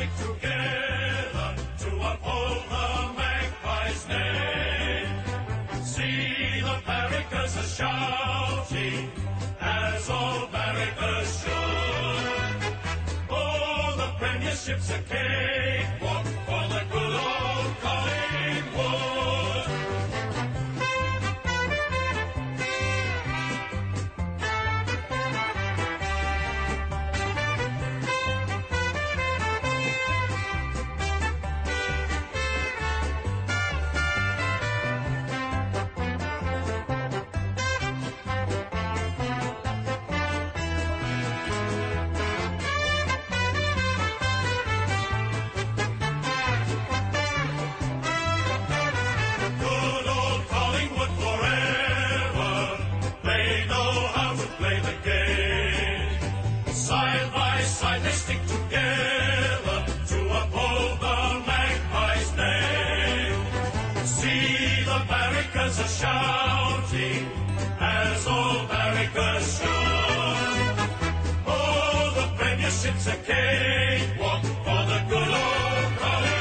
stick together to uphold the Magpies' name. See the barrackers are shouting, as all barrackers should. Oh, the premiership's a cakewalk for the good old Collingwood. Good old Collingwood forever, they know how to play the game. Side by side they stick together to uphold the Magpies' name. See the barrackers are shouting, as all barrackers should. Oh, the premiership's a cakewalk for the good old Collingwood.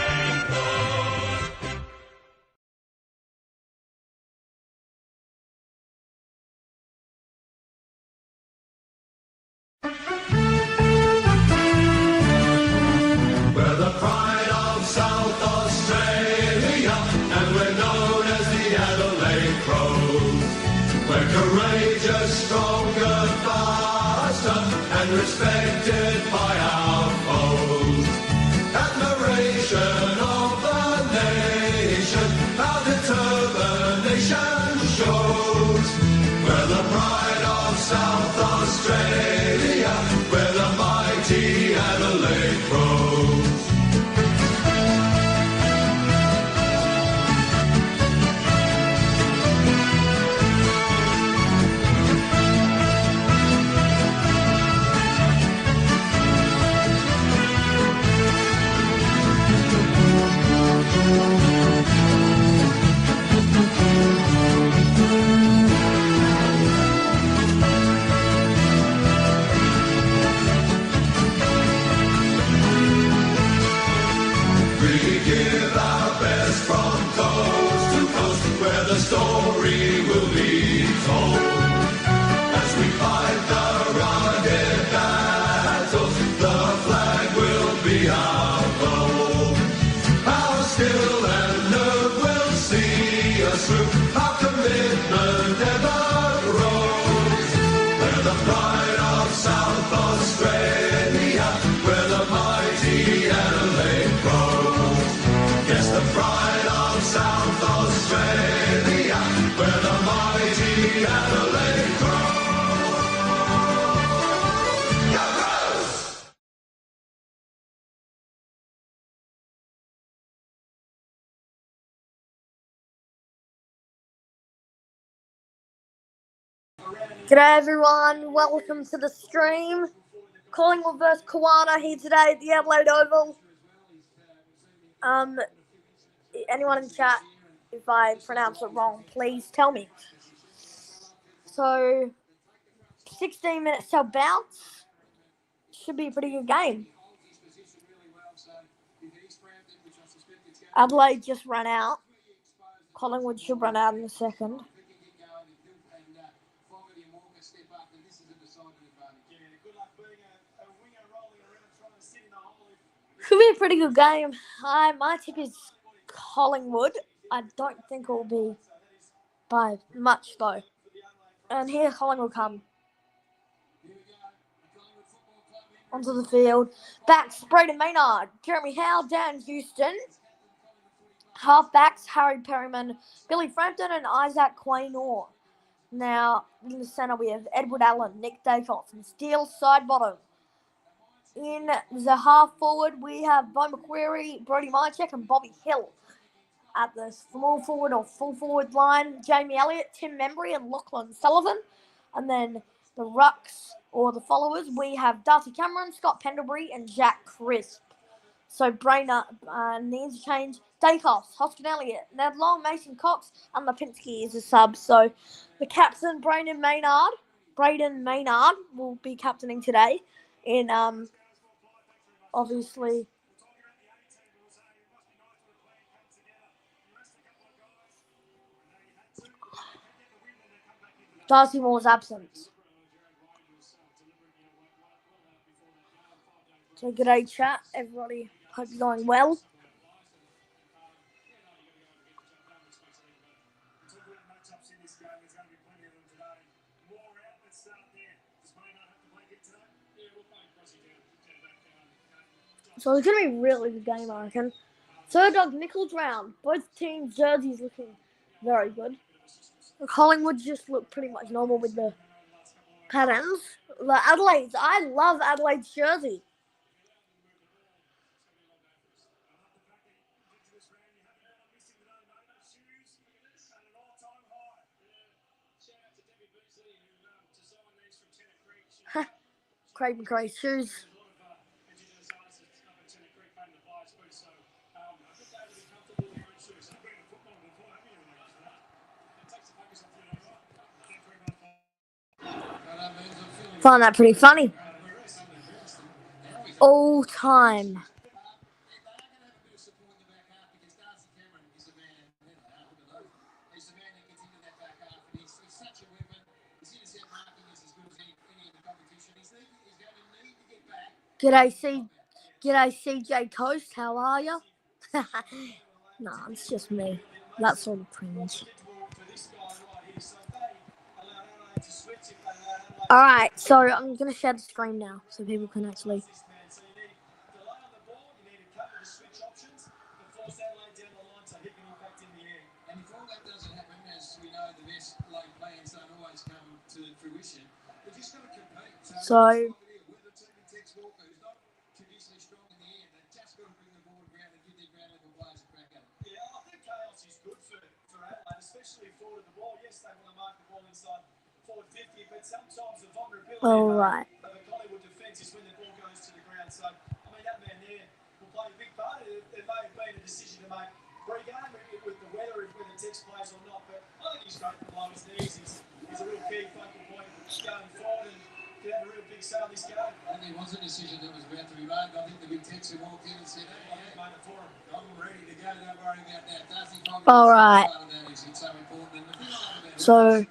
We're the pride of South Australia, and we're known as the Adelaide Crows. We're courageous, stronger, faster, and respected by our foes. Admiration of the nation, our determination shows. We're the pride of South Australia, we're the mighty Adelaide Crows. We give our best from coast to coast, where the story will be told. As we fight the rugged battles, the flag will be our goal. Our skill and nerve will see us through, our commitment ever grows. We're the pride of South Australia, we're the mighty Adelaide Crows. Yes, the pride of South Australia, we're the mighty Adelaide Crows. Go Crows! G'day everyone, welcome to the stream. Collingwood vs KUWARNA here today at the Adelaide Oval. Anyone in chat, if I pronounce it wrong, please tell me. So, 16 minutes till bounce. Should be a pretty good game. Adelaide just ran out. Collingwood should run out in a second. Should be a pretty good game. My tip is Collingwood. I don't think it will be by much though. And here Collingwood come onto the field. Backs, Brody Maynard, Jeremy Howe, Dan Houston. Half-backs, Harry Perryman, Billy Frampton and Isaac Quaynor. Now, in the centre we have Edward Allen, Nick Dacos and Steele side bottom. In the half forward, we have Bo McQuarrie, Brody Mihocek and Bobby Hill. At the small forward or full forward line, Jamie Elliott, Tim Membry and Lachlan Sullivan. And then the rucks or the followers, we have Darcy Cameron, Scott Pendlebury and Jack Crisp. So Brainer needs to change. Dacos, Hoskin Elliott, Ned Long, Mason Cox and Lipinski is a sub. So the captain, Braden Maynard, will be captaining today in obviously Darcy Moore's absence. So good day, chat. Everybody, hope you're going well. So it's going to be a really good game, I reckon. Third dog Nichols round. Both teams' jerseys looking very good. Collingwood just look pretty much normal with the patterns. The Adelaide's, I love Adelaide's jersey. Craig McRae's shoes. Find that pretty funny. All time. G'day CJ Toast, how are ya? Nah, it's just me. That's all the cringe. Alright, so I'm going to share the screen now so people can actually... So... All right. Collingwood defence is when the ball goes to the ground. So, I mean, that man there will play a big part. It may have been a decision to make pre-game with the weather, if whether Tex plays or not. But I think he's great below his knees. He's a real key focal point going forward and could have a real big say on this game. I think there was a decision that was about to be made. I think the big Tex who walked in and said, hey, I think made it for him. I'm ready to go. Don't worry about that. Darcy Moore. All right. It's so important. So...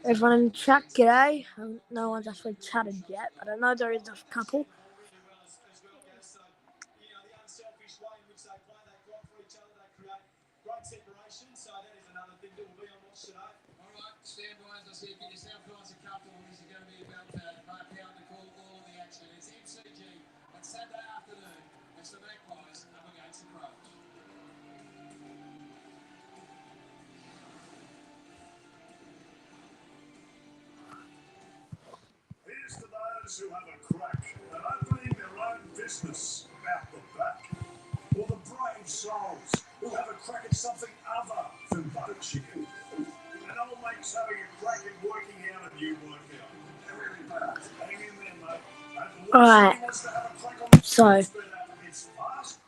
Everyone in the chat, g'day. No one's actually chatted yet, but I know there is a couple. Stand by, as I said, get yourself nice and comfortable. This is going to be about Mark Pound to call all of the action. It's MCG on Saturday afternoon. It's the Magpies up against the Crows. Here's to those who have a crack at opening their own business out the back. Or the brave souls who have a crack at something other than butter chicken. And old mate's having a crack at working out a new workout. They're really bad. Hang in there, mate. And the All right. wants to have a crack on the So... it's fast.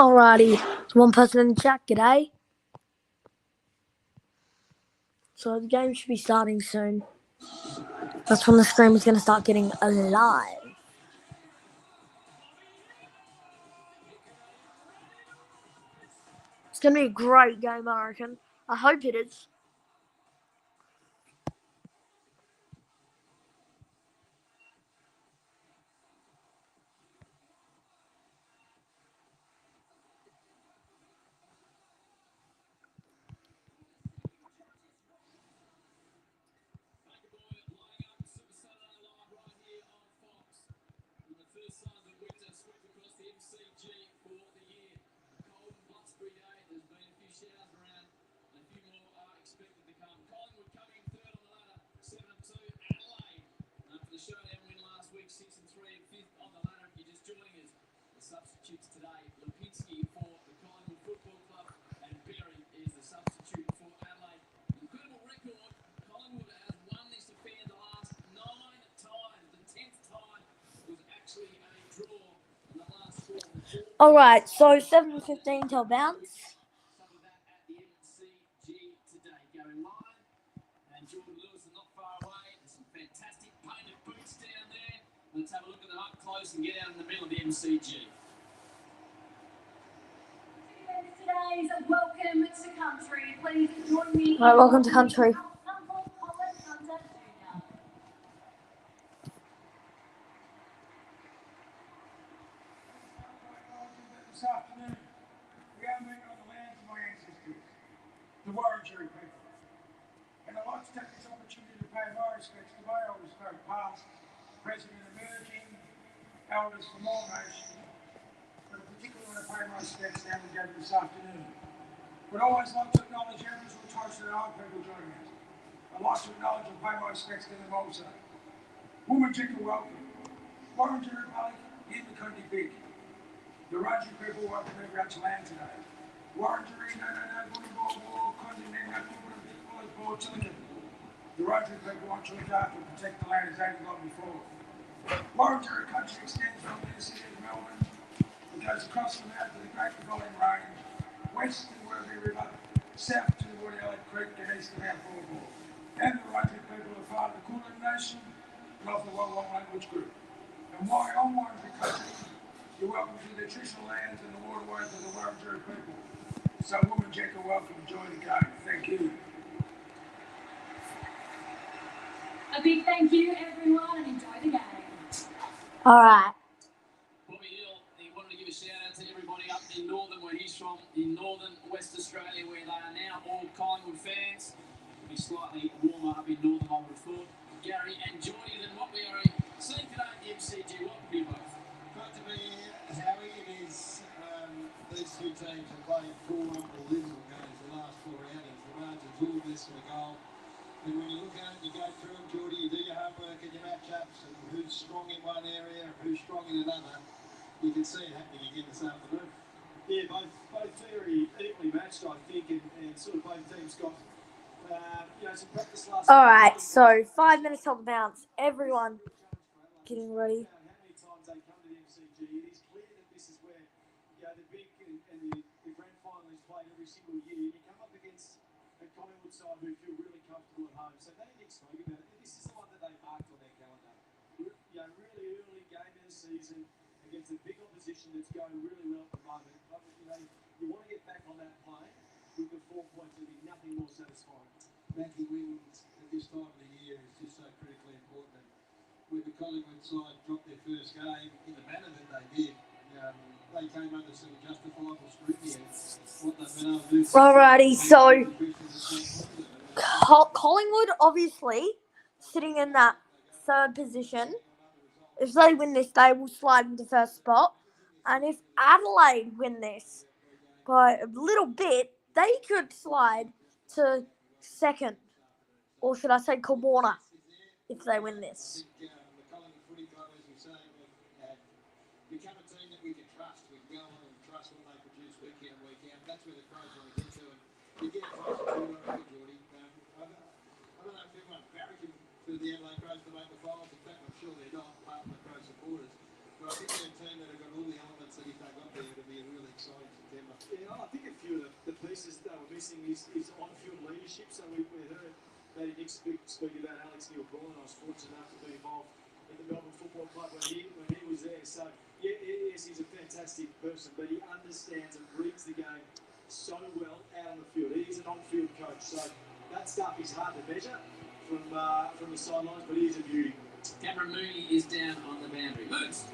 Alrighty, one person in the chat, g'day. So the game should be starting soon. That's when the stream is going to start getting alive. It's going to be a great game, I reckon. I hope it is. Collingwood coming third on the ladder, 7-2. Adelaide, after the showdown win last week, 6-3 and fifth on the ladder. If you're just joining us, the substitutes today, Lipinski for the Collingwood Football Club, and Berry is the substitute for Adelaide. Incredible record. Collingwood has won this affair the last 9 times. The 10th time was actually a draw in the last 4. Alright, so 7:15 till bounce. Some of that at the MCG today. Going live, and Jordan Lewis is not far away. There's some fantastic painted boots down there. Let's have a look at them up close and get out in the middle of the MCG. Today's welcome to country. Please join me. Alright, welcome to country. This afternoon, we are meeting on the lands of my ancestors, the Wurundjeri people. And I'd like to take this opportunity to pay my respects to my elders, both past, present and emerging, elders from all nations, but in particular want to pay my respects now together this afternoon. Would always like to acknowledge Aboriginal, Torres Strait Islander people joining us. I'd like to acknowledge and pay my respects to them also. Woomajika, welcome. Wurundjeri Valley, in the country big. The Wurundjeri people welcome everyone to land today. Wurundjeri, no, Bunibor, Condon, the Wurundjeri people want to look after and protect the land as they've got before. Wurundjeri country extends from the city of Melbourne. It goes across the mouth of the Great Dividing Range, west to the Werribee River, south to the Port Adelaide Creek, and east to Mount Borbor. And the Wurundjeri people are part of the Kulin Nation and of the Wallong language group. And while on Wurundjeri country, you're welcome to the traditional lands and the waterways of the Wurundjeri people. So, Woomajeka, welcome, enjoy the game. Thank you. A big thank you, everyone, and enjoy the game. Alright. Bobby Hill, he wanted to give a shout out to everybody up in Northern, where he's from, in Northern West Australia, where they are now all Collingwood fans. It'll be slightly warmer up in Northern, I would have thought. Gary and Geordie than what we are seeing today at the MCG. Welcome to you both. Great to be here, Howie. It is these two teams have played 4 unbelievable games the last 4 outings. The margins all this for the goal. And when you look at it, you go through them, Geordie, you do your homework and your match-ups and who's strong in one area and who's strong in another. You can see it happening again this afternoon. Yeah, both very evenly matched, I think, and sort of both teams got some practice last week. Alright, so 5 minutes till the bounce. Everyone getting ready. How many times they come to the MCG, it is clear that this is where the big and the grand final is played every single year. You come up against a Collingwood side who feel really comfortable at home, so they need to spoke about it. This is the one that they marked on their calendar. Really early game of the season against a big opposition that's going really well at the moment. But, you want to get back on that plane with the 4 points. There'll be nothing more satisfying. Mackey wins at this time of the year is just so critically important. When the Collingwood side dropped their first game in the manner that they did, they came under some justifiable scrutiny. What they've been able to do. Alrighty, so Collingwood obviously sitting in that third position. If they win this, they will slide into first spot. And if Adelaide win this by a little bit, they could slide to second. Or should I say KUWARNA if they win this. The Collingwood footy club, as we say, have become a team that we can trust. We can go on and trust what they produce week in and week out. That's where the Crows want to get to. And you get closer to it, Geordie. I don't know if everyone's barracking for the Adelaide Crows to make the finals. In fact, I'm sure they're not, apart from the Crows supporters. But I think they're a team that have got all the elements that if they got there, it would be a really exciting Yeah, I think a few of the pieces that were missing is on-field leadership. So we heard Matty Nick speak about Alex Neil-Braun. I was fortunate enough to be involved in the Melbourne Football Club when he was there. So, yeah, yes, he's a fantastic person, but he understands and reads the game so well out on the field. He's an on-field coach, so that stuff is hard to measure from the sidelines, but he is a beauty. Cameron Mooney is down on the boundary. Moons.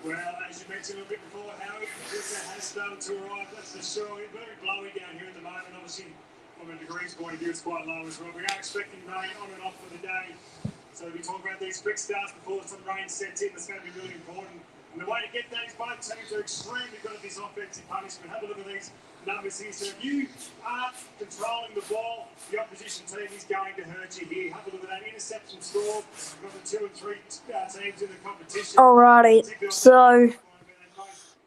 Well, as you mentioned a bit before, Harry, Twitter has started to arrive. That's for sure. It's very blowy down here at the moment. Obviously, from a degrees point of view, it's quite low as well. We are expecting rain on and off for the day. So we talk about these quick starts before some rain sets in. That's going to be really important. And the way to get that is both teams are extremely good at this offensive punishment. Have a look at these numbers here. So if you aren't controlling the ball, the opposition team is going to hurt you here. Have a look at that interception score. We've got the 2 and 3 teams in the competition. Alrighty, so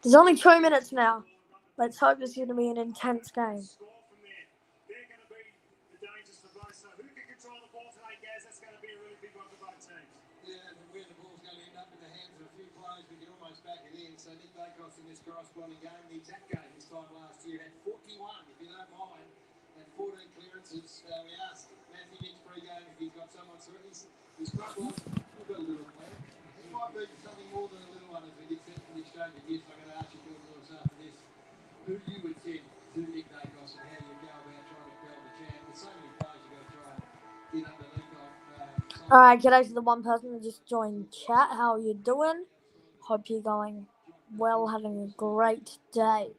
there's only 2 minutes now. Let's hope it's going to be an intense game. They're going to be the dangers for both. So who can control the ball tonight, Gaz? That's going to be a really big one for both teams. Yeah, and where the ball's going to end up in the hands of a few players, we can almost back it in. So Nick Dacos in this corresponding game, the exact game this time last year, had 41, if you don't mind, and 14 clearances. We asked Matthew Nick's pre-game if he's got someone, so his club was, we've got a little player. It might be something more than a little one if we accept an exchange of gifts. I'm going to ask you to do this after this. Who you would send to Nick Dacos and how you go about trying to quell the champ. There's so many players you've got to try and get underneath of. Alright, g'day to the one person who just joined chat. How are you doing? Hope you're going well, having a great day.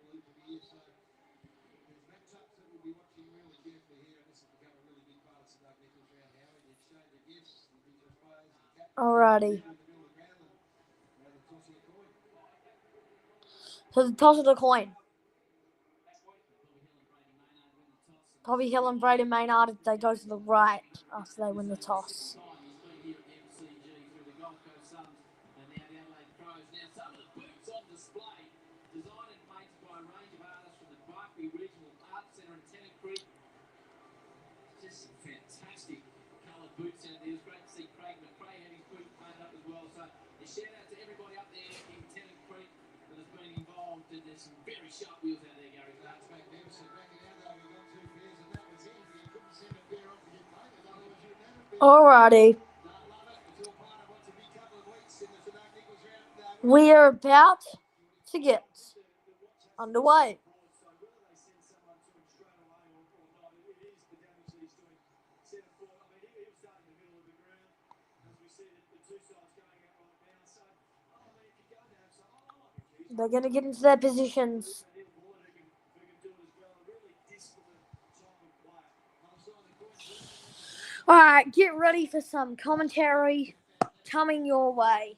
Alrighty. So the toss of the coin. Bobby Hill and Brody Maynard, they go to the right after they win the toss. Fantastic coloured boots out there. It was great to see Craig McRae having boots painted up as well. So a shout out to everybody up there in Tennant Creek that has been involved. And there's some very sharp wheels out there, Gary. That's magnificent. Back in our day, we got 2 pairs, and that was it. You couldn't send a pair off to get painted. Otherwise, you'd never be. Alrighty. Don't love it. Until Parna wants a big couple of weeks in the Sadak Nichols round. We are about to get underway. They're going to get into their positions. Alright, get ready for some commentary coming your way.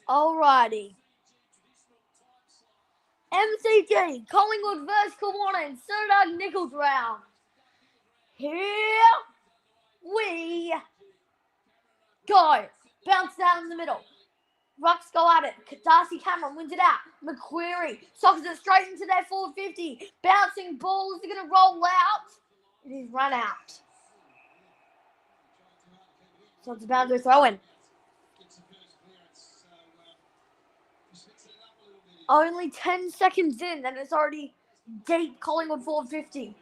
Alrighty. MCG, Collingwood vs KUWARNA in Setbacks Nichols round. Here we go. Bounce down in the middle. Rucks go at it. Darcy Cameron wins it out. McQuarrie sockets it straight into their 450. Bouncing ball. Is it going to roll out? It is run out. So it's about to throw in. Only 10 seconds in, and it's already deep Collingwood 450.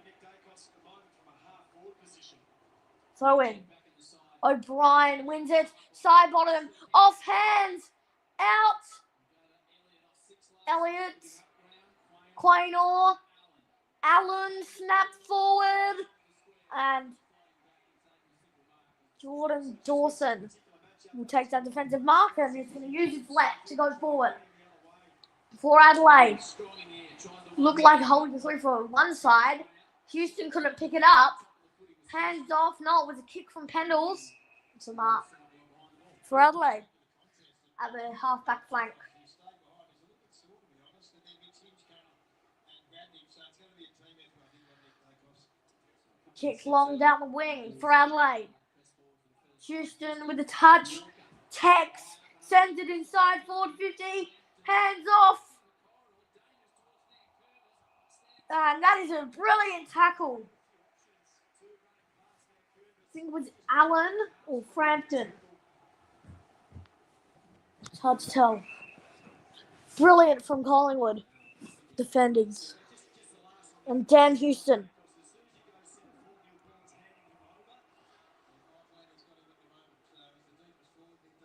Throw in. O'Brien wins it. Side bottom. Off hands. Out. Elliott. Quaynor. Allen snapped forward. And Jordan Dawson will take that defensive marker, and he's going to use his left to go forward. For Adelaide, looked like holding the 3 for one side. Houston couldn't pick it up. Hands off. No, it was a kick from Pendles. It's a mark for Adelaide at the half-back flank. Kick long down the wing for Adelaide. Houston with a touch. Tex sends it inside forward 50. Hands off. And that is a brilliant tackle. I think it was Allen or Frampton. It's hard to tell. Brilliant from Collingwood defenders. And Dan Houston.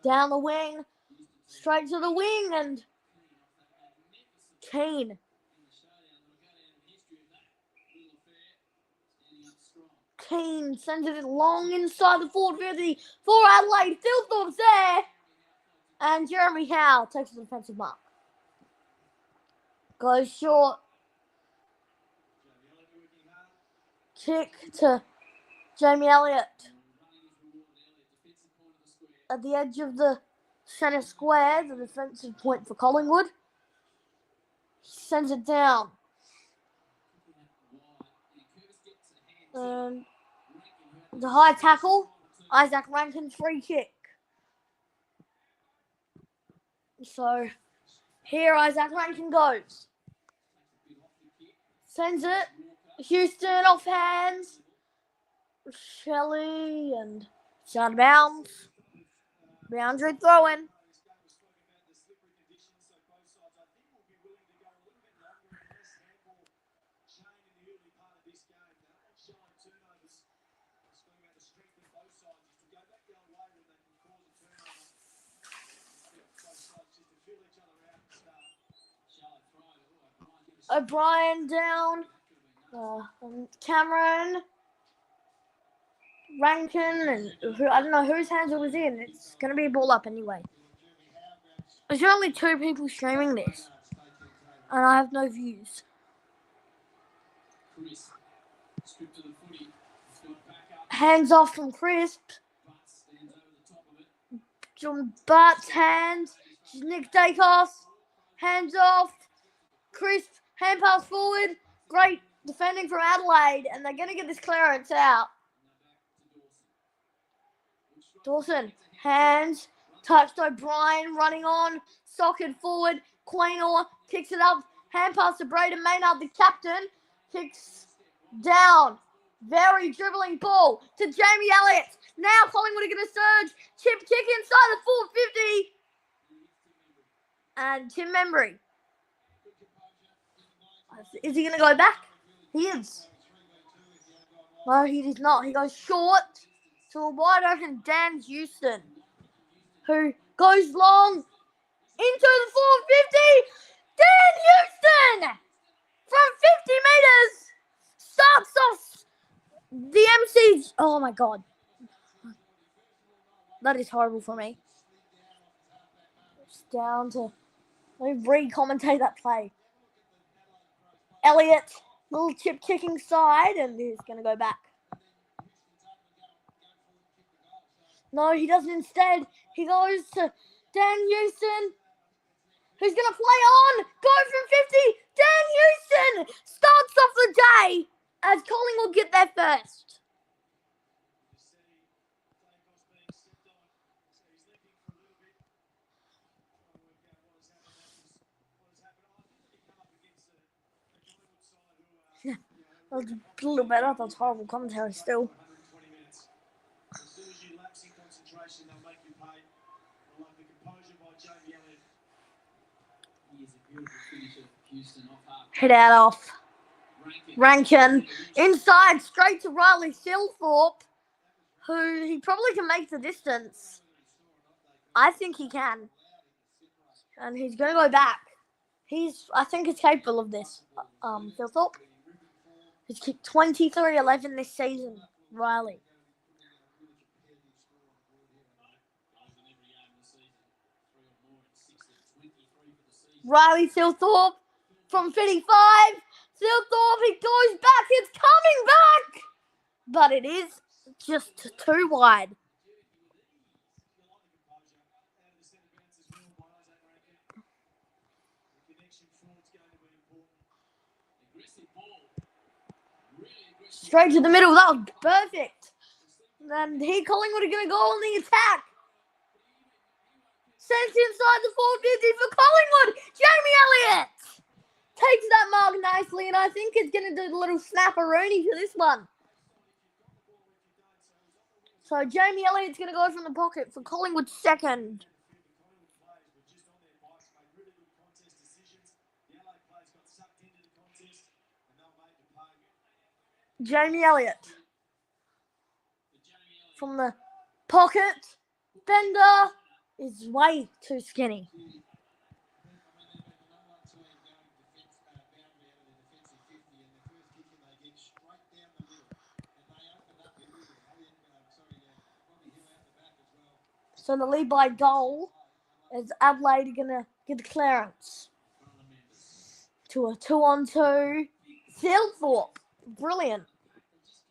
Down the wing. Straight to the wing and Kane. Kane sends it long inside the forward 50 for Adelaide. Thilthorpe's there. And Jeremy Howe takes the defensive mark. Goes short. Kick to Jamie Elliott. At the edge of the centre square, the defensive point for Collingwood. Sends it down. The high tackle, Isaac Rankin's free kick. So here Isaac Rankin goes. Sends it. Houston off hands. Shelley and it's out of bounds. Boundary throw-in. O'Brien down. Cameron. Rankin and I don't know whose hands it was in. It's going to be a ball up anyway. There's only 2 people streaming this. And I have no views. Hands off from Crisp. John Bart's hands. Nick Dacos. Hands off. Crisp. Hand pass forward. Great defending from Adelaide. And they're going to get this clearance out. Dawson, hands, touched O'Brien, running on, socket forward, Quaynor kicks it up, hand pass to Braden Maynard, the captain, kicks down, very dribbling ball to Jamie Elliott. Now Collingwood are going to surge, chip kick inside the 450, and Tim Membry. Is he going to go back? He is. No, he is not. He goes short. To a wide open Dan Houston, who goes long into the 450. Dan Houston from 50 meters starts off the MC. Oh my God, that is horrible for me. It's down to let me re-commentate that play. Elliott, little chip kicking side, and he's going to go back. No, he doesn't instead. He goes to Dan Houston, who's going to play on. Go from 50. Dan Houston starts off the day as Collingwood get there first. That was a little better. That was horrible commentary still. They'll make you pay. I love the composure by Jamie Elliott. He is a beautiful finisher. Houston off half. Hit out off. Rankin inside straight to Riley Thilthorpe, who he probably can make the distance. I think he can. And he's going to go back. I think he's capable of this. Thilthorpe. He's kicked 23-11 this season. Riley. Riley Thilthorpe from 55. Thilthorpe, he goes back. It's coming back. But it is just too wide. Straight to the middle. That was perfect. And Collingwood are going to go on the attack. Sent inside the 450 for Collingwood. Jamie Elliott. takes that mark nicely, and I think it's going to do the little snapperoonie for this one. So Jamie Elliott's going to go from the pocket for Collingwood second. Jamie Elliott from the pocket. Bender is way too skinny. So the lead by goal is Adelaide going to get the clearance to a 2-on-2. Thilthorpe, brilliant.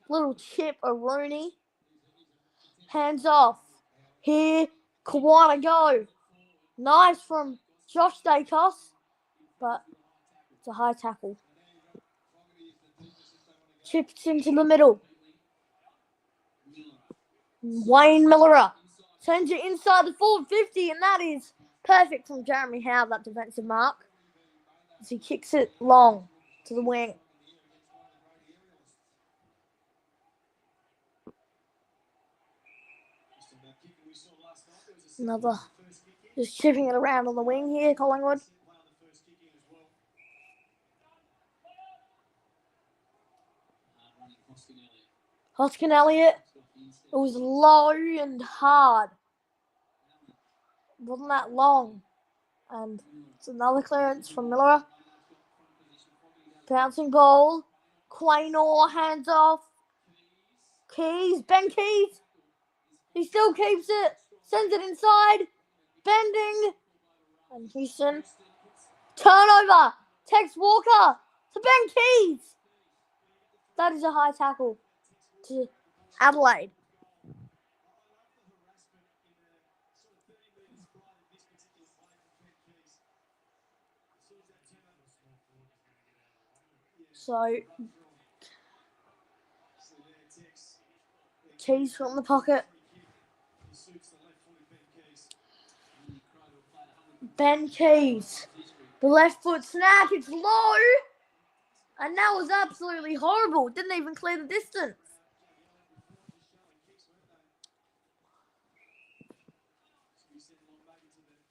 Little chip, a Rooney. Hands off. Here, KUWARNA go. Nice from Josh Dacos, but it's a high tackle. Chips into the middle. Wayne Miller sends it inside the forward 50, and that is perfect from Jeremy Howe, that defensive mark, as he kicks it long to the wing. Another, just chipping it around on the wing here, Collingwood. Hoskin Elliott, it was low and hard. It wasn't that long. And it's another clearance from Miller. Bouncing ball. Quaynor, hands off. Keys, Ben Keys. He still keeps it. Sends it inside. Bending. And Houston. Turnover. Tex Walker to Ben Keys. That is a high tackle to Adelaide. So, Keys from the pocket. Ben Keys. The left foot snap. It's low. And that was absolutely horrible. Didn't even clear the distance.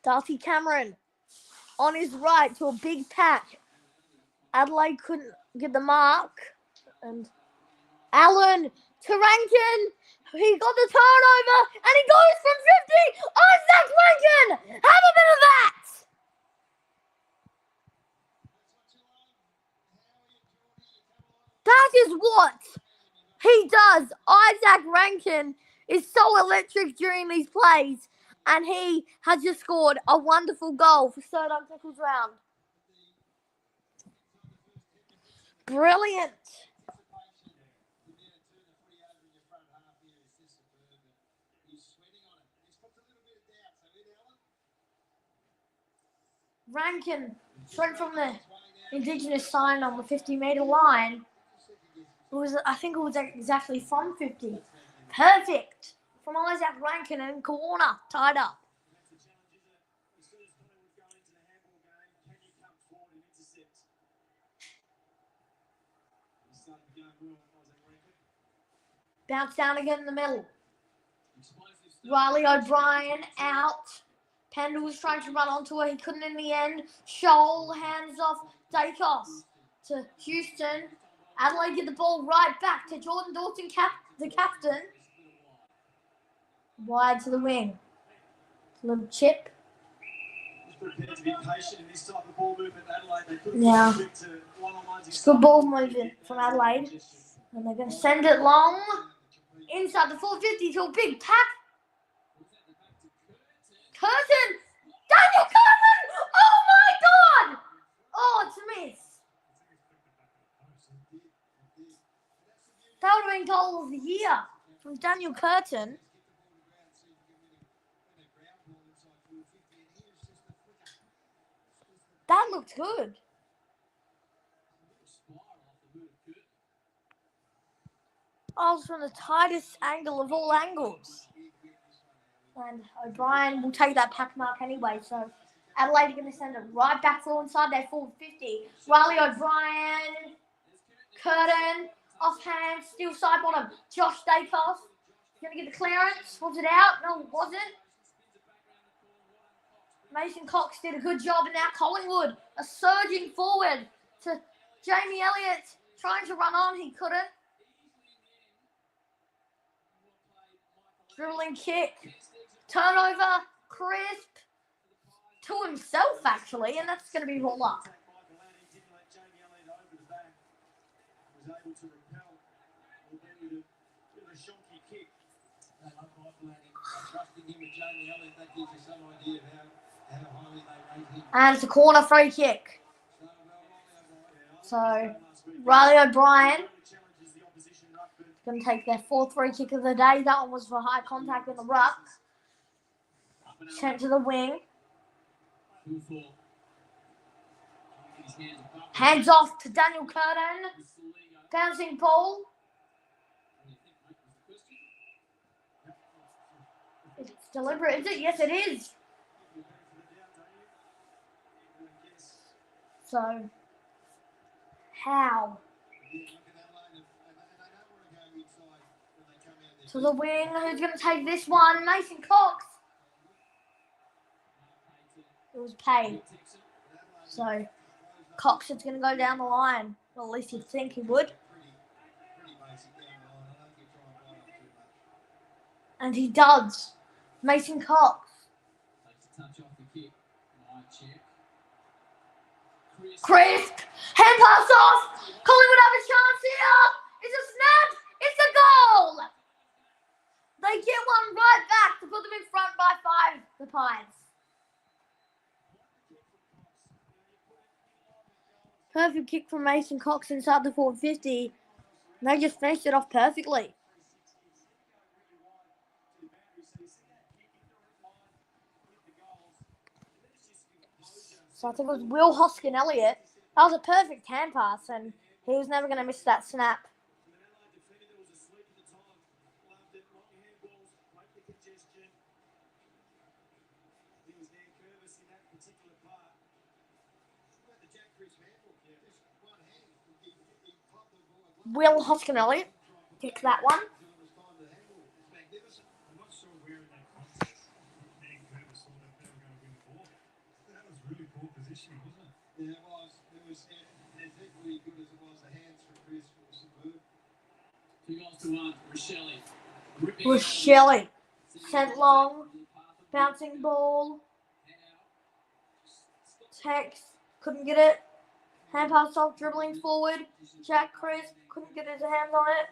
Darcy Cameron on his right to a big pack. Adelaide couldn't get the mark. And Allen to Rankin. He got the turnover and he goes from 50. Isaac Rankin! Have a bit of that! That is what he does. Isaac Rankin is so electric during these plays, and he has just scored a wonderful goal for third on tackles round. Brilliant. Rankin, straight from the Indigenous sign on the 50-metre line. I think it was exactly from 50. Perfect from Isaac Rankin and KUWARNA tied up. Bounce down again in the middle. Riley O'Brien out. Pendle was trying to run onto her. He couldn't in the end. Shoal hands off Dacos to Houston. Adelaide get the ball right back to Jordan Dawson, the captain. Wide to the wing. Little chip. Yeah. It's good ball movement from Adelaide. And they're going to send it long. Inside the 450 to a big pack. Curtin! Daniel Curtin! Oh my God! Oh, it's a miss. That would have been goal of the year from Daniel Curtin. That looked good. Oh, it's from the tightest angle of all angles. And O'Brien will take that pack mark anyway, so Adelaide are going to send it right back forward inside their forward 50. Riley O'Brien, Curtin, offhand, still side bottom. Josh Dacos going to get the clearance. Was it out? No, it wasn't. Mason Cox did a good job, and now Collingwood are surging forward to Jamie Elliott, trying to run on. He couldn't. Dribbling kick. Turnover. Crisp. To himself, actually, and that's going to be roll up. And it's a corner free kick. So, Riley O'Brien is going to take their fourth free kick of the day. That one was for high contact with the ruck. Sent to the wing. Hands off to Daniel Curtin. Bouncing ball. It's deliberate, is it? Yes, it is. So, how? To the wing. Who's going to take this one? Mason Cox. It was paid. So, Cox is going to go down the line. Well, at least you'd think he would. And he does. Mason Cox. Crisp. Hand pass off. Collingwood have a chance here. It's a snap. It's a goal. They get one right back to put them in front by 5, the Pies. Perfect kick from Mason Cox inside the 450. They just finished it off perfectly. So I think it was Will Hoskin-Elliott. That was a perfect hand pass, and he was never going to miss that snap. Will Hoskin-Elliott kick that one. Yeah, it was. It was as equally good as it was. The hands from Chris were superb. 2 goals to 1. Rochelle. Sent long. Bouncing ball. Tex. Couldn't get it. Hand pass off. Dribbling forward. Jack Crisp. Couldn't get his hands on it.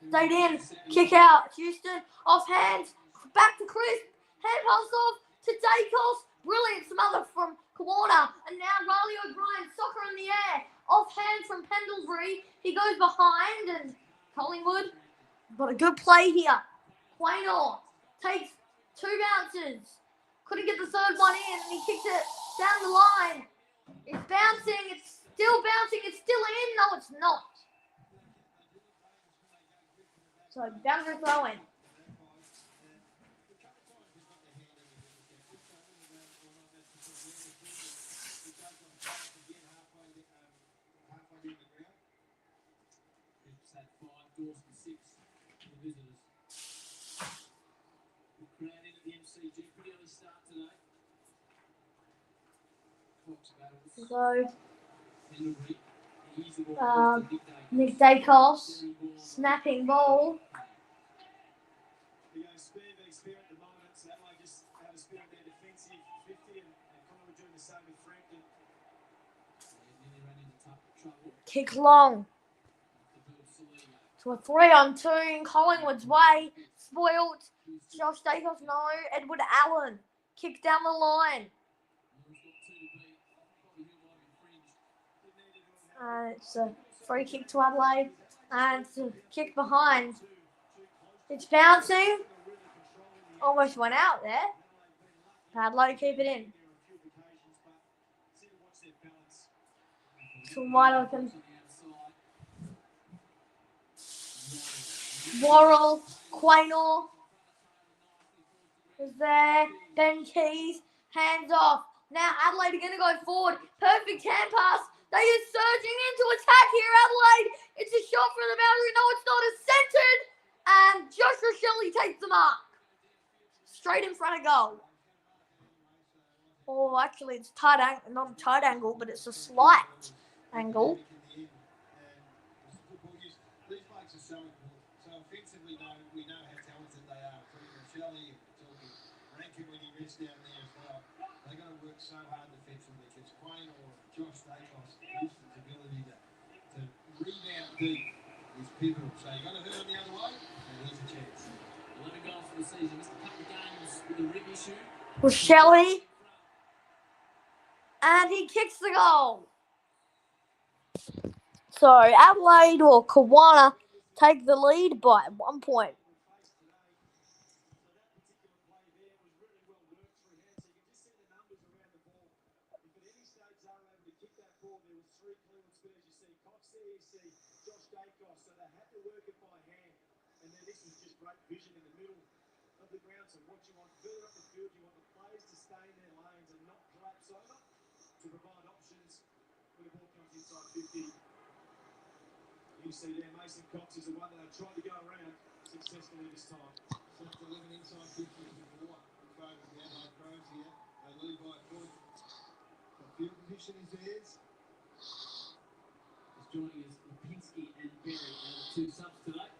Stayed in. Kick out. Houston. Off hands. Back to Crisp. Hand pass off to Dacos. Brilliant smother from KUWARNA. And now Riley O'Brien. Soccer in the air. Off hand from Pendlebury. He goes behind. And Collingwood got a good play here. Quaynor takes 2 bounces. Couldn't get the third one in. And he kicked it down the line. It's bouncing. It's still bouncing. It's still in. No, it's not. So, boundary throw in. So, Nick Dacos, snapping ball. Kick long. To a 3-on-2 in Collingwood's way. Spoiled. Josh Dacos, no. Edward Allen. Kick down the line. It's a free kick to Adelaide. And it's a kick behind. It's bouncing. Almost went out there. Adelaide keep it in. It's wide open. Worrell, Quaynor is there. Ben Keys Hands off. Now Adelaide are going to go forward. Perfect hand pass. They are surging into attack here, Adelaide. It's a shot for the boundary. No, it's not. It's centered. And Joshua Shelley takes the mark. Straight in front of goal. Oh, actually, it's tight angle, not a tight angle, but it's a slight angle. These blokes are so important. So offensively, we know how talented they are. Shelley, talking Rankin when he rests down there as well. They've got to work so hard defensively because Quayne or Josh Dacos, Houston's ability to rebound deep is pivotal. So you've got to hurt them the other way, and there's a chance. 11 goals for the season. Missed a couple of games with a rib issue. With Shelley. And he kicks the goal. So Adelaide or KUWARNA take the lead by 1 point. Josh Dacos, so they had to work it by hand. And then this is just great vision in the middle of the ground. So what you want further up the field, you want the players to stay in their lanes and not collapse over to provide options when the ball comes inside 50. You see there, Mason Cox is the one that tried to go around successfully this time. So it's 11 inside 50 is what in favour of the Adelaide Crows here. They lead by a point. The field position is theirs. Joining us, Lipinski and Berry are the two subs today.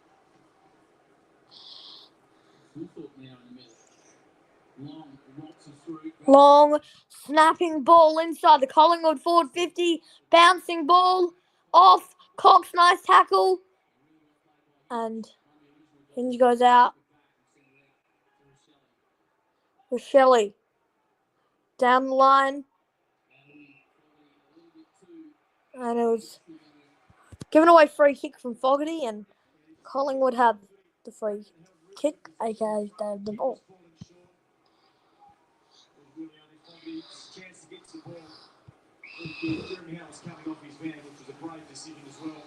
Thought now in the middle. Long rocks us through. Long snapping ball inside the Collingwood forward 50. Bouncing ball off. Cox, nice tackle. And Hinge goes out. With Shelley. Down the line. And it was given away free kick from Fogarty, and Collingwood have the free kick, aka they have the ball. Chance to get to the ball. Jeremy Howe was coming off his van, which was a brave decision as well.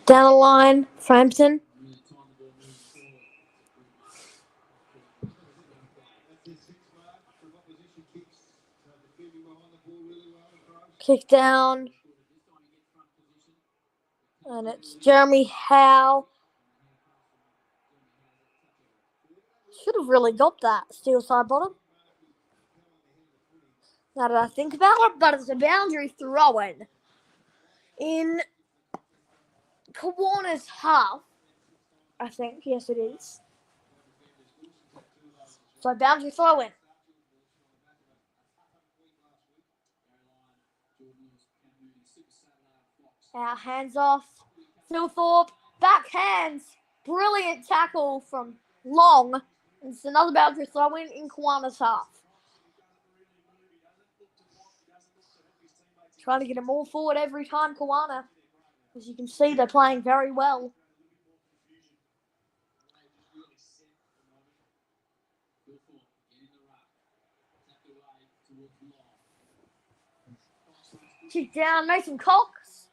Down the line, Frampton. Kick down. And it's Jeremy Howe. Should have really got that steel side bottom. Now that I think about it, but it's a boundary throw-in. In KUWARNA's half, I think. Yes, it is. So boundary throw-in. Our hands off. Phil Thorpe. Backhands. Brilliant tackle from Long. It's another boundary throw-in in KUWARNA's half. Trying to get them all forward every time, KUWARNA. As you can see, they're playing very well. Kick down, Mason Cox.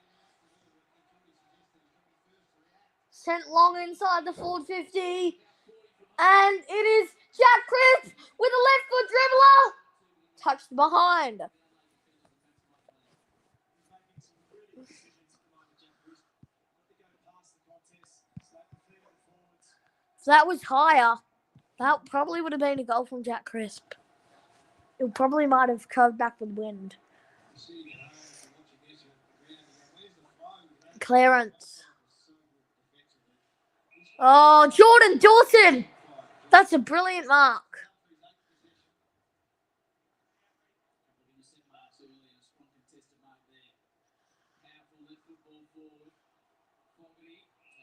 Sent Long inside the forward 50. And it is Jack Crisp with a left foot dribbler. Touched behind. So that was higher. That probably would have been a goal from Jack Crisp. It probably might have curved back with wind. Clearance. Oh, Jordan Dawson. That's a brilliant mark.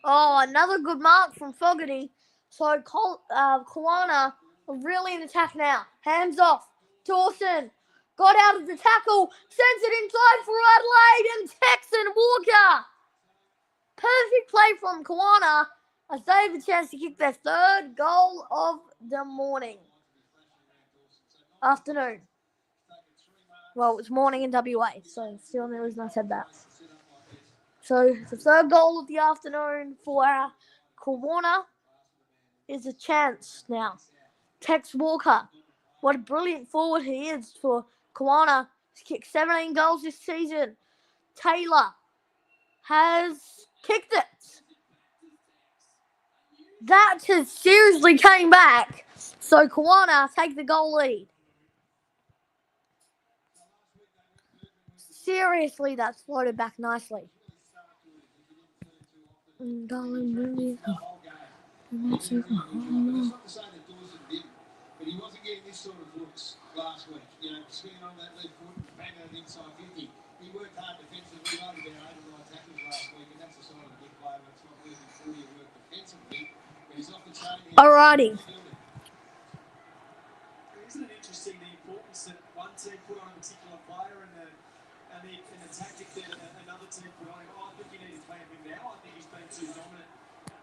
Oh, another good mark from Fogarty. So KUWARNA are really in attack now. Hands off. Dawson got out of the tackle. Sends it inside for Adelaide and Texan Walker. Perfect play from KUWARNA as they have a chance to kick their third goal of the afternoon. Well, it's morning in WA, so still there is no setbacks. So the third goal of the afternoon for KUWARNA is a chance now. Tex Walker. What a brilliant forward he is for KUWARNA. He's kicked 17 goals this season. Taylor has kicked it. That has seriously came back. So KUWARNA take the goal lead. Seriously, that's floated back nicely. But he wasn't getting this sort of looks last week. Swinging on that left foot and bang it inside 50. He worked hard defensively, made about 8 or 9 tackles last week, and that's the sign of a good player. It's not working for you work defensively, but he's off the chain. Alrighty. Isn't it interesting the importance that one team put on a particular player and the tactic that another team put on him? I think you need to play him now. I think he's been too dominant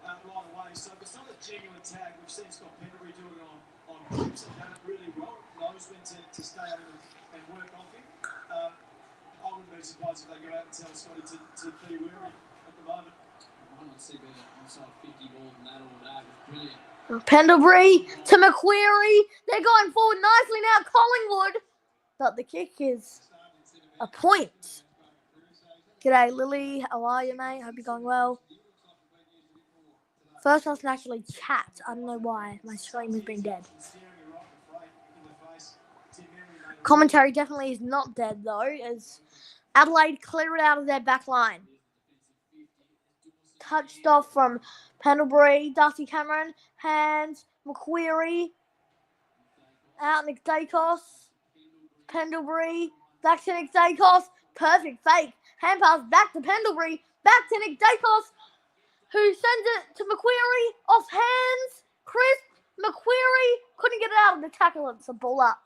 right away. So if it's not a genuine tag, we've seen Scott Pendlebury doing it on groups and done it really well. Knows when to stay on him and work off him. I wouldn't be surprised if they go out and tell Scotty to be wary at the moment. I want to see better inside 50 ball than that all day. It was brilliant. Pendlebury to Macquarie. They're going forward nicely now, Collingwood. But the kick is a point. G'day, Lily. How are you, mate? Hope you're going well. First person to actually chat. I don't know why. My screen has been dead. Commentary definitely is not dead, though, as Adelaide clear it out of their back line. Touched off from Pendlebury, Darcy Cameron, hands, Macquarie, out Nick Dacos, Pendlebury, back to Nick Dacos, perfect fake, hand pass back to Pendlebury, back to Nick Dacos, who sends it to Macquarie, off hands, crisp, Macquarie couldn't get it out of the tackle, it's a ball up.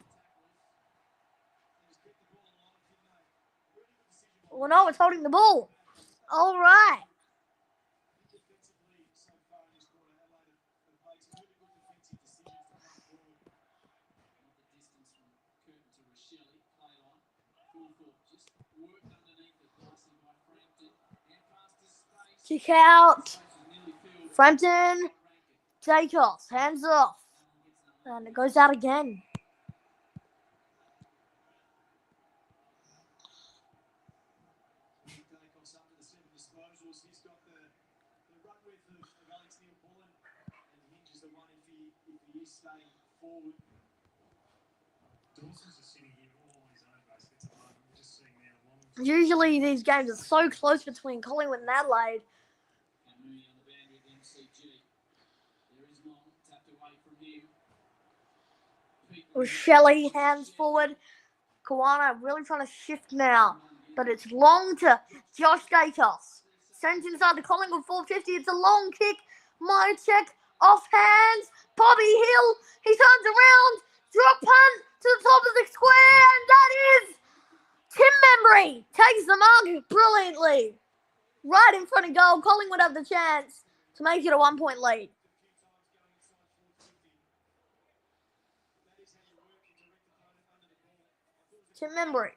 Well, no, it's holding the ball. All right. Kick out. Frampton. Take off. Hands off. And it goes out again. Usually these games are so close between Collingwood and Adelaide. With Shelley, hands forward. KUWARNA really trying to shift now. But it's long to Josh Gatos. Sent inside the Collingwood 450. It's a long kick. Mihocek off hands. Bobby Hill. He turns around. Drop punt to the top of the square. And that is Tim Membry. Takes the mark brilliantly. Right in front of goal. Collingwood have the chance to make it a 1-point lead. Tim Membry.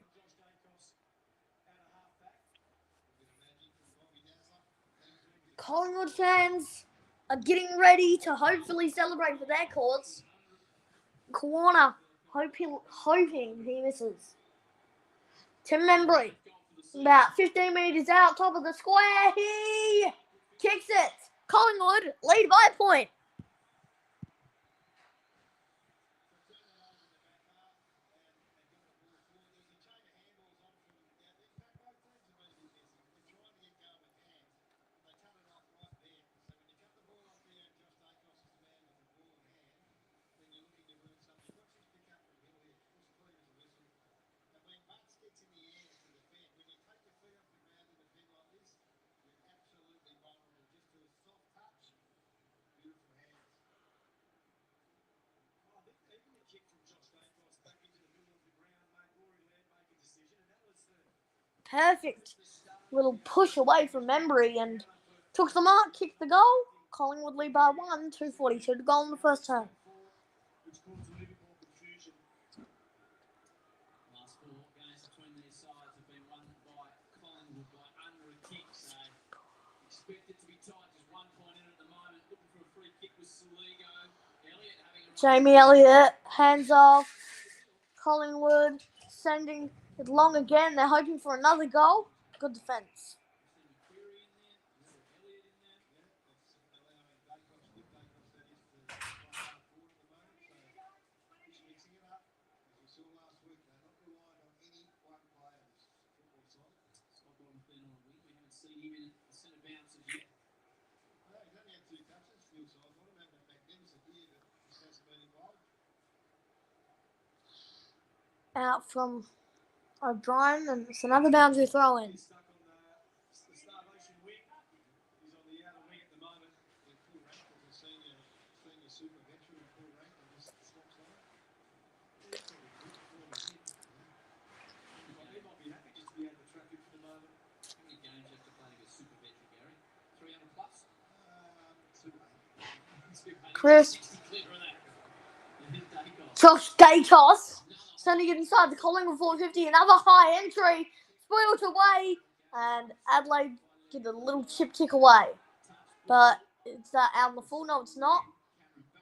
Collingwood fans are getting ready to hopefully celebrate for their cause. KUWARNA hoping he misses. Tim Membry, about 15 metres out, top of the square. He kicks it. Collingwood lead by a point. Perfect little push away from Membry and took the mark, kicked the goal. Collingwood lead by 1, 2:42 to go in the first term. Last 4 games between these sides have been won by Collingwood by under a kick, so expect it to be tight. Just 1 point in at the moment. Looking for a free kick with Soligo. Jamie Elliott, hands off. Collingwood sending it long again. They're hoping for another goal. Good defence. Out from O'Brien, and it's another boundary throw in. He's stuck on the starvation wing. He's on the outer wing at the moment. Paul Rank was a senior super veteran. Paul Rank just stops on it. Well, he might be happy just to be out of the traffic for the moment. How many games you have to play to get super veteran, Gary? 300 plus? Chris. Josh Dacos sending it inside the Collingwood 450. Another high entry. Spoiled away. And Adelaide get a little chip kick away. But it's out on the full. No, it's not.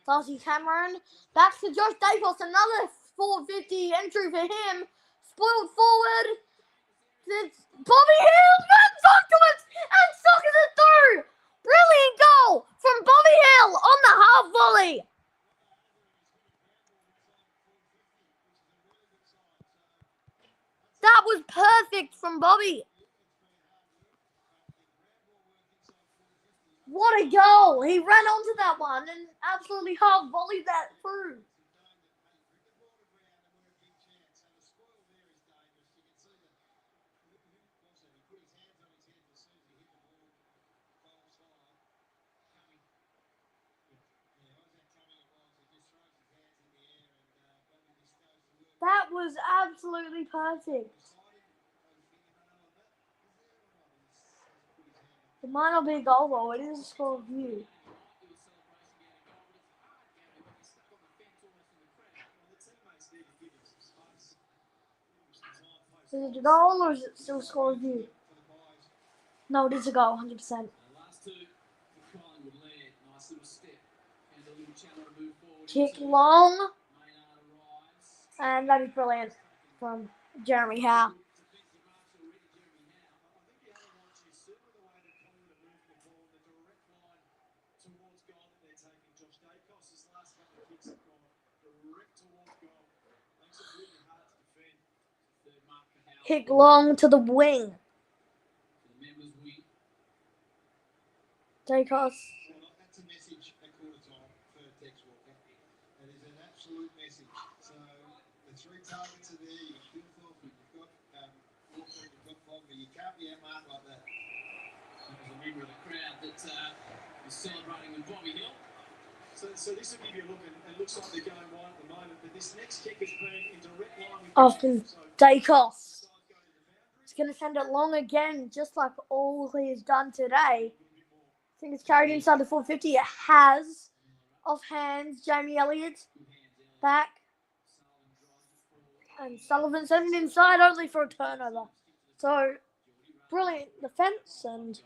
Darcy Cameron. Back to Josh Dacos. Another 450 entry for him. Spoiled forward. It's Bobby Hill runs onto it and sockets it through. Brilliant goal from Bobby Hill on the half volley. That was perfect from Bobby. What a goal. He ran onto that one and absolutely half volleyed that through. That was absolutely perfect. It might not be a goal though, it is a score of view. Is it a goal or is it still a score of view? No, it is a goal, 100%. Last two for Collingwood lead. Nice little step. And a little channel to move forward. Kick long. And that is brilliant from Jeremy Howe. Kick long to the wing. Dacos. That's a message at quarter time for Tex Walker. It is an absolute message. So the three targets are there. You've got Philthorpe, you've got Walker, you've got Fogger. You can't be outmarked like that. There's a member of the crowd that is celebrating with Bobby Hill. So this will give you a look, and it looks like they're going wide at the moment, but this next kick has been in direct line with Austin Dacos. He's going to send it long again, just like all he has done today. I think it's carried inside the 450. It has. Off hands, Jamie Elliott. Back. And Sullivan sending it inside only for a turnover. So, brilliant defence, and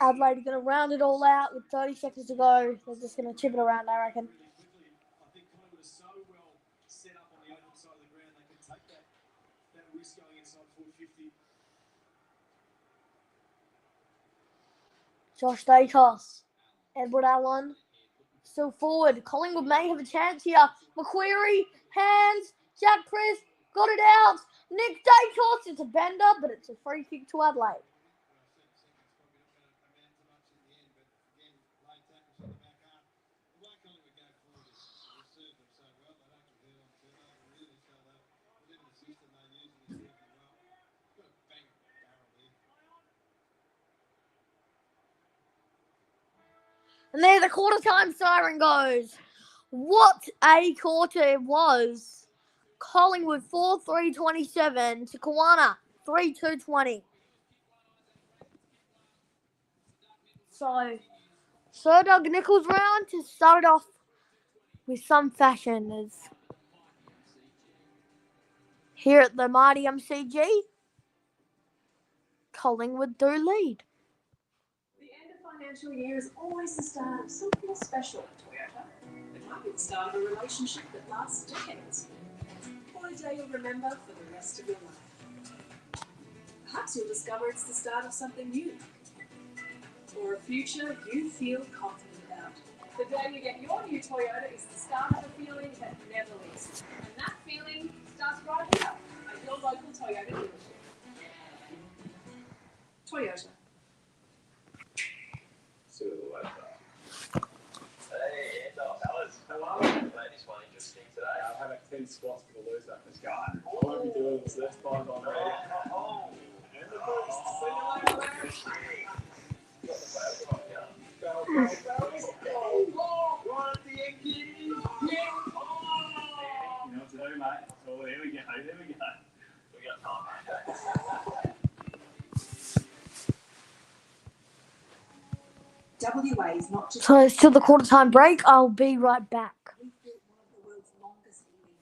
Adelaide are going to round it all out with 30 seconds to go. They're just going to chip it around, I reckon. I think Collingwood is so well set up on the open side of the ground, they can take that risk going inside 450. Josh Dacos. Edward Allen. Still forward. Collingwood may have a chance here. McQuarrie. Hands. Jack Chris. Got it out. Nick Dacos. It's a bender, but it's a free kick to Adelaide. And there the quarter time siren goes. What a quarter it was. Collingwood 4-3-27 to KUWARNA 3-2-20. So, Sir Doug Nicholls round to start it off with some fashion. As here at the mighty MCG, Collingwood do lead. The end of financial year is always the start of something special at Toyota. Might be the start of a relationship that lasts decades. Or a day you'll remember for the rest of your life. Perhaps you'll discover it's the start of something new. Or a future you feel confident about. The day you get your new Toyota is the start of a feeling that never leaves. And that feeling starts right here at your local Toyota dealership. Toyota. Hey, fellas. How are we? Made this one interesting today. I have 10 squats for the loser. Let's go. I won't be doing this next time on radio. Oh, And the boost. See you later, lads. got the fail from here. Right at the end, kid. Yeah. Oh. You know what to do, mate. Oh, there we go. There we go. We got time. WA is not just So it's still the quarter time break. I'll be right back. we built one of the world's longest healing.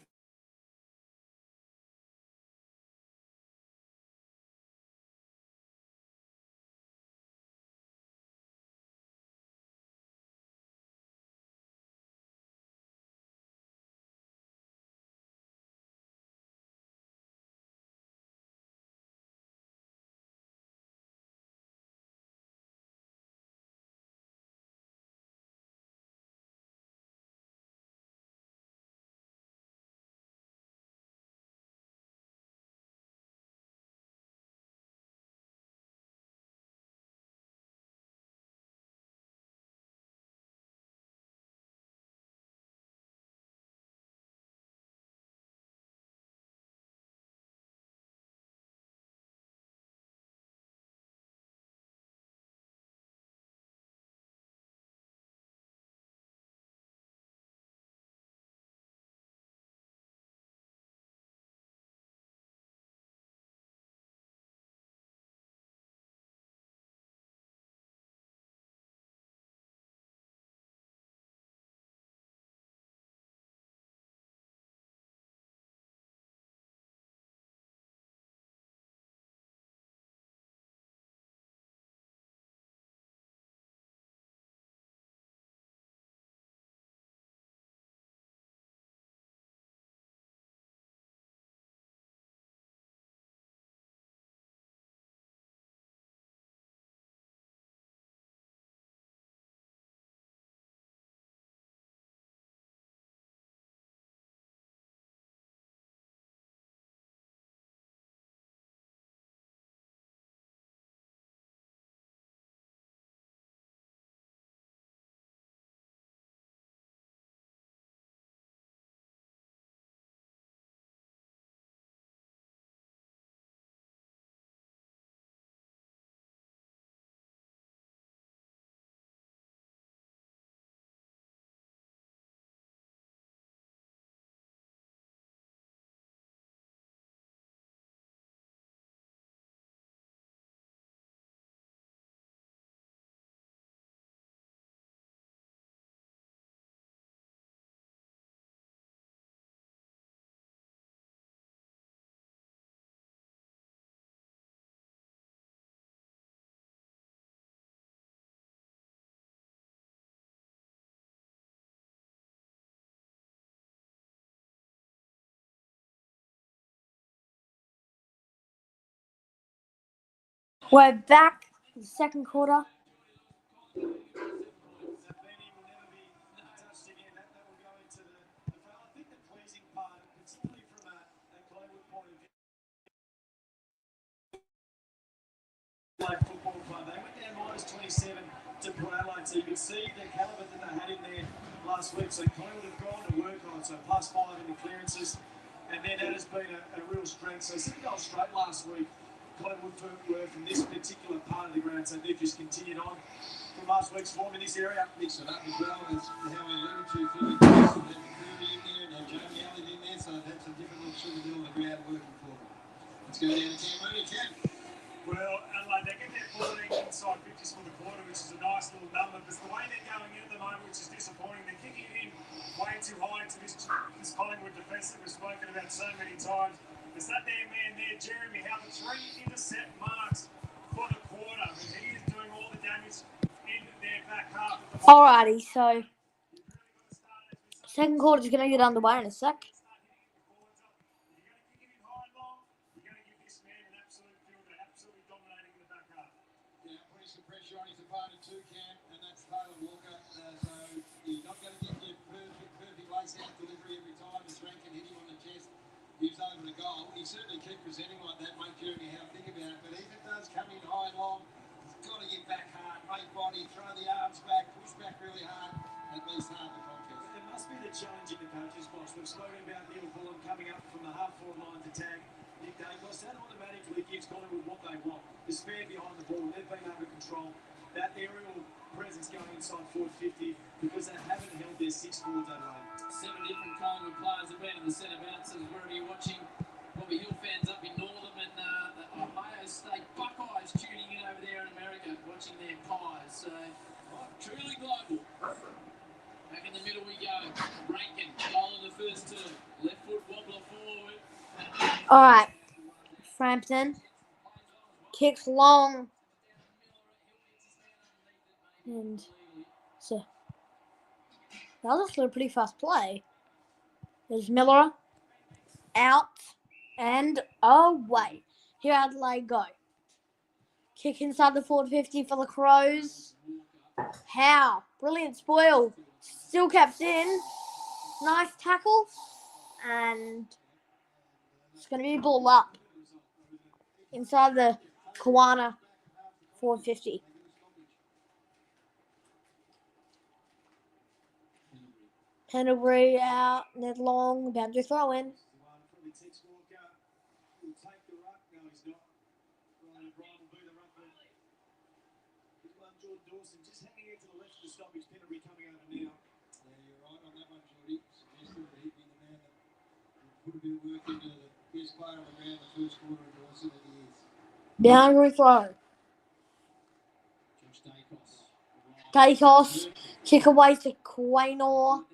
We're back for the second quarter. That Benny will never be touched again. That will go into the foul. I think the pleasing part, particularly from a Collingwood point of view, football club. They went down minus 27 to Port Adelaide, so you could see the calibre that they had in there last week. So Collingwood have gone to work on it, so +5 in the clearances, and then that has been a real strength. So 7 goals straight last week. Collingwood were from this particular part of the ground, so they've just continued on from last week's form in this area. Mix it up as well as how we alluded to Philly Price and Curry in there and Jamie Allen in there, so that's a different little sugar deal on the ground working for them. Let's go down to Cam Mooney, Cam. Well, Adelaide, they get their 14 inside 50s for the quarter, which is a nice little number. But the way they're going in at the moment, which is disappointing, they're kicking it in way too high into this Collingwood defence that we've spoken about so many times. Is that their man there, Jeremy Howard, 3 intercept marks for the quarter. And he is doing all the damage in their back half. Alrighty, so Second quarter's going to get underway in a sec. If you're going to kick it in high and long, you're going to give this man an absolute fielder, absolutely dominating the back half. Yeah, putting some pressure on his opponent too, Cam, and that's Taylor Walker. So he's not going to get your perfect lace-out delivery every time. His rank can hit him on the chest. He's over the goal. He certainly keep presenting like that, make Jeremy Howe think about it. But if it does come in high and long, he's got to get back hard, make body, throw the arms back, push back really hard, at least half the contest. It must be the challenge in the coach's box. We've spoken about Neil Bullen coming up from the half-forward line to tag Nick Dacos. That automatically gives Collingwood what they want. The spare behind the ball, they've been under control. That aerial presence going inside forward 50 because they haven't held their 6 forwards Adelaide. 7 different Collingwood players have been in the centre bounces. Wherever you're watching, probably Hill fans up in Northam and the Ohio State Buckeyes tuning in over there in America, watching their Pies. So, truly global. Back in the middle we go. Rankin, goal in the first term. Left foot wobbler forward. All right. Frampton kicks long. And so that was actually a pretty fast play. There's Miller out and away. Here Adelaide go. Kick inside the forward 50 for the Crows. Howe. Brilliant spoil. Still kept in. Nice tackle. And it's going to be ball up. Inside the KUWARNA forward 50. Pendlebury out. Ned Long about to throw in. Probably Tex Walker will take the ruck. No, he's not. Brian O'Brien will be the ruckman. Here's one, Jordan Dawson just hanging in to the left of the stoppage. Pendlebury coming over now. Yeah, you're right on that one, Jordy. Suggested that he'd be the man that would put a bit of work into the best player on the ground the first quarter of Dawson, and he is. Boundary throw. Josh Dacos. Dacos. Kick away to Quaynor.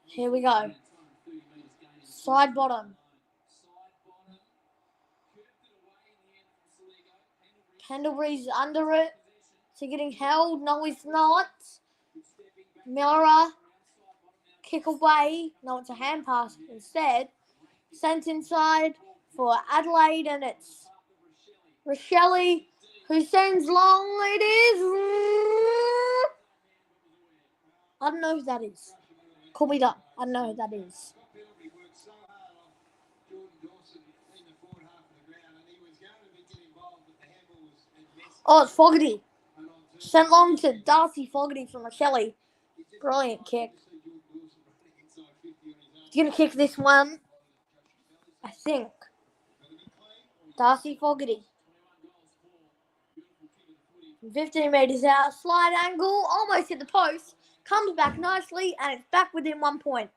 Here we go. Side bottom. Pendlebury's under it. Is he getting held? No, he's not. Miller. Kick away. No, it's a hand pass instead. Sent inside for Adelaide, and it's Rochelle who sends long. It is. I don't know who that is. Call me dumb. I don't know who that is. Oh, it's Fogarty. Sent long to Darcy Fogarty from Rochelle. Brilliant kick. He's going to kick this one, I think. Darcy Fogarty. 15 metres out. Slide angle. Almost hit the post. Comes back nicely, and it's back within 1 point.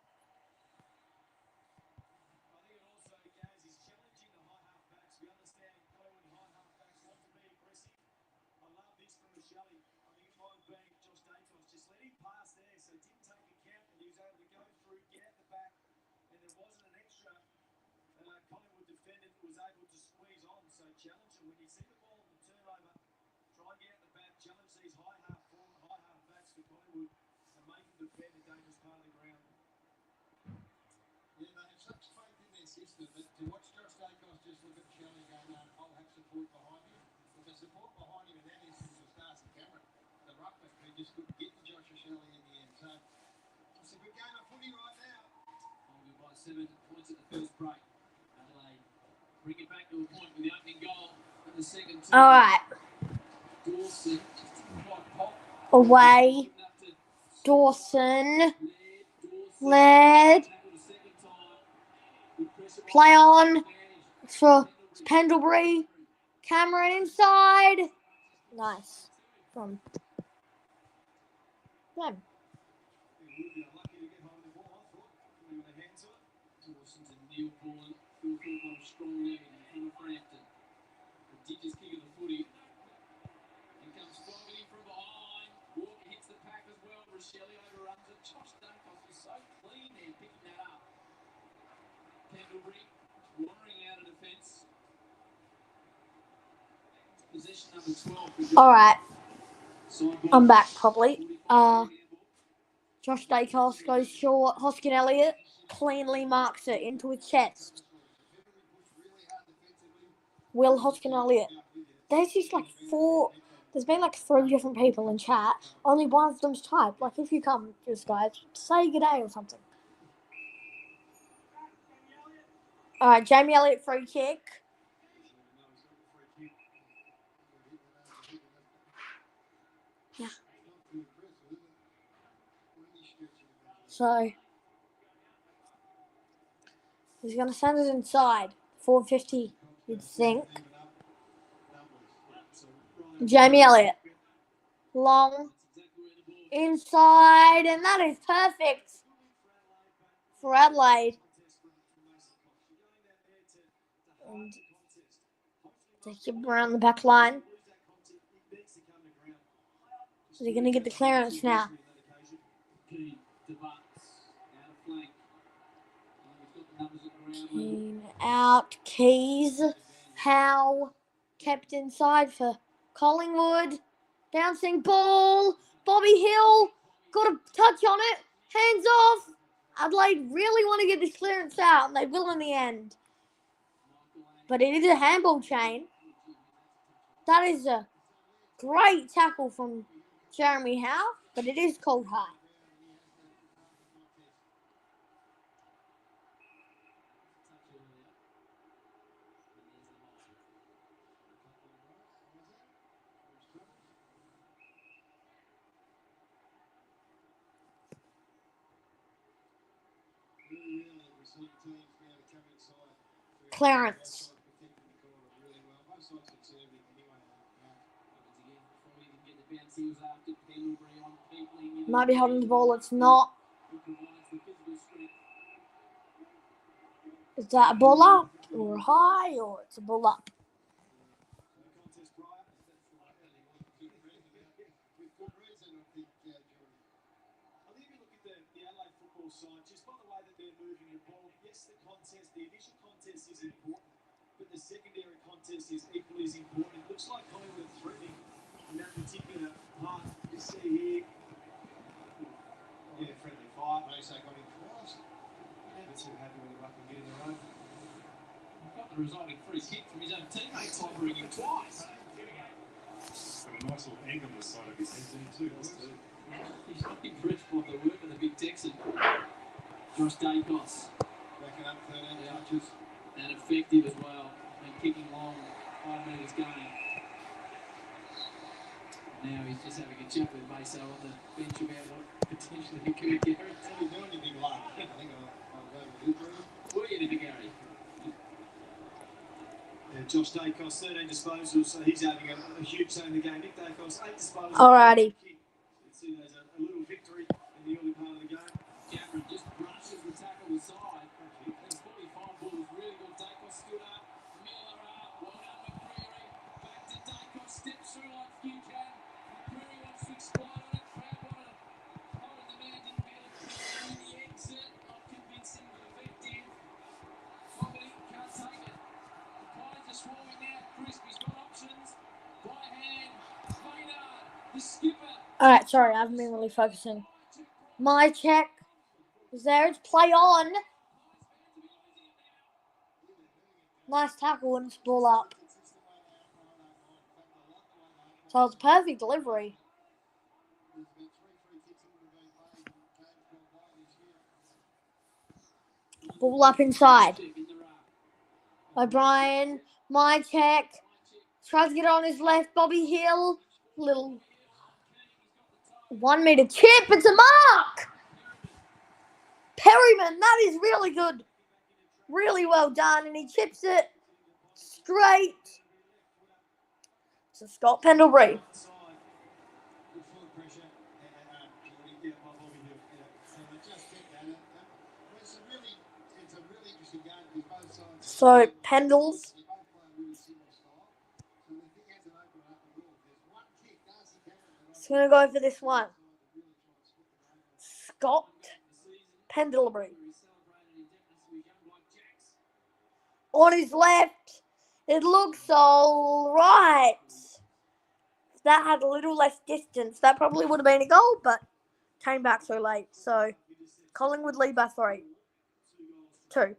Collingwood defendant was able to squeeze on, so challenge him. When you see the ball on the turnover, try and get out the back, challenge these high half forward, high half backs for Collingwood and make them defend the dangerous part of the ground. Yeah, they have such faith in their system that to watch Josh Dacos just look at Shelley going, I'll have support behind him. But the support behind him in that instance was Darcy Cameron, the ruckman, who just couldn't get to Joshua Shelley in the end. So it's a good game of footy right now. Collingwood by 7 points at the first break. Bring it back to a point with the opening goal at the second term. All right. Dawson. Away. Dawson. Led. Play on for Pendlebury. Cameron inside. Nice. From them. Dawson to Neil Bullen. Strong leg from Fremantle. Prodigious kick of the footy. Here comes Fogarty from behind. Walker hits the pack as well. Rochelle overruns it. Josh Dacos was so clean there, picking that up. Pendlebury watering out of defence. All right, I'm back probably. Josh Dacos goes short. Hoskin Elliott cleanly marks it into his chest. Will Hoskin Elliott. There's just like four. There's been like 3 different people in chat. Only one of them's typed. Like if you come, just guys, say good day or something. All right, Jamie Elliott free kick. Yeah. So he's gonna send it inside. 450, you'd think. Jamie Elliott. Long. Inside. And that is perfect for Adelaide. And take him around the back line. So they're going to get the clearance now. Keane out. Keys. Howe kept inside for Collingwood. Bouncing ball. Bobby Hill got a touch on it. Hands off. Adelaide really want to get this clearance out, and they will in the end. But it is a handball chain. That is a great tackle from Jeremy Howe, but it is called high. Clarence. Might be holding the ball, it's not. Is that a ball up or high, or it's a ball up? Just by the way that they're moving the ball, yes, the initial contest is important, but the secondary contest is equally as important. It looks like Collingwood are threatening in that particular part. You see here, friendly fire. Mihocek got him twice. Never too happy when the ruck can get in the road. Got the resulting free kick from his own teammate, toppering him twice. Got a nice little angle on the side of his head too. He's not impressed by the work of the big Texan. Josh Dacos. Backing up 13 touches. And effective as well. And kicking long, 5 metres gain. Now he's just having a chat with Meso on the bench about what potentially he could get. Did he do anything like that? I think I'll go with victories. What do you think, Gary? Josh Dacos, 13 disposals, so he's having a huge say in the game. Nick Dacos, 8 disposals. Alrighty. Let's see, there's a little victory in the early part of the game. Cameron just brushes the tackle aside. His 45 ball was really good. Dacos stood up. Miller up. Well done, McCreary. Back to Dacos. Steps through like few can. McCreary wants to explode on it. Crab on it. Oh, and the man didn't get it. In the exit. Not convincing, but effective. Fogarty can't take it. The Pies are swarming now. Crispy's got options. By hand. Maynard. The skipper. Alright, sorry, I haven't been really focusing. My check is there. It's play on. Nice tackle and it's ball up. So it's perfect delivery. Ball up inside. O'Brien, my check. Tries to get on his left. Bobby Hill. Little 1 meter chip. It's a mark. Perryman, that is really good. Really well done. And he chips it straight to Scott Pendlebury. So Pendles. He's going to go for this one. Scott Pendlebury. On his left. It looks all right. that had a little less distance. That probably would have been a goal, but came back so late. So Collingwood lead by 3. 2.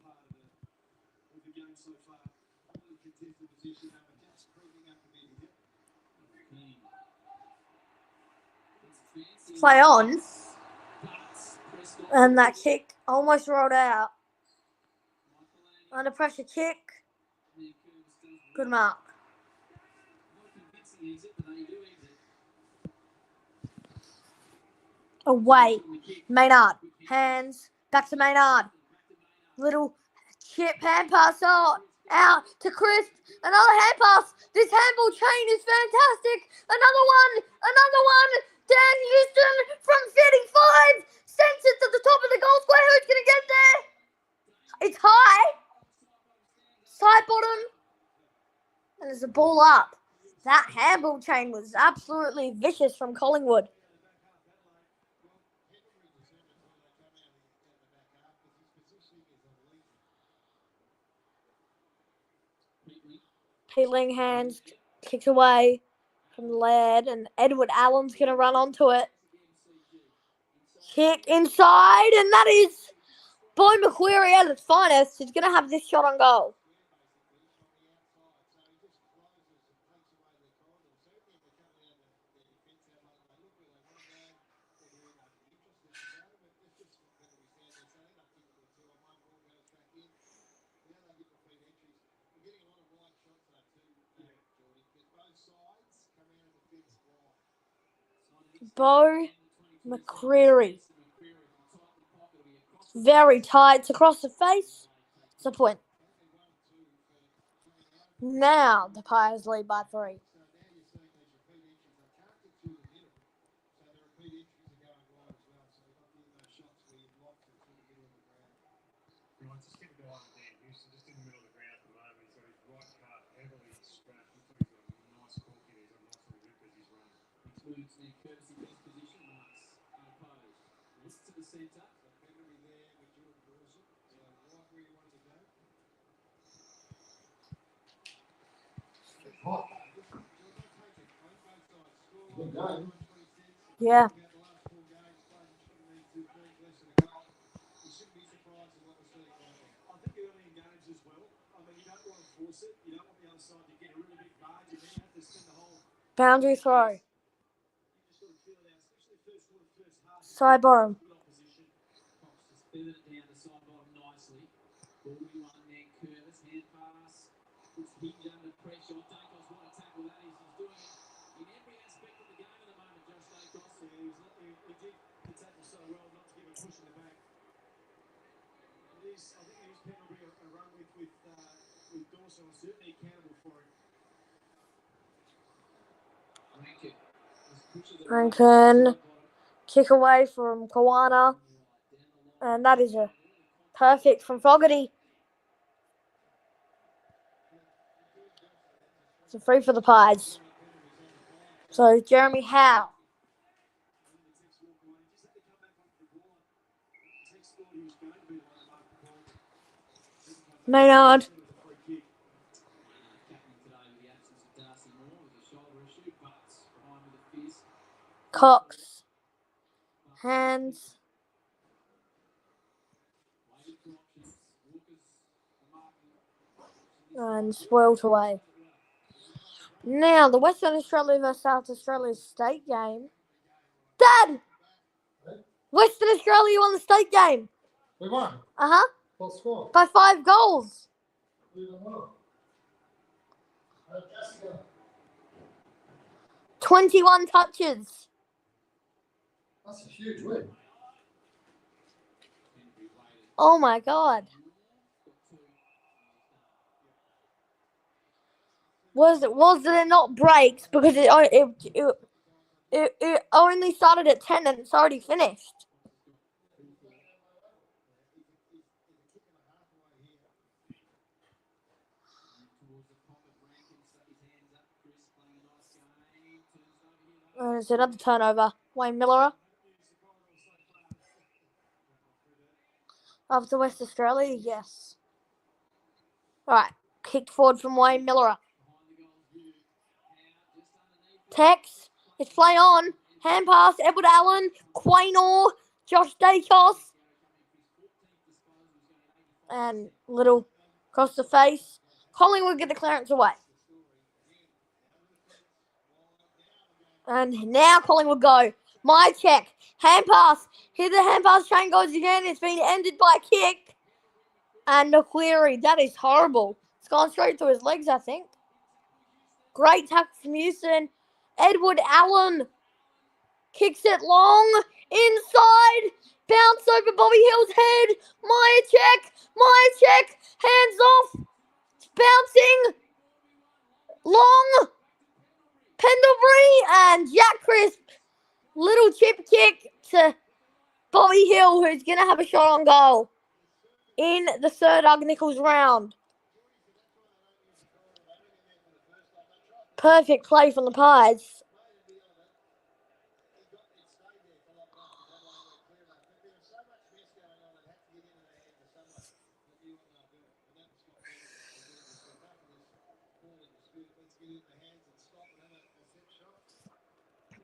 Play on. And that kick almost rolled out. Under pressure kick. Good mark. Away. Maynard. Hands. Back to Maynard. Little chip hand pass out to Chris. Another hand pass. This handball chain is fantastic. Another one. Dan Houston from 35. Sends it to the top of the goal square. Who's going to get there? It's high. Side bottom. And there's a ball up. That handball chain was absolutely vicious from Collingwood. Peeling hands, kicked away from the lead, and Edward Allen's going to run onto it. Kick inside, and that is Boy McQuarrie at its finest. He's going to have this shot on goal. Bo McQuarrie. Very tight. It's across the face. It's a point. Now the Pies lead by 3. Yeah. Boundary throw. Side bottom. Rankin. Kick away from KUWARNA. And that is a perfect from Fogarty. It's a free for the Pies. So Jeremy Howe. Maynard. Cox. Hands. And spoilt away. Now, the Western Australia versus South Australia state game. Dad! Western Australia won the state game. We won. Uh-huh. What score? By 5 goals. We won. 21 touches. That's a huge win. Oh, my God. Was it not breaks? Because it only started at 10 and it's already finished. There's another turnover. Wayne Miller. After West Australia, yes. All right. Kicked forward from Wayne Miller. Tex. It's play on. Hand pass. Edward Allen. Quaynor. Josh Dacos. And little across the face. Collingwood get the clearance away. And now Collingwood go. Mihocek. Hand pass. Here the hand pass chain goes again. It's been ended by a kick. And a query. That is horrible. It's gone straight through his legs, I think. Great tackle from Houston. Edward Allen kicks it long. Inside. Bounce over Bobby Hill's head. Mihocek. Hands off. It's bouncing. Long. Pendlebury and Jack Crisp. Little chip kick to Bobby Hill, who's going to have a shot on goal in the third Doug Nicholls round. Perfect play from the Pies.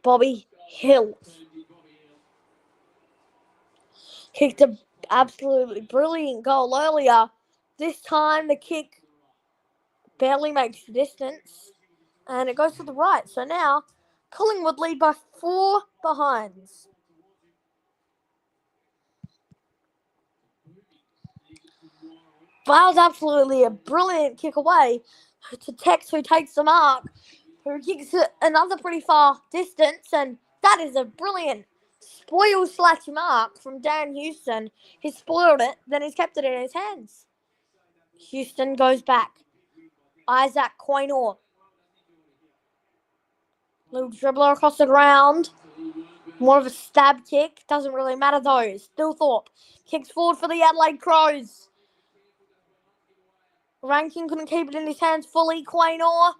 Bobby Hill kicked an absolutely brilliant goal earlier. This time the kick barely makes the distance and it goes to the right. So now Collingwood lead by 4 behinds. That was absolutely a brilliant kick away to Tex, who takes the mark, who kicks it another pretty far distance, and that is a brilliant spoil/slash mark from Dan Houston. He's spoiled it, then he's kept it in his hands. Houston goes back. Isaac Quaynor. Little dribbler across the ground. More of a stab kick. Doesn't really matter though. Stilthorpe kicks forward for the Adelaide Crows. Rankin couldn't keep it in his hands fully. Quaynor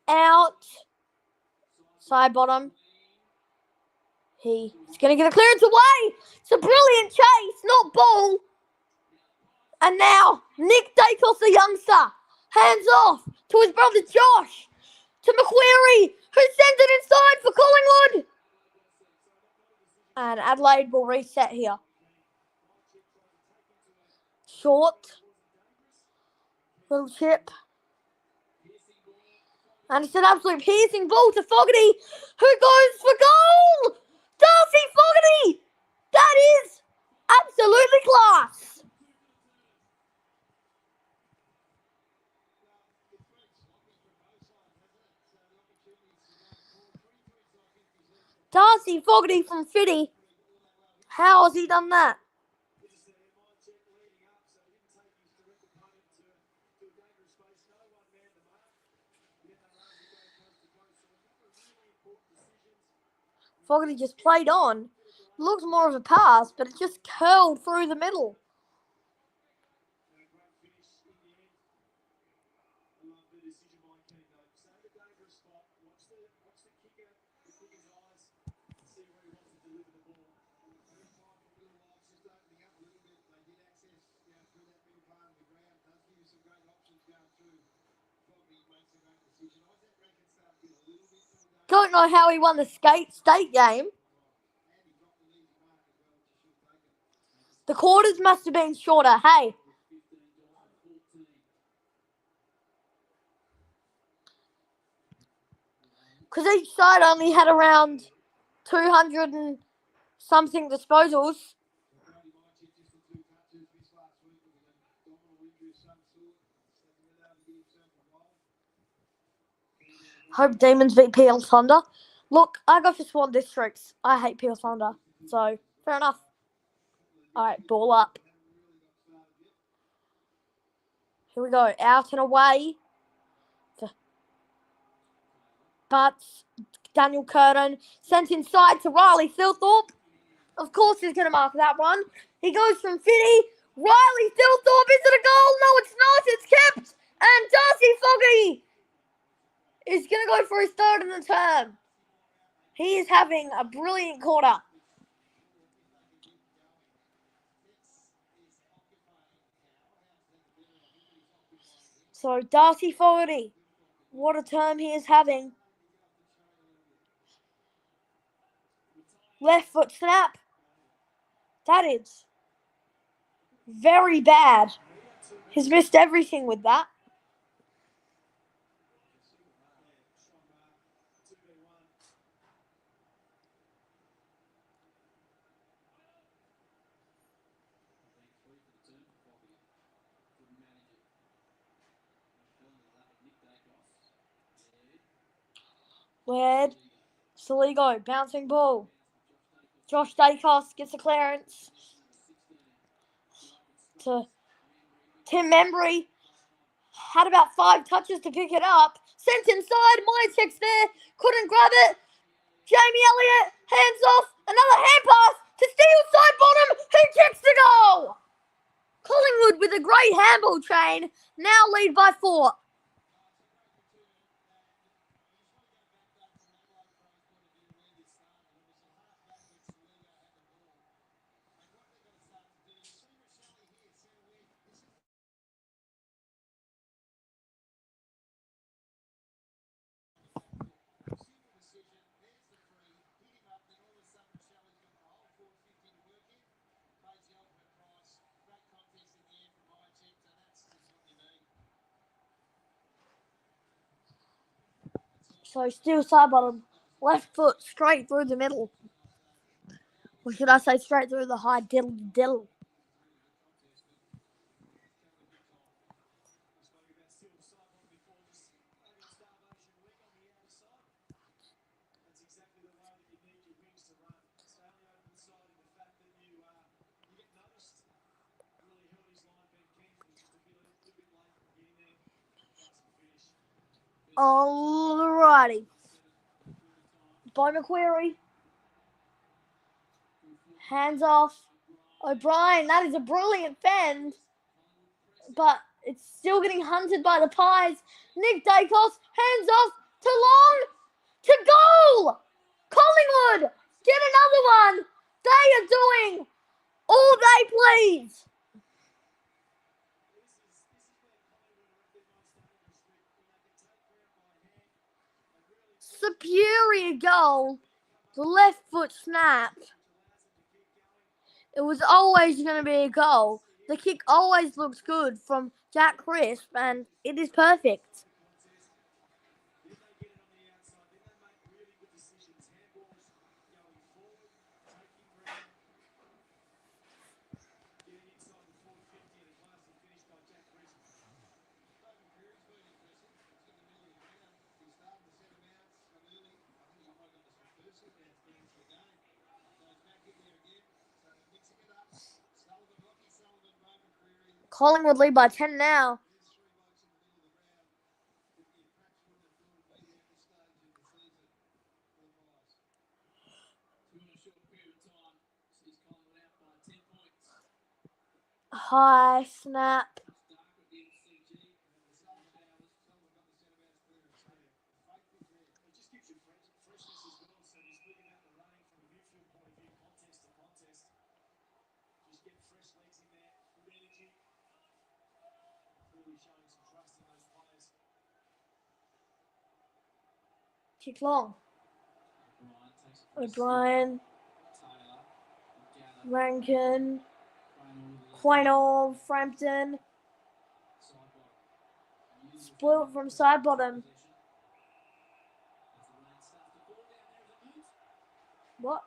out. Side bottom. He's going to get a clearance away. It's a brilliant chase, not ball. And now, Nick Dacos, the youngster, hands off to his brother Josh. To McQuarrie, who sends it inside for Collingwood. And Adelaide will reset here. Short. Little chip. And it's an absolute piercing ball to Fogarty, who goes for goal! Darcy Fogarty! That is absolutely class! Darcy Fogarty from Fitty. How has he done that? Fogarty just played on. Looks more of a pass, but it just curled through the middle. Don't know how he won the state game. The quarters must have been shorter, hey. Because each side only had around 200 and something disposals. Hope Demons beat PL Thunder. Look, I go for Swan Districts. I hate PL Thunder. So, fair enough. Alright, ball up. Here we go. Out and away. But Daniel Curtin sent inside to Riley Stilthorpe. Of course he's going to mark that one. He goes from Fitty. Riley Stilthorpe, is it a goal? No, it's not. It's kept. And Darcy Fogarty is going to go for his third in the term. He is having a brilliant quarter. So Darcy Fogarty, what a term he is having. Left foot snap. That is very bad. He's missed everything with that. Weird. Saligo, bouncing ball. Josh Dacos gets a clearance to Tim Membry. Had about 5 touches to pick it up. Sent inside. Mihocek's there. Couldn't grab it. Jamie Elliott, hands off. Another hand pass to Steele side bottom. Who kicks the goal? Collingwood with a great handball chain. Now lead by 4. So Steele side bottom. Left foot straight through the middle. Or should I say straight through the high diddle. Alrighty. By McQuarrie. Hands off. O'Brien, that is a brilliant fend. But it's still getting hunted by the Pies. Nick Dacos, hands off to Long. To goal! Collingwood, get another one. They are doing all they please. Superior goal. The left foot snap. It was always going to be a goal. The kick always looks good from Jack Crisp, and it is perfect. Collingwood lead by 10 now. High snap. Kick long. O'Brien. Rankin. Quaynor. Frampton. Split from side bottom. What?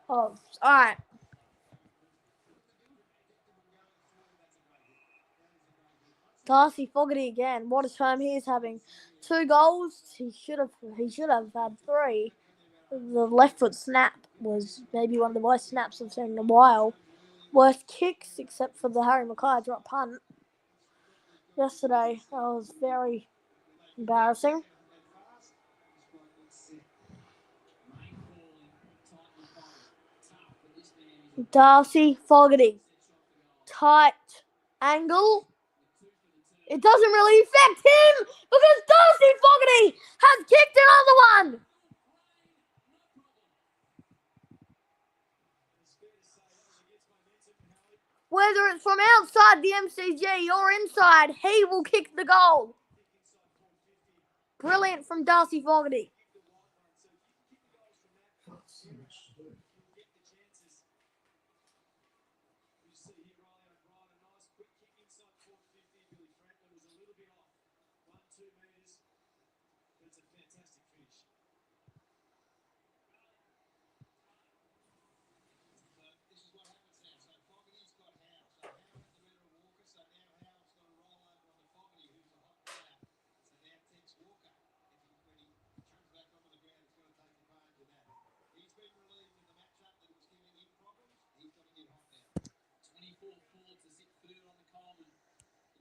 Oh, alright. Darcy Fogarty again. What a time he is having. 2 goals. He should have had 3. The left foot snap was maybe one of the worst snaps I've seen in a while. Worst kicks, except for the Harry Mackay drop punt yesterday. That was very embarrassing. Darcy Fogarty. Tight angle. It doesn't really affect him because Darcy Fogarty has kicked another one. Whether it's from outside the MCG or inside, he will kick the goal. Brilliant from Darcy Fogarty.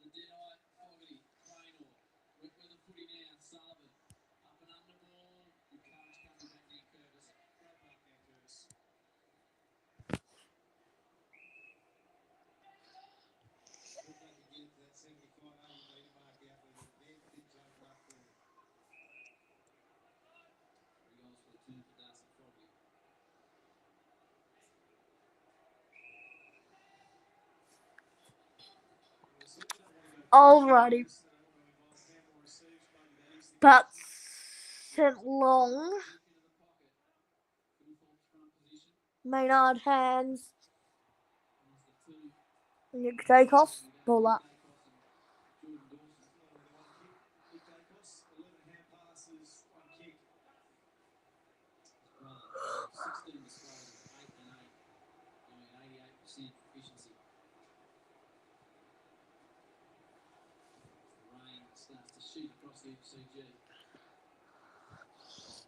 the dead-eye, Fogarty, Craynor. With the footy now, Sullivan. Up and under ball. Good courage coming back there, Curtis. Great mark there, Curtis. Looked like he get to that 75 over metre mark out there. Then did jump up there. 3 goals for the turn for Darcy Fogarty. Alrighty. But sent long. Maynard hands. Nick Dacos. Ball up.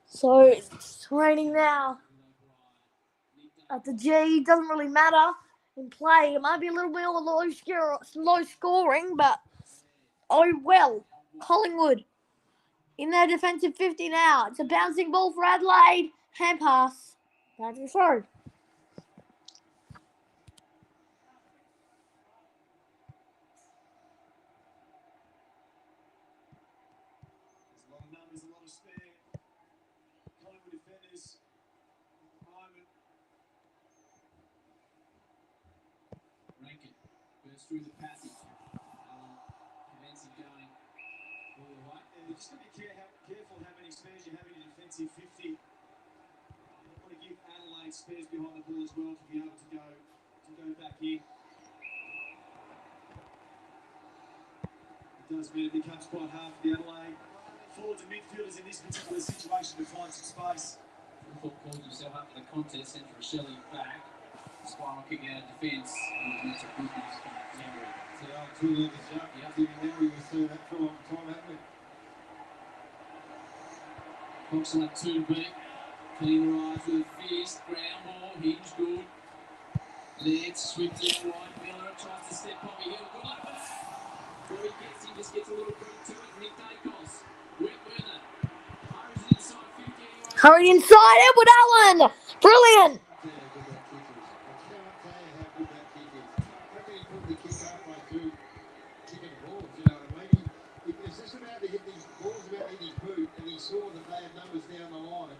So it's raining now. At the G, doesn't really matter in play. It might be a little bit of low scoring, but oh well. Collingwood in their defensive 50 now. It's a bouncing ball for Adelaide. Hand pass. Bouncing through. There's a lot of numbers, a lot of spare. Collingwood defenders at the moment. Rankin bursts through the passage. Commencing going all the way. Yeah, you've just got to be careful how many spares you have in your defensive 50. You want to give Adelaide spares behind the ball as well to be able to go back in. It does mean it becomes quite hard for the Adelaide forwards and midfielders in this particular situation to find some space. Thought called himself up for the contest, sent Rochelle back. Spiral kick out of defence. That's a good pass from Henry. So, two leggers up. Yep. Henry was through that for a long time, haven't we? Coxon up 2 to beat. Clean rise with a fist. Ground ball. Hinge good. Let's sweep down right. Miller tries to step on the hill. Good luck for that. Where he gets, he just gets a little break to it. Nick Dacos. Whitburner. Hurries inside 50 anyway. Hurried inside. Edward Allen. Brilliant. Yeah, good that kick is. I cannot tell you how good that kick is. How can he put the kick halfway through kicking balls, you know what I mean? He was just about to hit these balls about in his boot, and he saw the bad numbers down the line.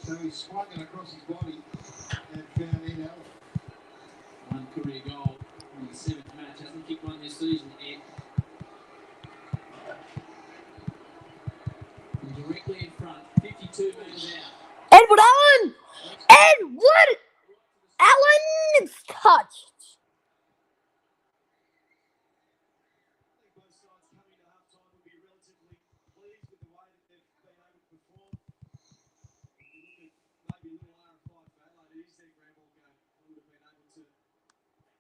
So he swung it across his body and found Ed Allen. One career goal in the 7th match. Hasn't kicked one this season, Ed. And directly in front, 52 metres out. Edward Allen. Edward Allen. It's touched. I think both sides coming to half-time will be relatively pleased with the way that they've been able to perform. If you look at maybe a little R5 for Adelaide, it is their grand ball game. They would have been able to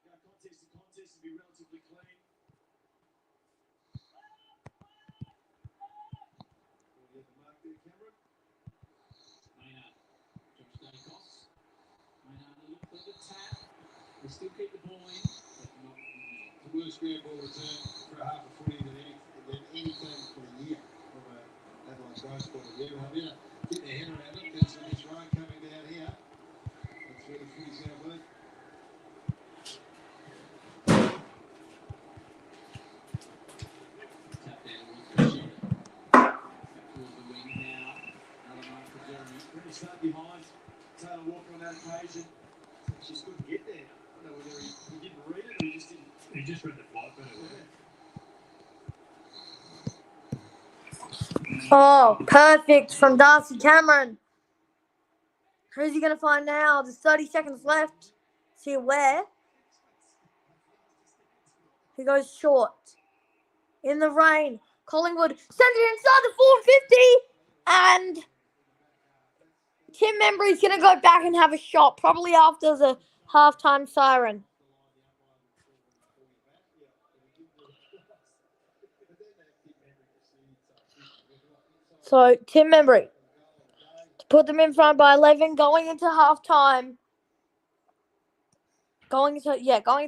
go contest to contest and be relatively clean. Already at the mark there, Cameron. Maynard. Josh Dacos. Maynard a little bit of tap. They still keep the ball in, but not The worst ground ball return for a half a footy than anything for the year from a Adelaide Crows point of view. I'm going to get their head around it because of this rain coming down here. That's where the footy's going to be. tap down with the shooter. Back towards the wing now. Another mark for Jeremy. Really start behind Taylor Walker on that occasion. She just couldn't get there. I don't know whether he didn't read it or he just didn't. He just read the flight better. Oh, perfect from Darcy Cameron. Who's he going to find now? There's 30 seconds left. See where? He goes short. In the rain. Collingwood sends it inside the 450. And Tim Membry's going to go back and have a shot. Probably after the halftime siren. So, Tim Membry to put them in front by 11 going into halftime. Going into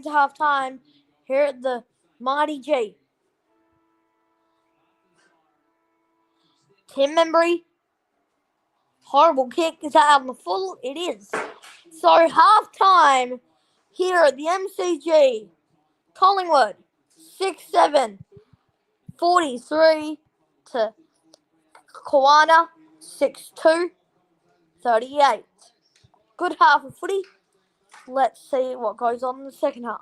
halftime here at the Mighty G. Tim Membry. Horrible kick. Is that out on the full? It is. So half-time here at the MCG. Collingwood 6-7. 43 to KUWARNA 6-2. 38. Good half of footy. Let's see what goes on in the second half.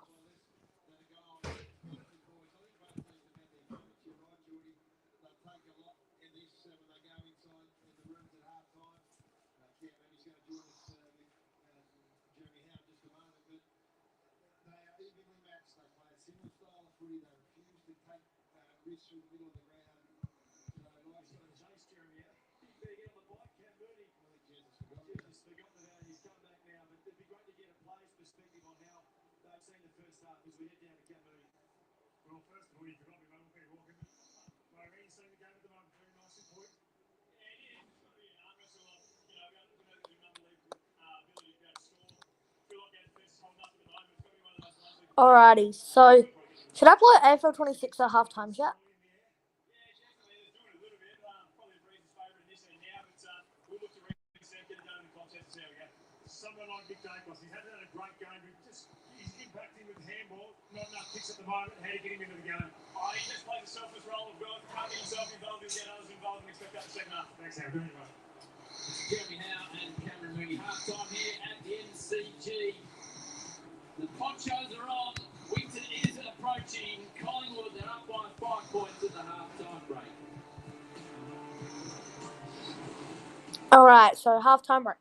Well, first of all, you forgot me, mate. We'll be walking. Irene seeing the game at the moment very nicely for you. Alrighty, so should I play AFL 26 at halftime yet? Someone like Vic Dacos, he hasn't had a great game, but just he's impacting with handball. Not enough kicks at the moment. How do you get him into the game? He just plays a selfless role of God. Can't get himself involved, he'll get others involved and expect that in the second half. Thanks, Sam. Very much. Jeremy Howe and Cameron Mooney. Half-time here at the MCG. The ponchos are on. Winton is approaching. Collingwood, they're up by 5 points at the half-time break. Alright, so halftime break.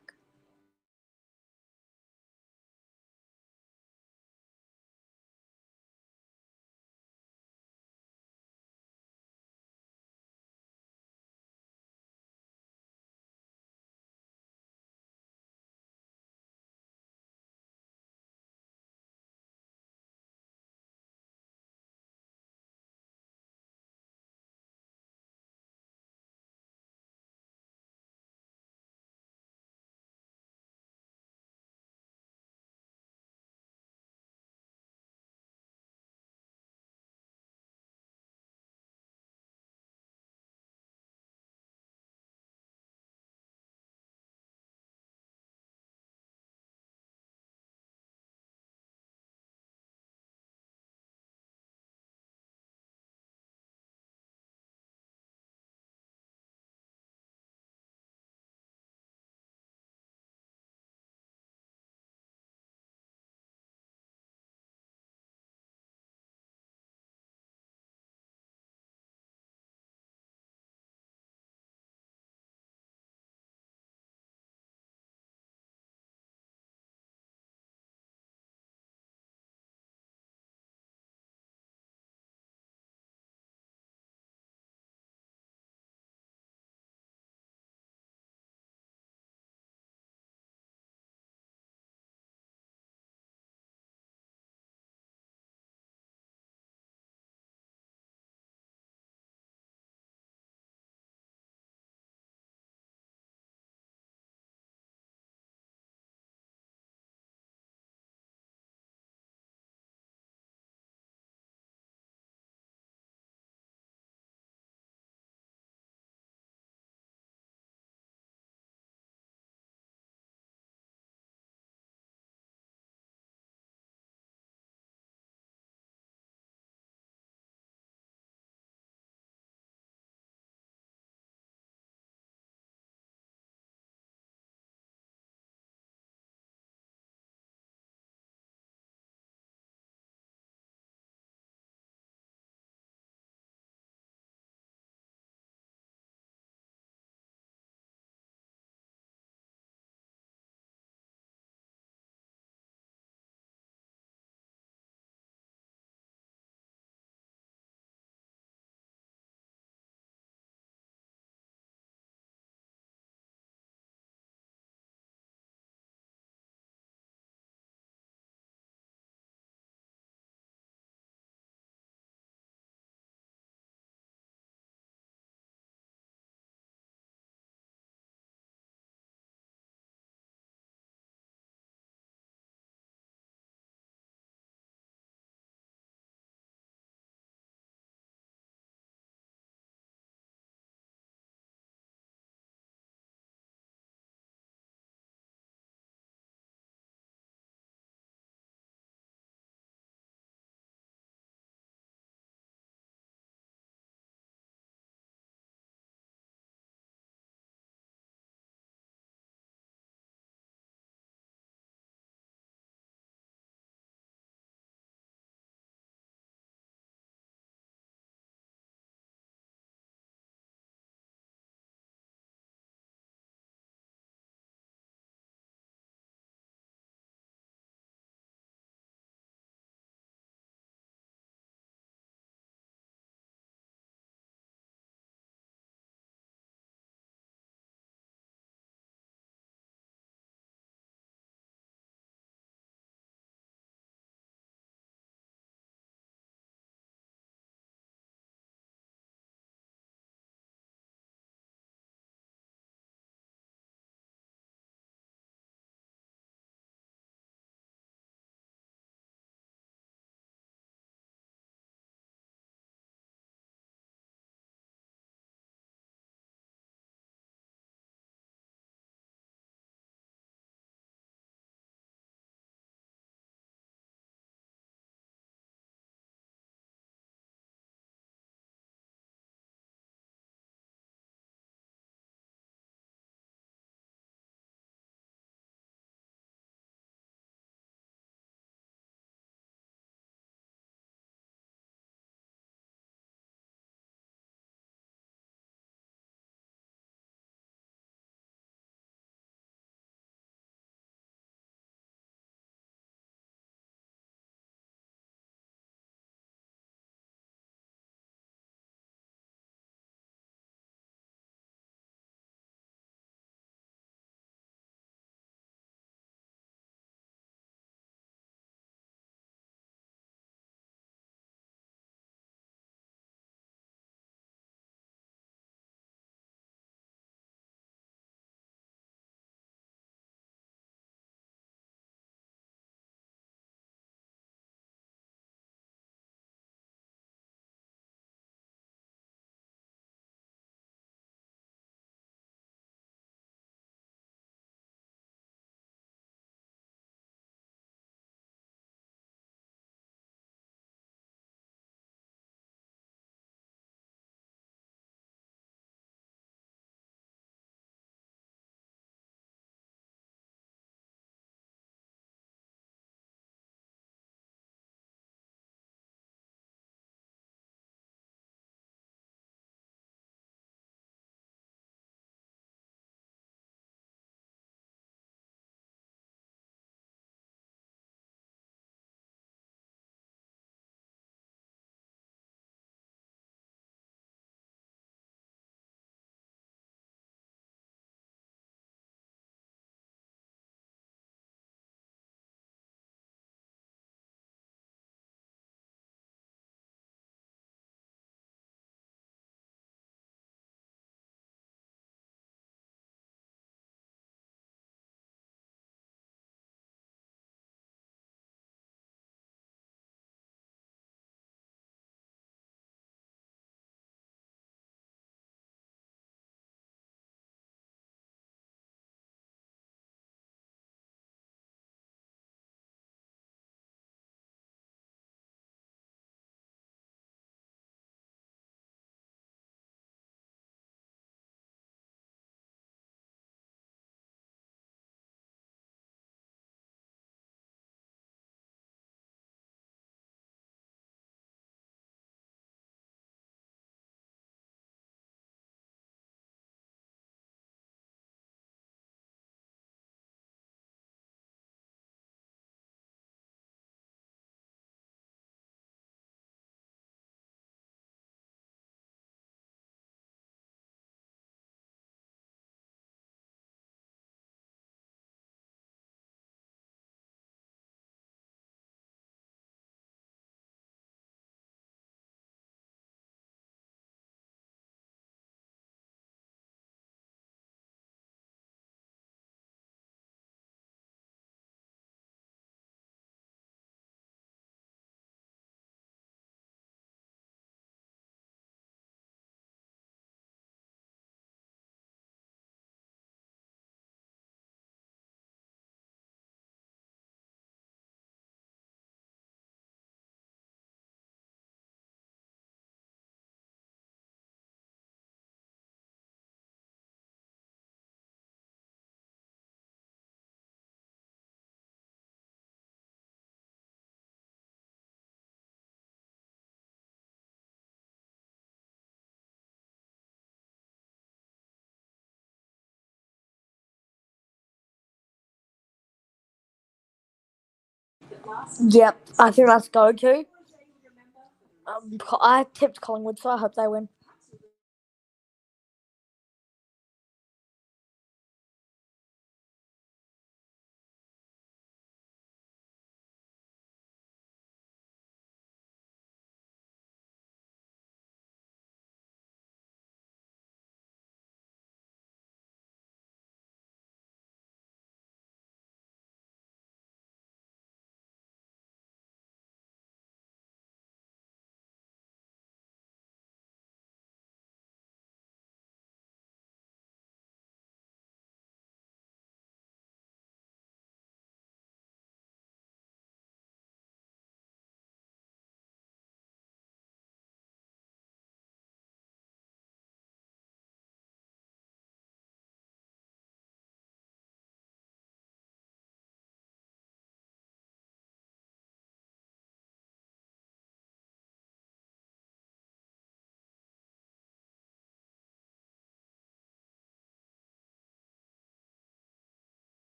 that last Yep, I think that's go to. day you'll remember for the rest I tipped Collingwood, so I hope they win.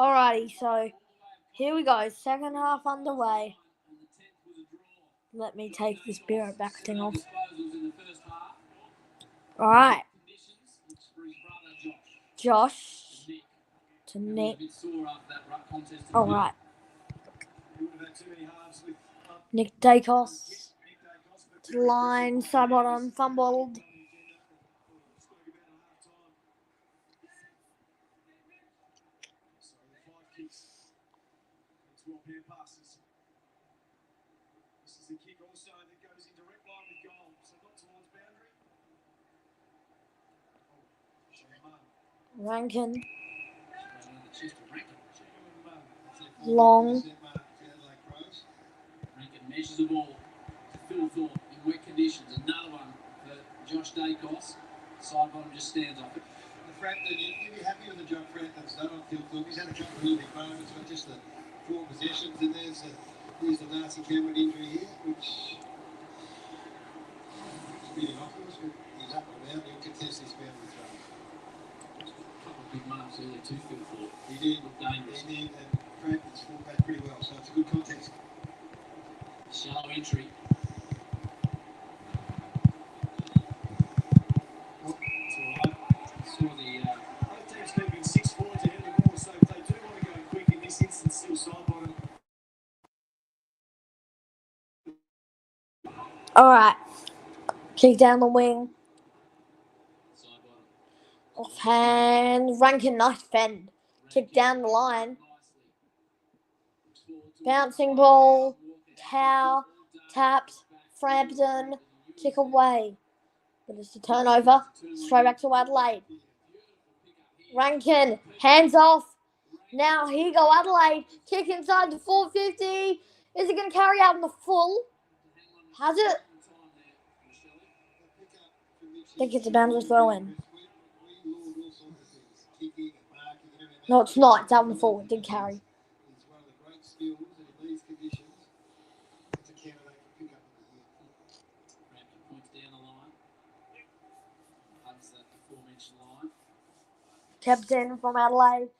Alrighty, so here we go. Second half underway. Let me take this beer back thing off. Alright. Josh to Nick. Alright. Nick Dacos to the line. Side bottom. Fumbled. This is the kick also that goes in direct line with goal, so not towards boundary. Rankin. Long. Rankin measures the ball to Phil Thorpe in wet conditions. Another one for Josh Dacos. Side bottom just stands off it. Frampton, you'd be happy with the job Frampton's done on Phil Thorpe. He's had a couple of really big moments, but just the 4 possessions, and here's the Darcy Cameron injury here, which is a bit innocuous, but he's up and about. He'll contest this boundary throw. A couple of big marks early too, Phil Thorpe. He did, and Frampton's fought back pretty well, so it's a good contest. Shallow entry. Saw the Both teams keeping 6 forwards ahead of the ball, so if they do want to go quick in this instance, still side bottom. Alright. Kick down the wing. side bottom. Offhand. Rankin, nice fend. Kick down the line. Bouncing ball. Towel. Taps. Frampton. Kick away. But it's a turnover. Straight back to Adelaide. Rankin. Hands off. Now here you go Adelaide. Kick inside the 450. Is it going to carry out in the full? Has it? I think it's a boundary throw in. No, it's not. It's out in the full. It did carry. He's one of the great skills, and in these conditions, it's a candidate for pickup of the year. Frampton points down the line. Hugs that aforementioned line. Captain from Adelaide.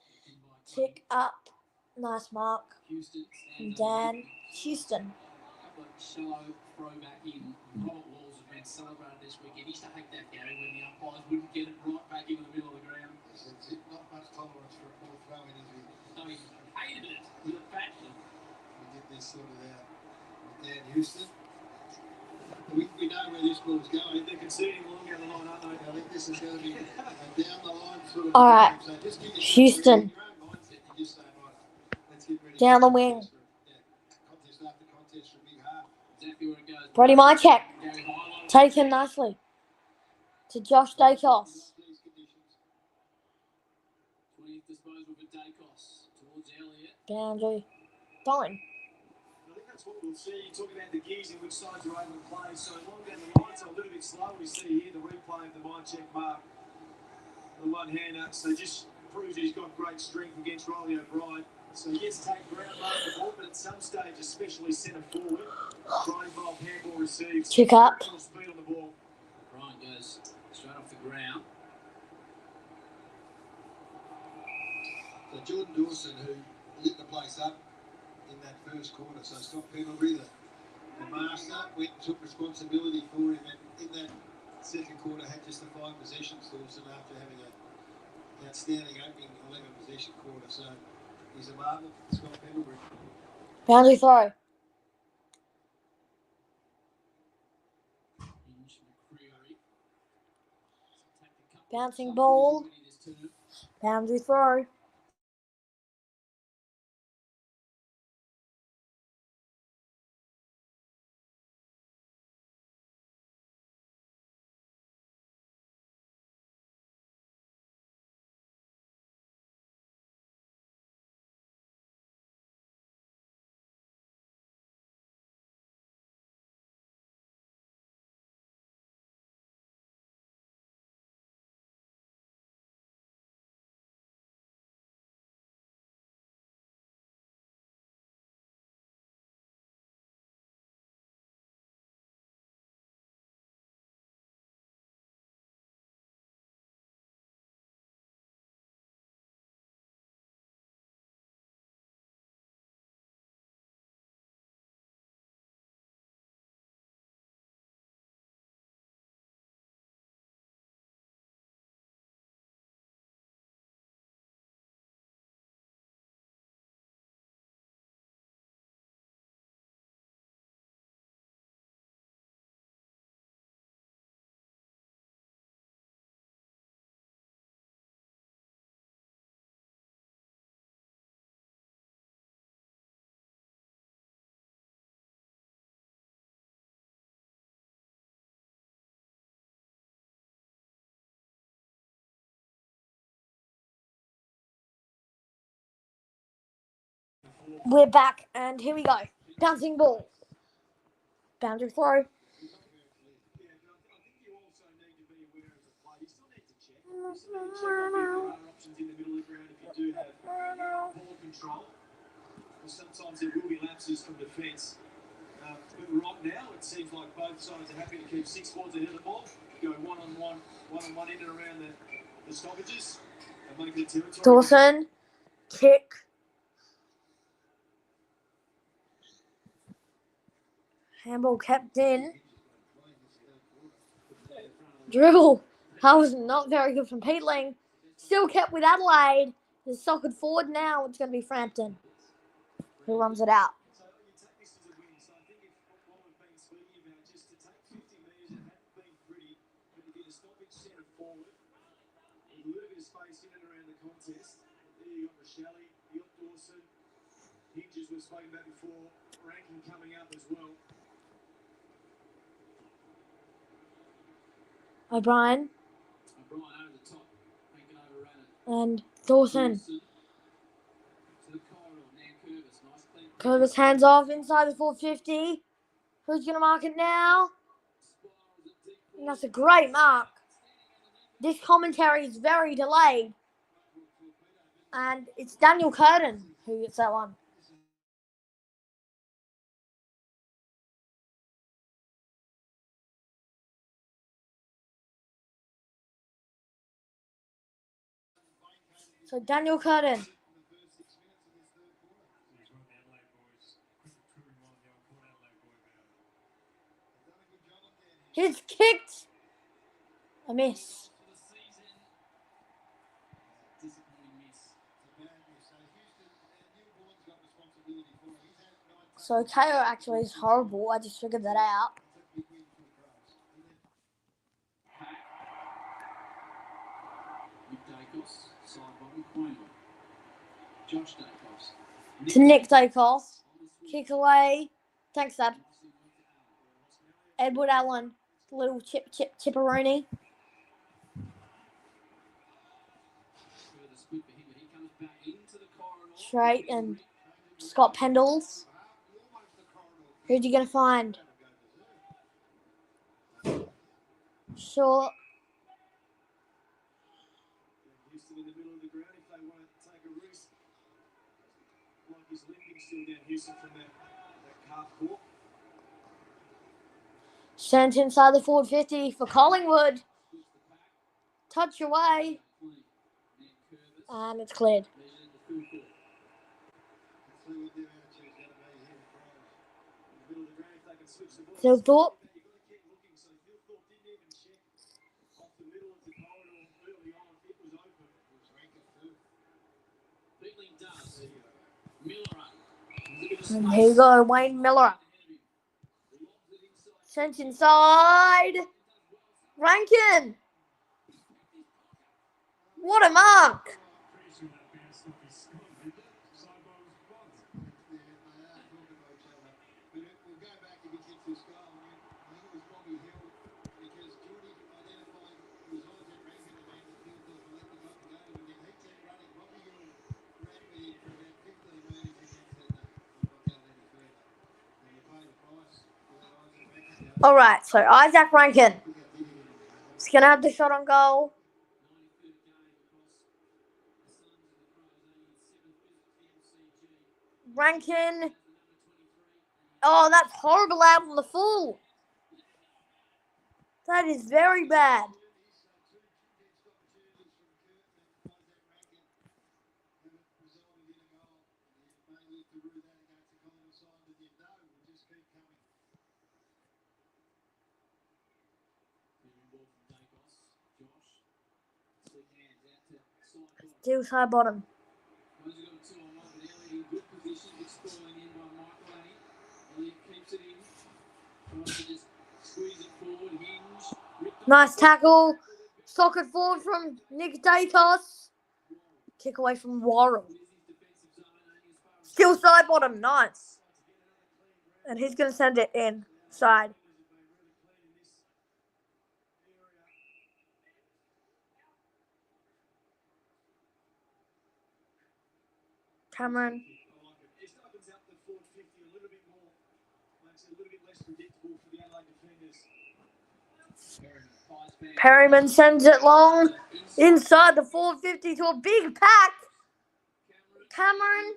Kick up. Nice mark. Houston And stands on Dan Houston. a couple of shallow throwback in. Robert Walls has been celebrated this weekend. He used to hate that, Gary, when the umpires wouldn't get it right back into the middle of the ground. There's not much tolerance for a poor throw in, is he? No, he hated it with a passion. We get this sorted out with Dan Houston. We know where this ball's going. They're conceding long down the line, aren't they? I think this is going to be a down the line sort of. All right. So just give Houston. your own mindset. You just say, right, let's get ready. Down the wing. Contest after contest from big half. Exactly where it goes. Brody Mihocek. Gary highlighted Taken nicely. To Josh Dacos. These conditions. 20th disposal for Dacos towards Elliott. Boundary. Fine. I think that's what we'll see. Talk about the gears in which sides are able to play. So long down the line, so a little bit slow. We see here the replay of the Mihocek mark. The one-hander. So just proves he's got great strength against Riley O'Brien. So he gets to take ground mark the ball, but at some stage, especially centre forward, try involve handball receives. Kick up. Speed on the ball. Brian goes straight off the ground. So Jordan Dawson, who lit the place up in that first quarter, so Scott Pendlebury, the master, went and took responsibility for him, and in that second quarter had just the 5 possessions, Dawson, after having an outstanding opening 11 possession quarter. So he's a marvel, Scott Pendlebury. Boundary throw. Hinge, McCreary. Bouncing ball. Boundary throw. We're back, and here we go. Bouncing ball. Boundary throw. Yeah, but I think you also need to be aware as a player. You still need to check. You still need to check if there are options in the middle of the ground if you do have ball control. Because sometimes there will be lapses from defence. But right now, it seems like both sides are happy to keep 6 forwards ahead of the ball, go one-on-one in and around the stoppages, and make it a territory. Dawson. Kick. Handball kept in. Dribble. That was not very good from Peatling. Still kept with Adelaide. The soccer forward now. It's going to be Frampton who runs it out. So you take this as a win. So I think if what we've been speaking about, just to take 50 metres, it hadn't been pretty, but to get a stoppage centre forward, with a little bit of space in and around the contest. There you got Rochelle, you got Dawson, Hinges we've spoken about before, Rankin coming up as well. O'Brien O'Brien over the top. Rankin overran it. and Dawson. To the corridor. Now Curvis. Nice clean. Curtis hands off inside the 450. Who's going to mark it now? And that's a great mark. This commentary is very delayed. And it's Daniel Curtin who gets that one. So Daniel Curtin. He's one of the Adelaide boys. Could remind the old Port Adelaide boy about it. He's kicked. A miss. For the season. Disappointing miss. So KO actually is horrible. I just figured that out. Nick Dacos. Side bottom. Quaynor. Josh Dacos. To Nick Dacos. Kick away. Thanks, Dad. Edward Allen. Little chipperoni. Further split for him, but he comes back into the corridor. Straight and Scott Pendles. Who's he going to find? Short. Houston in the middle of the ground if they want to take a risk. Like he's limping still down Houston from that calf court. Sent inside the forward 50 for Collingwood. Touch away. And it's cleared. Still Thorpe. And here you go, Wayne Miller. Sent inside. Rankin. What a mark. Pretty sure that bounced off his skull, didn't it? Sidebar was blocked. All right, so Isaac Rankin is going to have the shot on goal. Rankin. Oh, that's horrible out on the full. That is very bad. Still side bottom. Nice tackle. Socket forward from Nick Dacos. Kick away from Warren. Still side bottom. Nice. And he's going to send it inside. Cameron. a little bit less predictable for the Adelaide defenders. Perryman sends it long inside the 450 to a big pack. Cameron.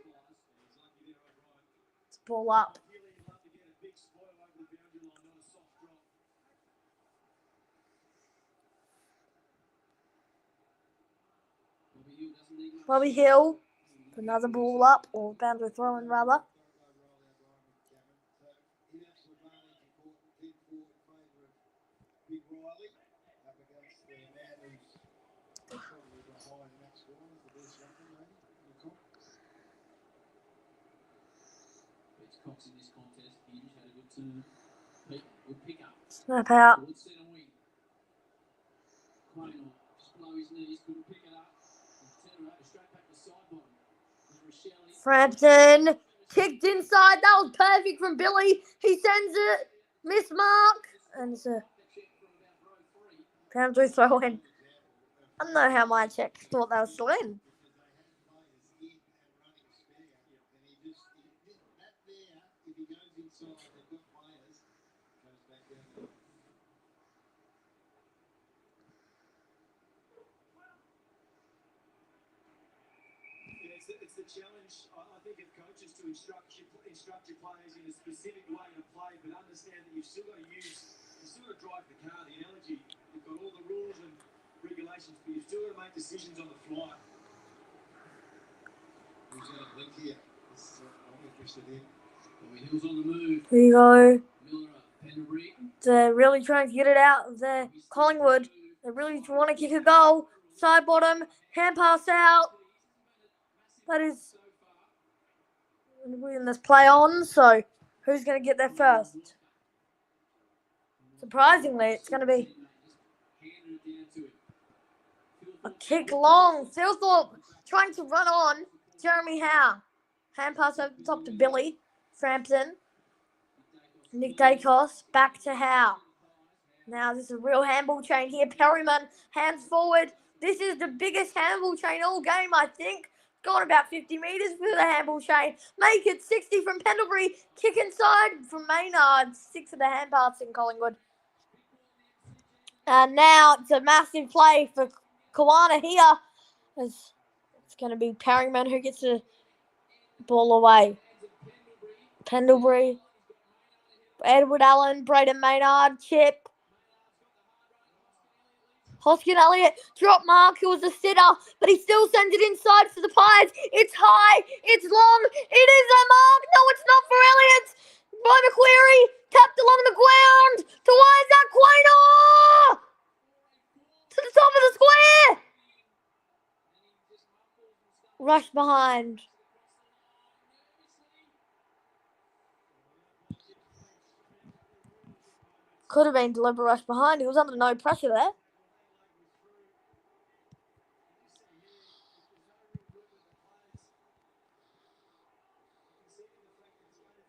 It's ball up. Bobby Hill. Another ball up, or boundary throwing rather. Snap out. Frampton kicked inside. That was perfect from Billy. He sends it. Miss mark. And it's a boundary throw in. I don't know how my check thought that was still in. It's the challenge, I think, of coaches to instruct your players in a specific way to play, but understand that you've still got to drive the car, the analogy. You've got all the rules and regulations, but you've still got to make decisions on the fly. Who's going to blink here? I'm interested in. Hill's on the move. Here you go. Miller, Pendlebury. They're really trying to get it out of there. Collingwood. They really want to kick a goal. Side bottom. Hand pass out. That is in this play on, so who's going to get there first? Surprisingly, it's going to be a kick long. Philthorpe trying to run on. Jeremy Howe. Hand pass over the top to Billy. Frampton. Nick Dacos. Back to Howe. Now this is a real handball chain here. Perryman. Hands forward. This is the biggest handball chain all game, I think. Gone about 50 metres with the handball chain. Make it 60 from Pendlebury. Kick inside from Maynard. 6 of the hand pass in Collingwood. And now it's a massive play for KUWARNA here. It's going to be Perryman who gets the ball away. Pendlebury. Edward Allen. Braden Maynard. Chip. Hoskin Elliott, drop mark, who was a sitter, but he still sends it inside for the Pies. It's high, it's long, it is a mark. No, it's not for Elliott. By McQuarrie, tapped along the ground to Isaac Quaynor. To the top of the square. Rush behind. Could have been deliberate rush behind. He was under no pressure there.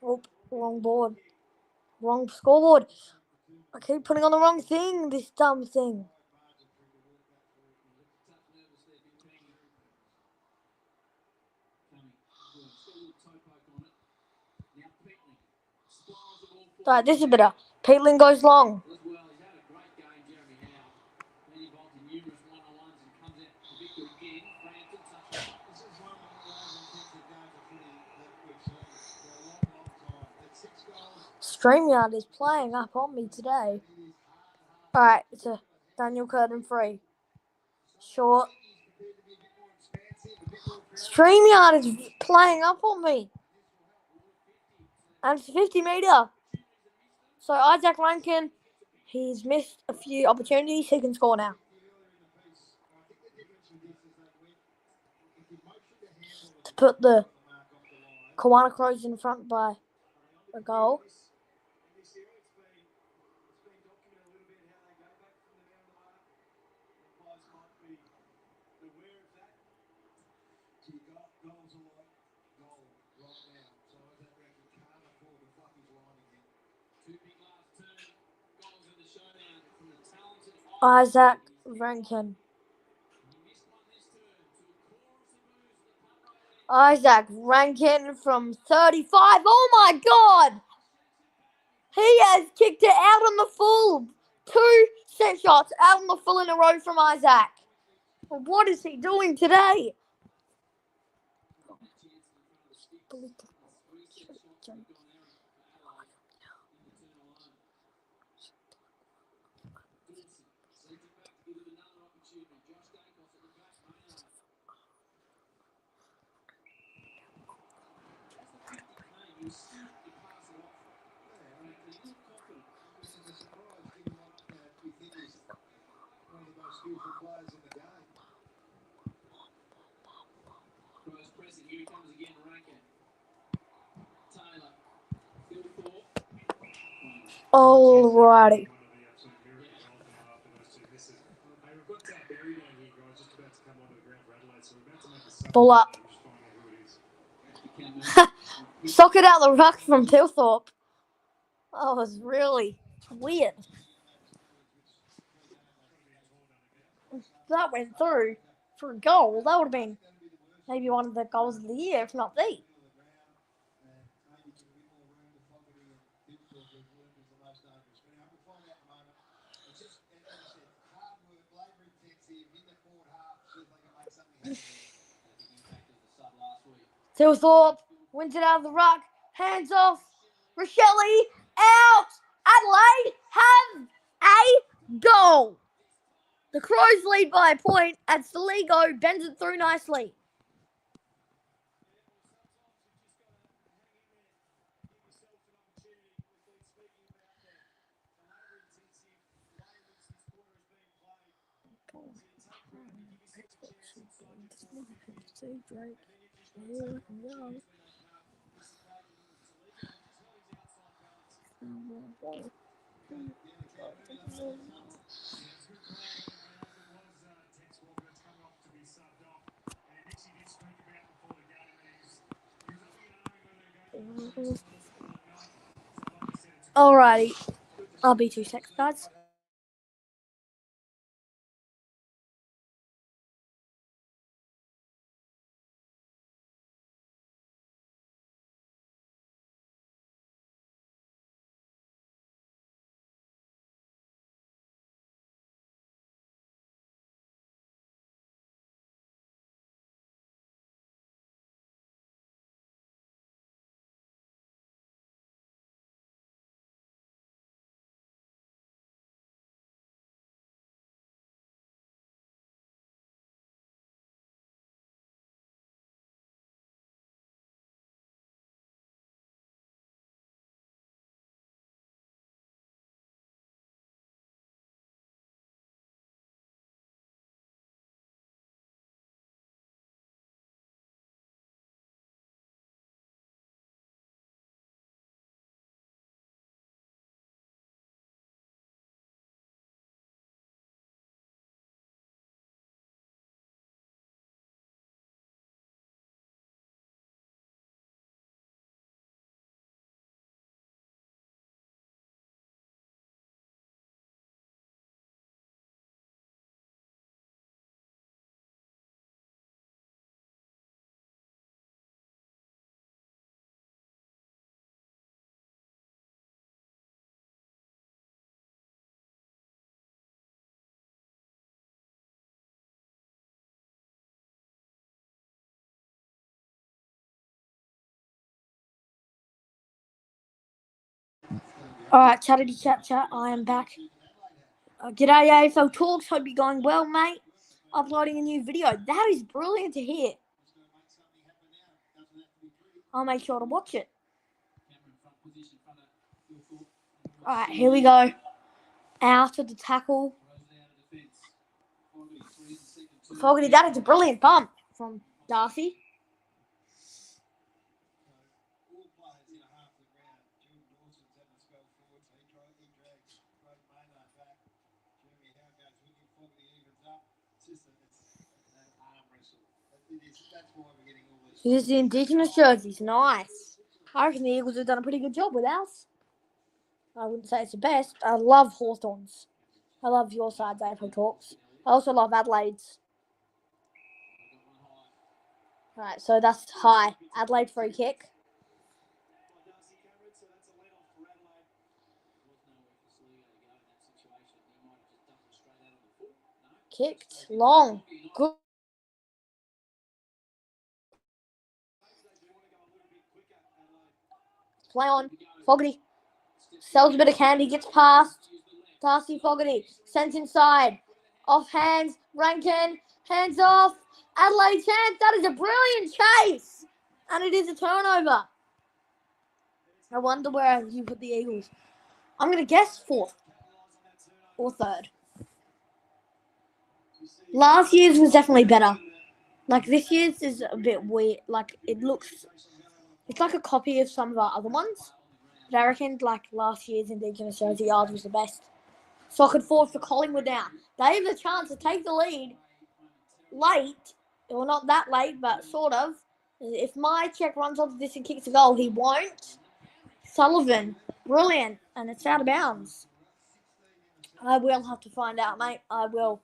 Oh, wrong board. Wrong scoreboard. I keep putting on the wrong thing, this dumb thing. Alright, this is better. Peatling goes long. StreamYard is playing up on me today. Alright, it's a Daniel Curtin free. Short. StreamYard is playing up on me. And it's 50 metre. So Isaac Rankin, he's missed a few opportunities. He can score now. To put the KUWARNA Crows in front by a goal. Isaac Rankin. Isaac Rankin from 35. Oh my God! He has kicked it out on the full. 2 set shots out on the full in a row from Isaac. What is he doing today? Alrighty. Ball up. Sock it out the ruck from Tilthorpe. Oh, it was really weird. That went through for a goal. That would have been maybe one of the goals of the year, if not the. Tilthorpe wins it out of the ruck. Hands off. Rochelle out. Adelaide have a goal. The Crows lead by a point as Saligo bends it through nicely. Alrighty. I'll be 2 seconds, guys. Alright, chatty chat. I am back. G'day AFL Talks. Hope you're going well, mate. Uploading a new video. That is brilliant to hear. I'll make sure to watch it. Alright, here we go. Out of the tackle. Fogarty, that is a brilliant bump from Darcy. Here's the Indigenous jerseys. Nice. I reckon the Eagles have done a pretty good job with ours. I wouldn't say it's the best. I love Hawthorns. I love your side's AFL Talks. I also love Adelaide's. Alright, so that's high. Adelaide free kick. Kicked. Long. Good. Play on. Fogarty. Sells a bit of candy. Gets past. Darcy Fogarty. Sends inside. Off hands. Rankin. Hands off. Adelaide chance. That is a brilliant chase. And it is a turnover. I wonder where you put the Eagles. I'm going to guess fourth or third. Last year's was definitely better. Like, this year's is a bit weird. Like, it's like a copy of some of our other ones. But I reckon, like, last year's Indigenous jersey yards was the best. So I could force for Collingwood now. They have the chance to take the lead late. Well, not that late, but sort of. If Mihocek runs onto this and kicks a goal, he won't. Sullivan, brilliant, and it's out of bounds. I will have to find out, mate. I will.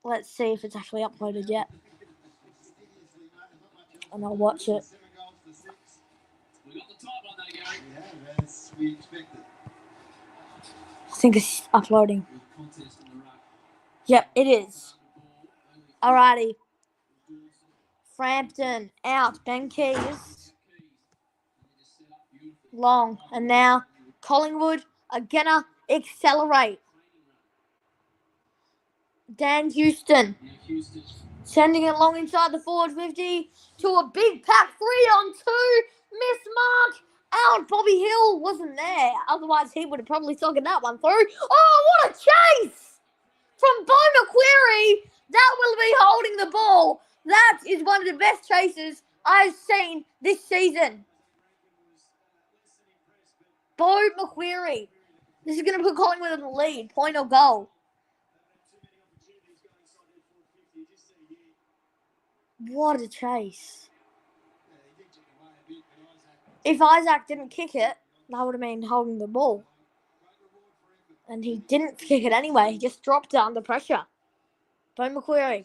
Let's see if it's actually uploaded yet. And I'll watch it. I think it's uploading. Yep, it is. Alrighty. Frampton out. Ben Keys. Long. And now Collingwood are gonna accelerate. Dan Houston. Sending it long inside the forward 50 to a big pack 3-on-2. Miss mark. Out. Bobby Hill wasn't there. Otherwise, he would have probably socked that one through. Oh, what a chase from Bo McQuarrie. That will be holding the ball. That is one of the best chases I've seen this season. Bo McQuarrie. This is going to put Collingwood in the lead. Point or goal. What a chase. If Isaac didn't kick it, that would have been holding the ball. And he didn't kick it anyway. He just dropped it under pressure. Bo McQuarrie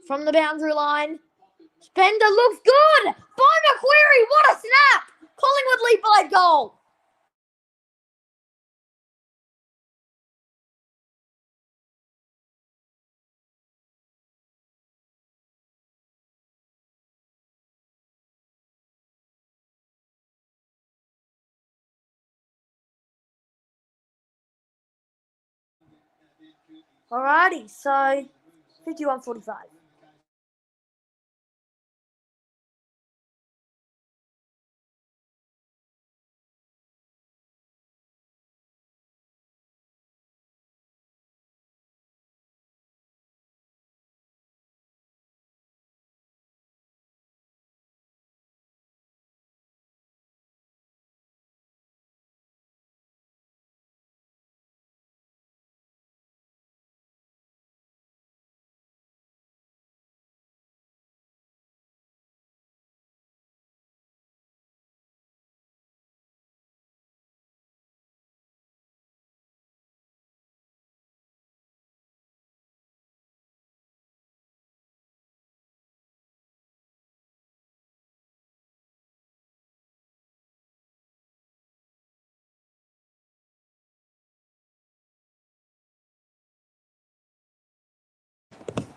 from the boundary line. Spender looks good. Bo McQuarrie, what a snap. Collingwood lead by a goal. Alrighty, so 51-45.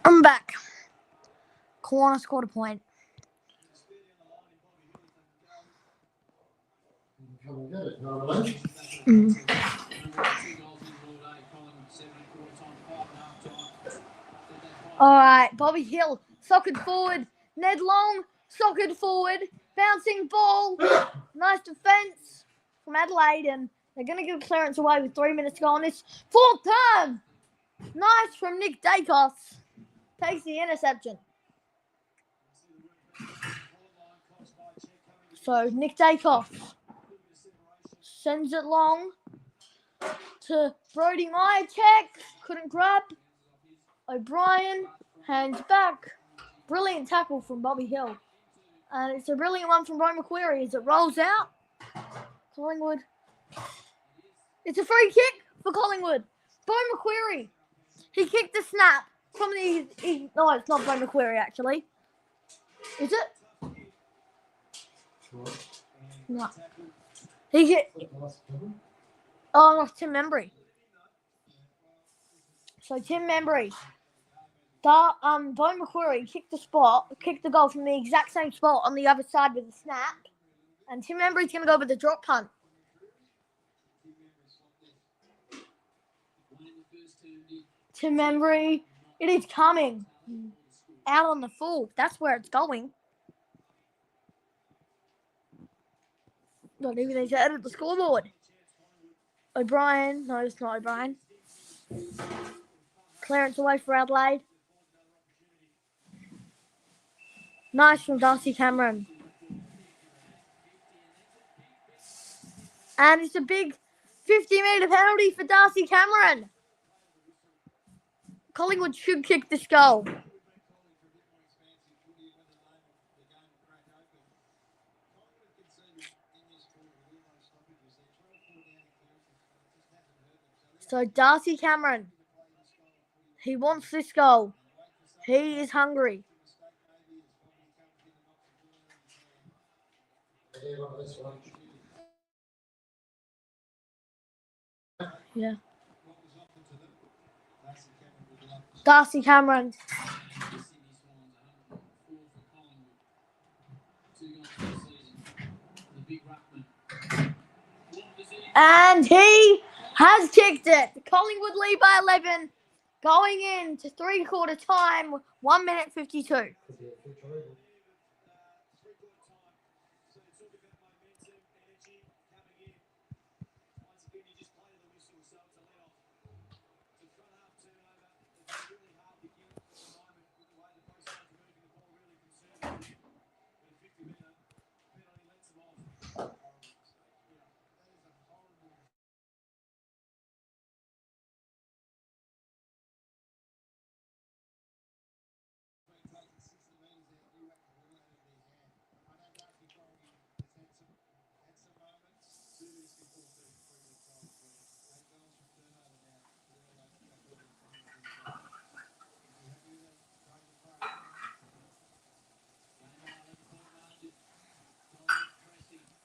I'm back. KUWARNA scored a point. Come and get it, you know what I mean? Alright, Bobby Hill, socket forward. Ned Long, socket forward. Bouncing ball. Nice defence from Adelaide, and they're going to give clearance away with 3 minutes to go on this fourth term. Nice from Nick Dacos. Takes the interception. So Nick Dacos sends it long to Brody Mihocek. Couldn't grab. O'Brien hands back. Brilliant tackle from Bobby Hill. And it's a brilliant one from Bo McQuarrie as it rolls out. Collingwood. It's a free kick for Collingwood. Bo McQuarrie. He kicked the snap from the... No, it's not Bo McQuarrie, actually. Is it? No. He hit... Oh, Tim Membry. So Tim Membry, Bo McQuarrie kicked the goal from the exact same spot on the other side with a snap. And Tim Membry's going to go with the drop punt. Tim Membry, it is coming. Out on the full. That's where it's going. Not even at the scoreboard. O'Brien. No, it's not O'Brien. Clearance away for Adelaide. Nice from Darcy Cameron. And it's a big 50-metre penalty for Darcy Cameron. Collingwood should kick this goal. So Darcy Cameron, he wants this goal. He is hungry. Yeah. Darcy Cameron. And he has kicked it. Collingwood lead by 11. Going into three-quarter time, 1 minute 52.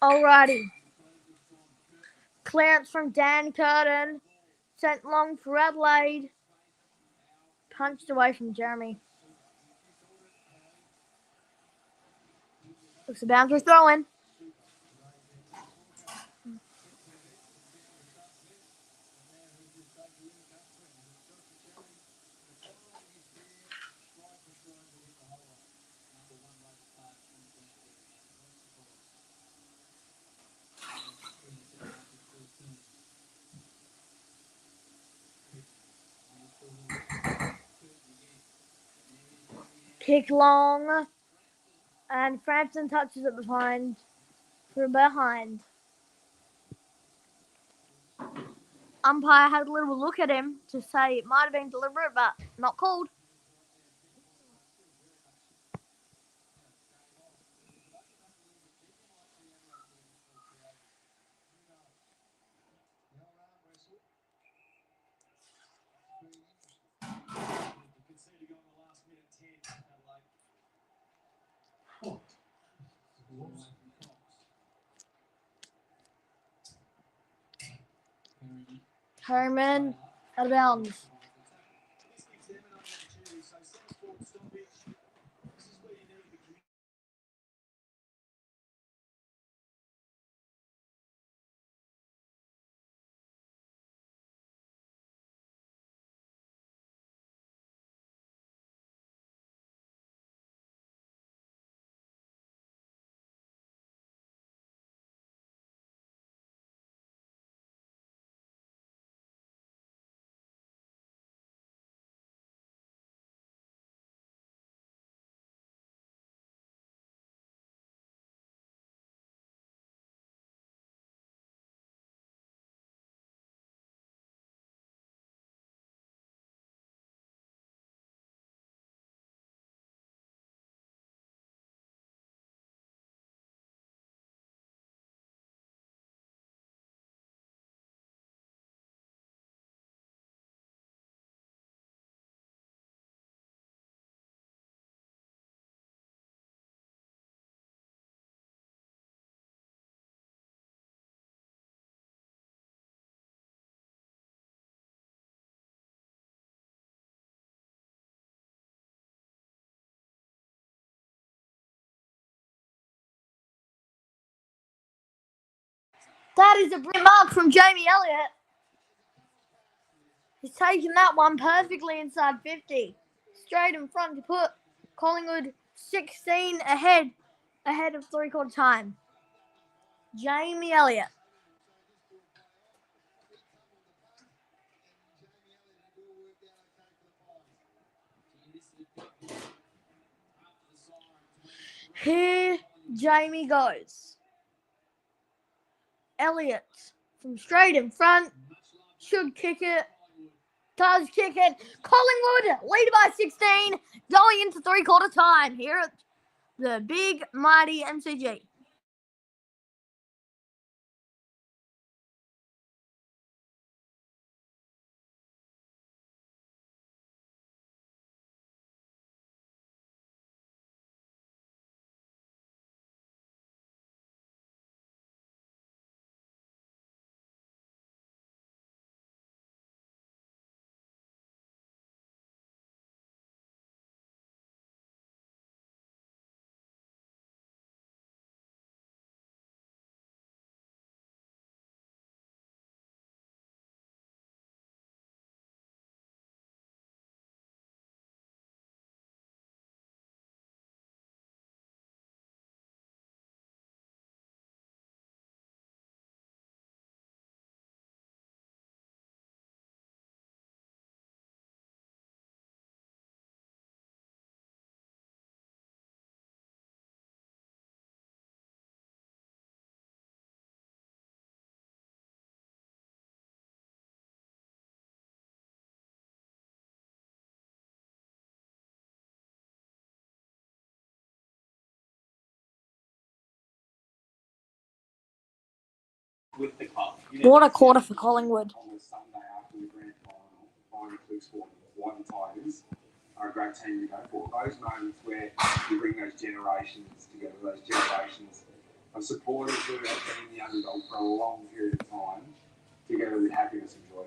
Alrighty. Clearance from Dan Curtin. Sent long for Adelaide. Punched away from Jeremy. Looks a boundary throw in. Kick long. And Frampton touches it from behind. Umpire had a little look at him to say it might have been deliberate, but not called. Herman out of bounds. That is a brilliant mark from Jamie Elliott. He's taken that one perfectly inside 50. Straight in front to put Collingwood 16 ahead of three-quarter time. Jamie Elliott. Here Jamie goes. Elliott from straight in front. Should kick it. Does kick it. Collingwood lead by 16. Going into three-quarter time here at the big, mighty MCG. What a quarter for Collingwood. On the Sunday after the grand final, Tigers are a great team to go for. Those moments where you bring those generations together, those generations of supporters who have been the underdog for a long period of time, together with happiness and joy.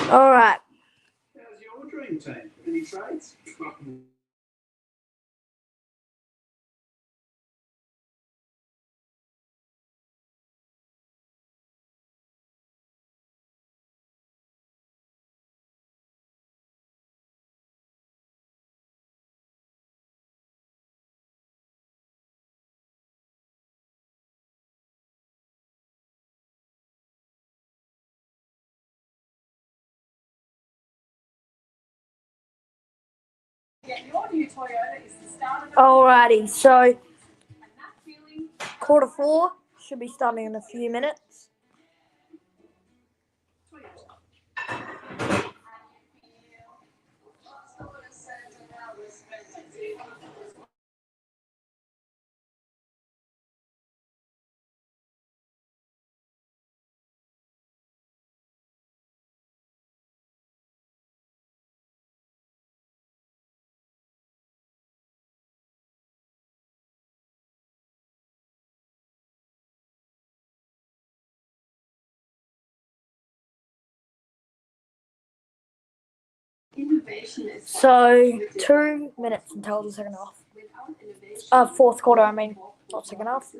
All right. How's your dream team? Any trades? Alrighty, so quarter four should be starting in a few minutes. So 2 minutes until the second half. Fourth quarter, I mean, not second half.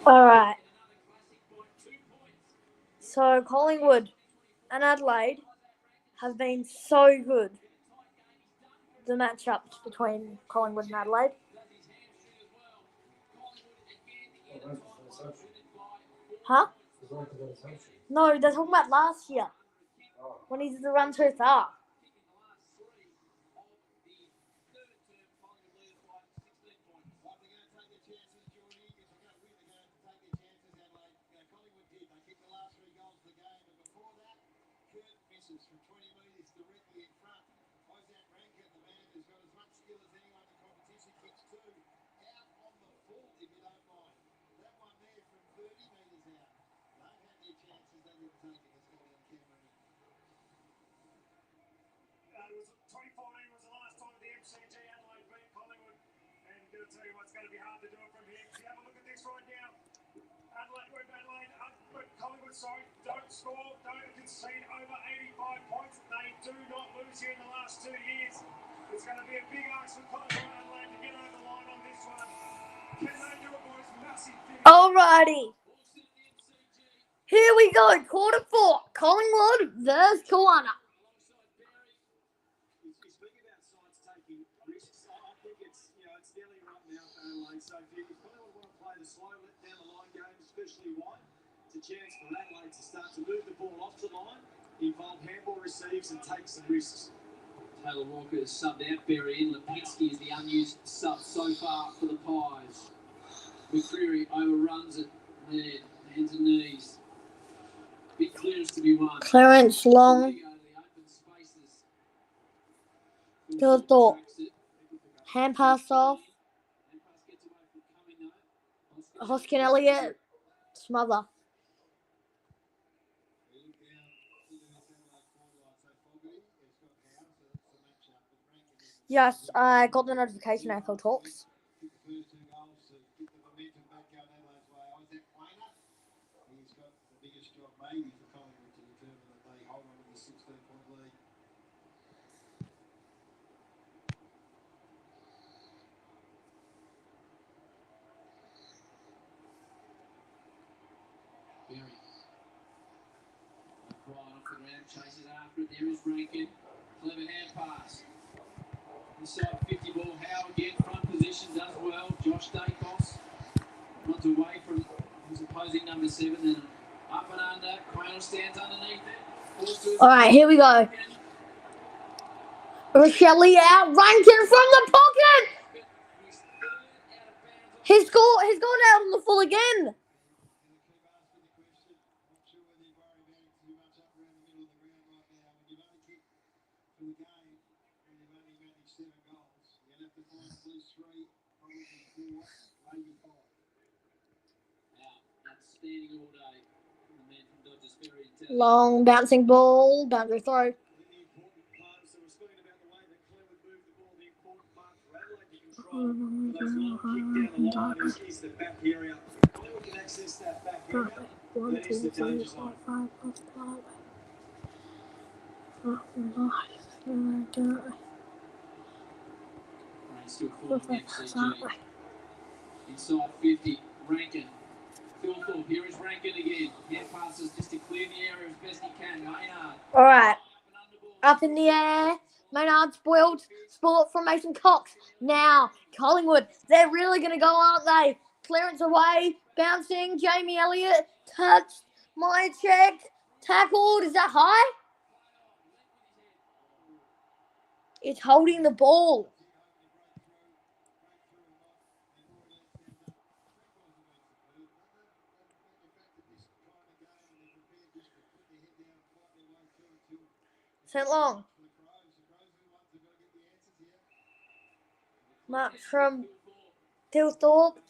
All right. So Collingwood and Adelaide have been so good. The matchups between Collingwood and Adelaide. Huh? No, they're talking about last year when he did the run too far. From 20 metres directly in front. Isaac Rankin, the man who's got as much skill as anyone in the competition, kicks two. Out on the full, if you don't mind. That one there from 30 metres out. They've had their chances, they didn't take it. It's going to be on camera. It was 2014 was the last time the MCG Adelaide beat Collingwood. And I'm going to tell you what's going to be hard to do it from here. If you have a look at this right now. Collingwood, don't score, don't concede over 85 points. They do not lose here in the last 2 years. It's going to be a big ask for Collingwood Adelaide to get over the line on this one. Can they do it, boys? Massive finish. Alrighty. Here we go. Quarter 4. Collingwood versus KUWARNA. You speak about sides taking risks. I think it's nearly right now for Adelaide. So if you Collingwood want to play the slow down the line game, especially wide, it's a chance for Adelaide to start to move the ball off the line, involve handball receives and take some risks. Taylor Walker is subbed out, Berry in. Lipinski is the unused sub so far for the Pies. McCreary overruns it there, hands and knees. Big clearance to be won. Clearance long. Good thought. Hand pass off. Hoskin Elliott. Smother. Yes, I got the notification AFL Talks. Chases after it. There is Rankin. Clever hand pass. Inside 50 ball. Howe again. Front position does well. Josh Dacos runs away from his opposing number 7. Then up and under. Crane stands underneath it. Alright, here we go. Rochelle out. Rankin from the pocket. He's gone out on the full again. Long bouncing ball, boundary throw. Is the back area. Collingwood can access that back area. 1, 2, 3, 4, 5, 5. Inside 50, Rankin. Phil Thorpe, here is Rankin again. Hand passes just to clear the area as best he can. Maynard. Alright. Up in the air. Maynard spoiled sport from Mason Cox. Now, Collingwood, they're really going to go, aren't they? Clearance away. Bouncing. Jamie Elliott. Touched. Mihocek. Tackled. Is that high? It's holding the ball. St. Long. Mark from Thorpe.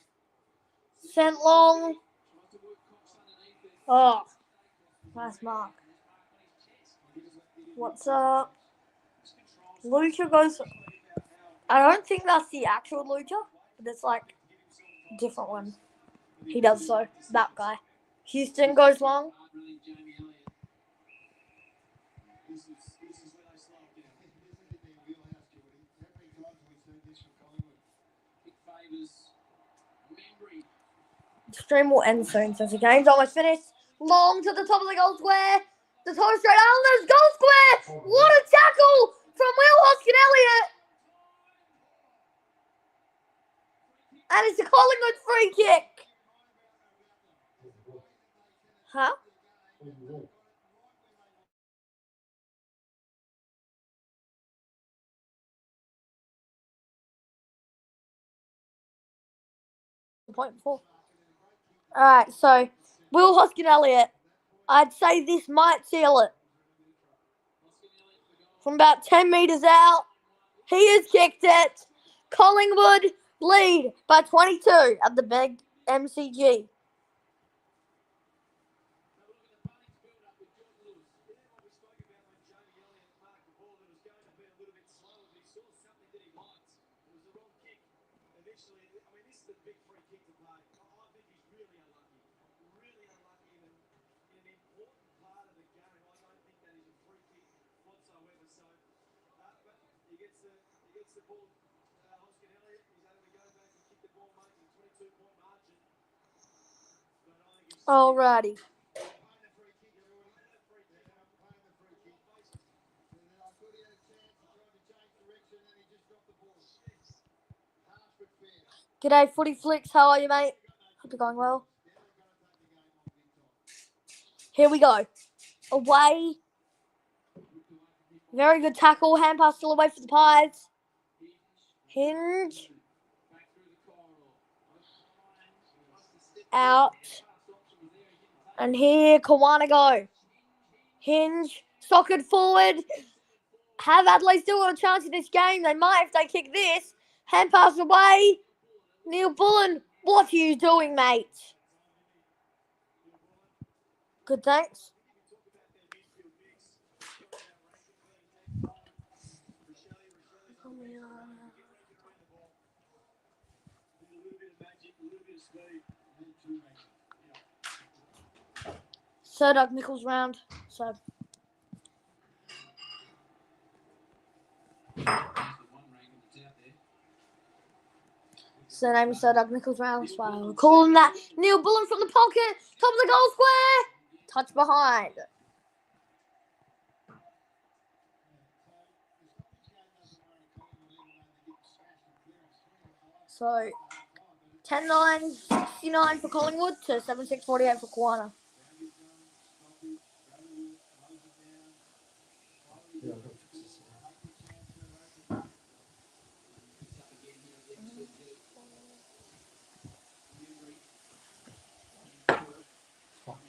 St. Long. Oh, nice mark. What's up? Lucha goes. I don't think that's the actual Lucha, but it's like a different one. He does so. That guy. Houston goes long. The stream will end soon since the game's almost finished. Long to the top of the goal square. The Torres straight Islanders goal square. What a tackle from Will Hoskin-Elliott. And it's a Collingwood free kick. Huh? Point four. Alright, so Will Hoskin-Elliott, I'd say this might seal it. From about 10 metres out, he has kicked it. Collingwood lead by 22 at the big MCG. Alrighty. G'day, Footy Flicks. How are you, mate? Hope you're going well. Here we go. Away. Very good tackle. Hand pass still away for the Pies. Hinge. Out. And here KUWARNA go. Hinge. Socket forward. Have Adelaide still got a chance in this game? They might if they kick this. Hand pass away. Neil Bullen. What are you doing, mate? Good, thanks. Sir Doug Nichols round. So. Surname is Sir Doug Nichols round. That's why we're calling that. Neil Bullen from the pocket. Top of the goal square. Touch behind. So, 10-9-69 for Collingwood to 7-6-48 for KUWARNA.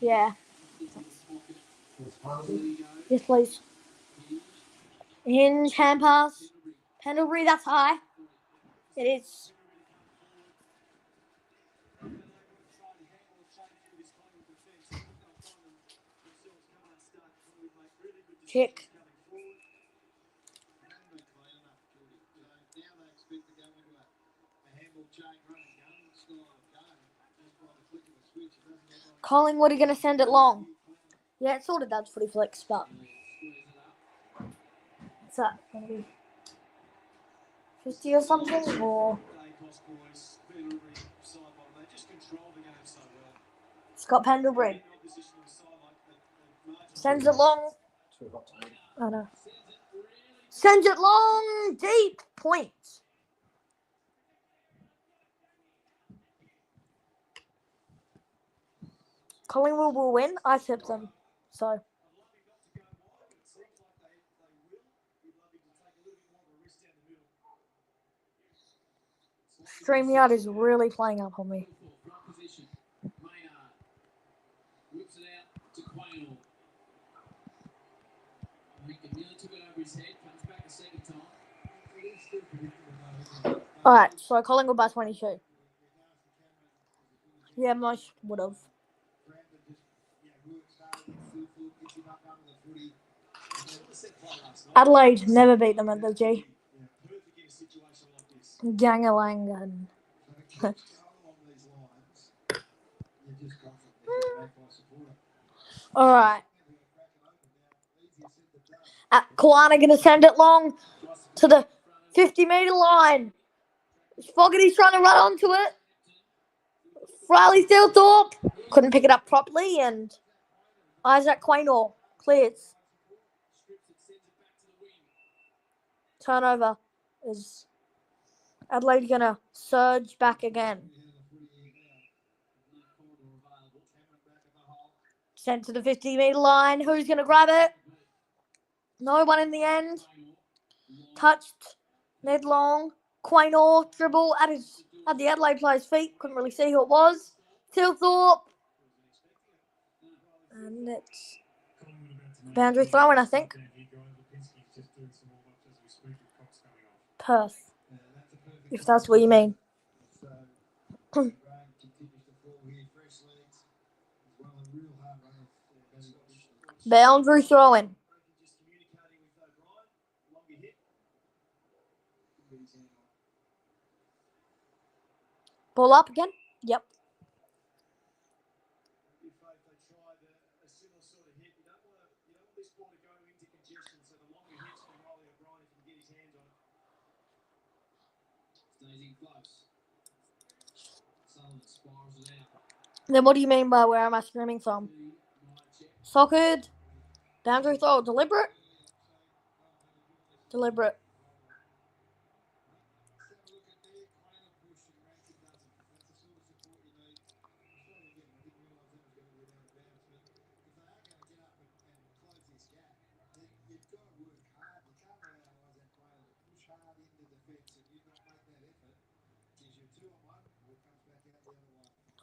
Yeah. Yes, please. Hinge, hand pass. Pendlebury, that's high. It is. Kick. Collingwood are going to send it long. Yeah, it sort of does Footy Flicks, but what's that going to be? 50 or something? Or Scott Pendlebury sends it long. Oh no. Sends it long, deep, point. Collingwood will win. I tipped them. So. StreamYard is really playing up on me. Alright, so Collingwood by 22. Yeah, most would have. Adelaide never beat them at the G. Gangalangan. Alright. KUWARNA going to send it long to the 50-metre line. Fogarty's trying to run onto it. Riley Steelthorpe couldn't pick it up properly, and Isaac Quaynor clears. Turnover. Is Adelaide going to surge back again? Sent to the 50-metre line. Who's going to grab it? No one in the end. Touched. Ned Long. Quaynor dribble at the Adelaide player's feet. Couldn't really see who it was. Tilthorpe. And it's boundary throwing, I think. Perth. If that's what you mean. Boundary throwing. Ball up again? Yep. Then what do you mean by where am I screaming from? Socked. Boundary throw. Deliberate? Deliberate.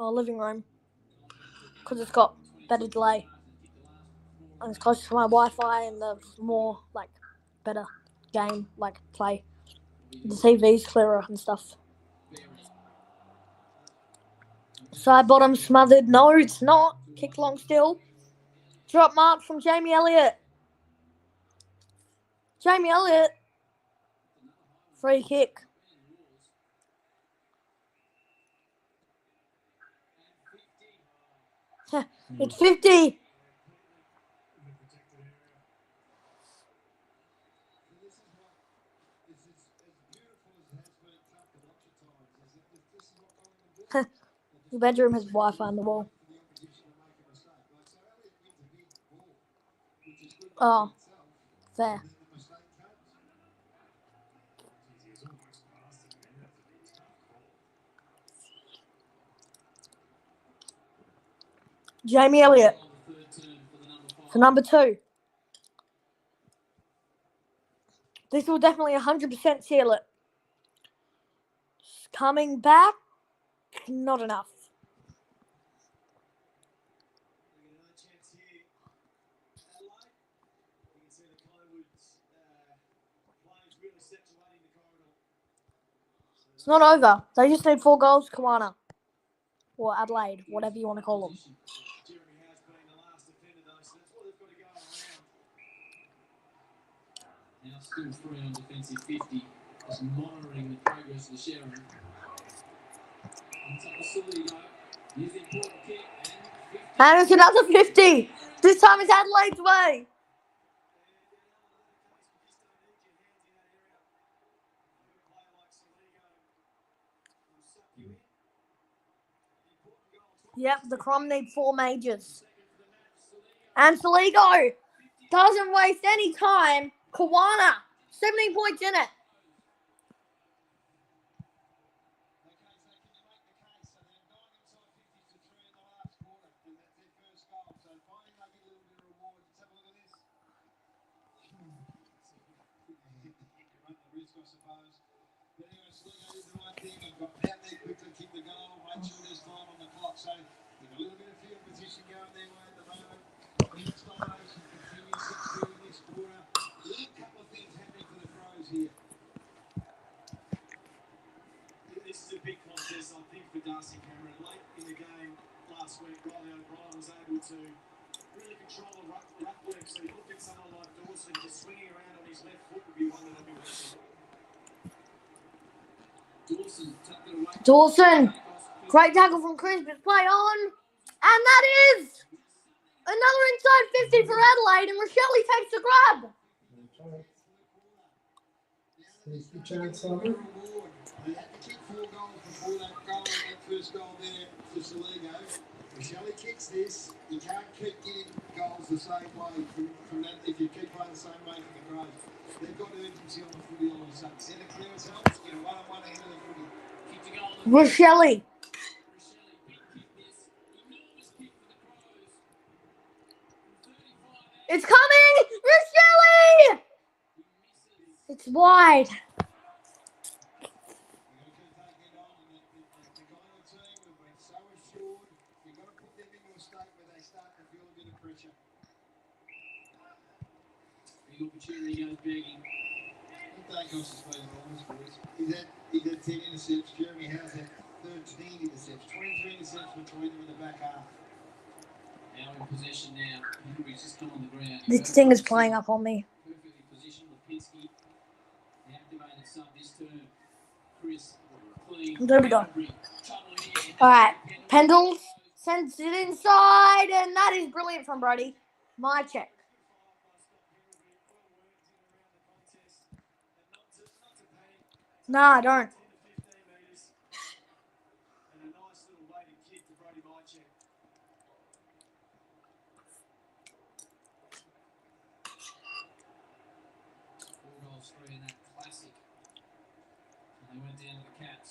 Oh, living room. Because it's got better delay. And it's closer to my Wi-Fi and the more, better game, play. The TV's clearer and stuff. Side bottom smothered. No, it's not. Kicked long still. Drop mark from Jamie Elliott. Jamie Elliott. Free kick. It's 50. Your bedroom has Wi-Fi on the wall. Oh, fair. Jamie Elliott for number 2. This will definitely 100% seal it. Coming back, not enough. It's not over. They just need 4 goals, KUWARNA. Or Adelaide, whatever you want to call them. Now still 3 on defensive 50. Just monitoring the progress of the Sharon. Here's the important kick And it's another 50. This time it's Adelaide's way. Yep, the Crom need 4 majors. And Saligo doesn't waste any time. KUWARNA, 17 points in it. This is a big contest, I think, for Darcy Cameron. Late in the game last week, Riley O'Brien was able to really control the ruck work. So he looked at someone like Dawson just swinging around on his left foot would be one that I'd be watching. Dawson. Great tackle from Chris, but play on. And that is another inside 50 for Adelaide, and Rochelle takes the grab. Sneaky chance on it. goals before that goal, that first goal there to Saligo. If Shelley kicks this, you can't keep getting goals the same way from that. If you keep playing the same way from the Crows, they've got urgency on the footy all of a sudden. Centre clearance helps. Get a one-on-one ahead of the footy. Kick to goal. Rochelle. It's coming! Rochelle! It's wide. Big opportunity goes begging. Dacos has been enormous for us. He's had 10 intercepts. Jeremy Howe's had 13 intercepts. 23 intercepts between them in the back half. Now in possession now. Henry's just come on the ground. This thing is playing up on me. Perfectly positioned with Pinsky. The activated sub this turn. Chris clean. There we go. Alright. Pendles sends it inside, and that is brilliant from Brody. Mihocek. Nah, I don't. And a nice little weighted kick to Brody Mihocek. Bulldogs 3 in that classic. And they went down to the Cats.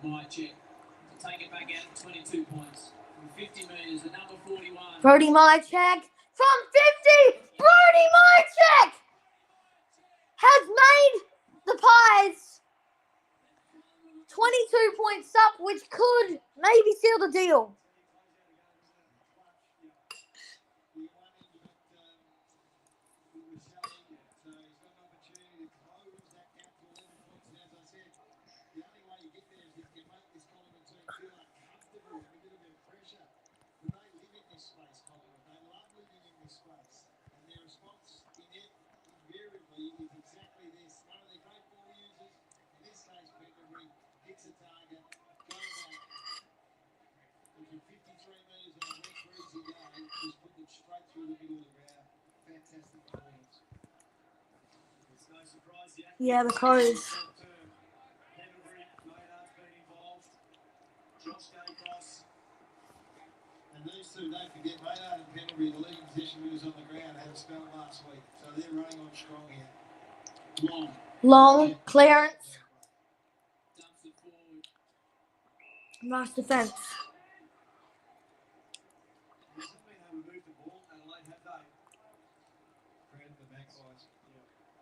Mihocek to take it back out 22 points. From 50 metres, the number 41. Brody Mihocek from 50. Brody Mihocek has made the Pies 22 points up, which could maybe seal the deal. Yeah, the Crows. And these two, don't forget, Maynard and Pendlebury, the leading position movers on the ground, had a spell last week. So they're running on strong here. Long clearance. Nice defense.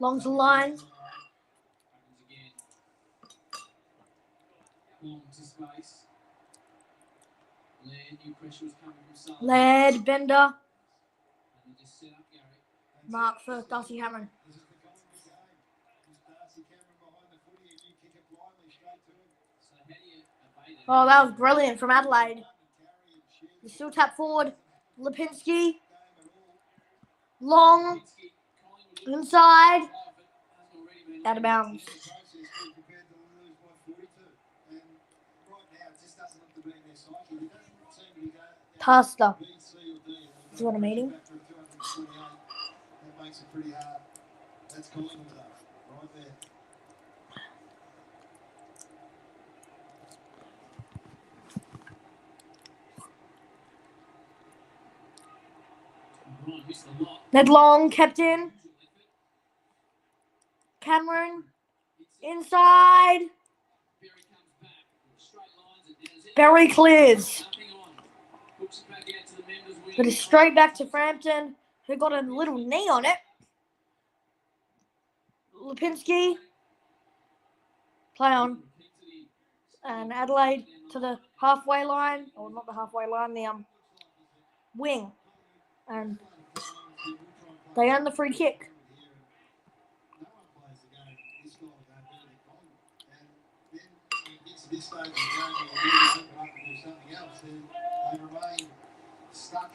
Long to line. Led Bender. Mark for Darcy Cameron. Oh, that was brilliant from Adelaide. You still tap forward. Lipinski. Long. Inside. Out of bounds. Pasta. Is what I'm eating. That makes it pretty hard. That's Collingwood right there. Ned Long kept in. Cameron. Inside. Berry clears. But it's straight back to Frampton, who got a little knee on it. Lipinski. Play on. And Adelaide to the halfway line. Or not the halfway line, the wing. And they earn the free kick.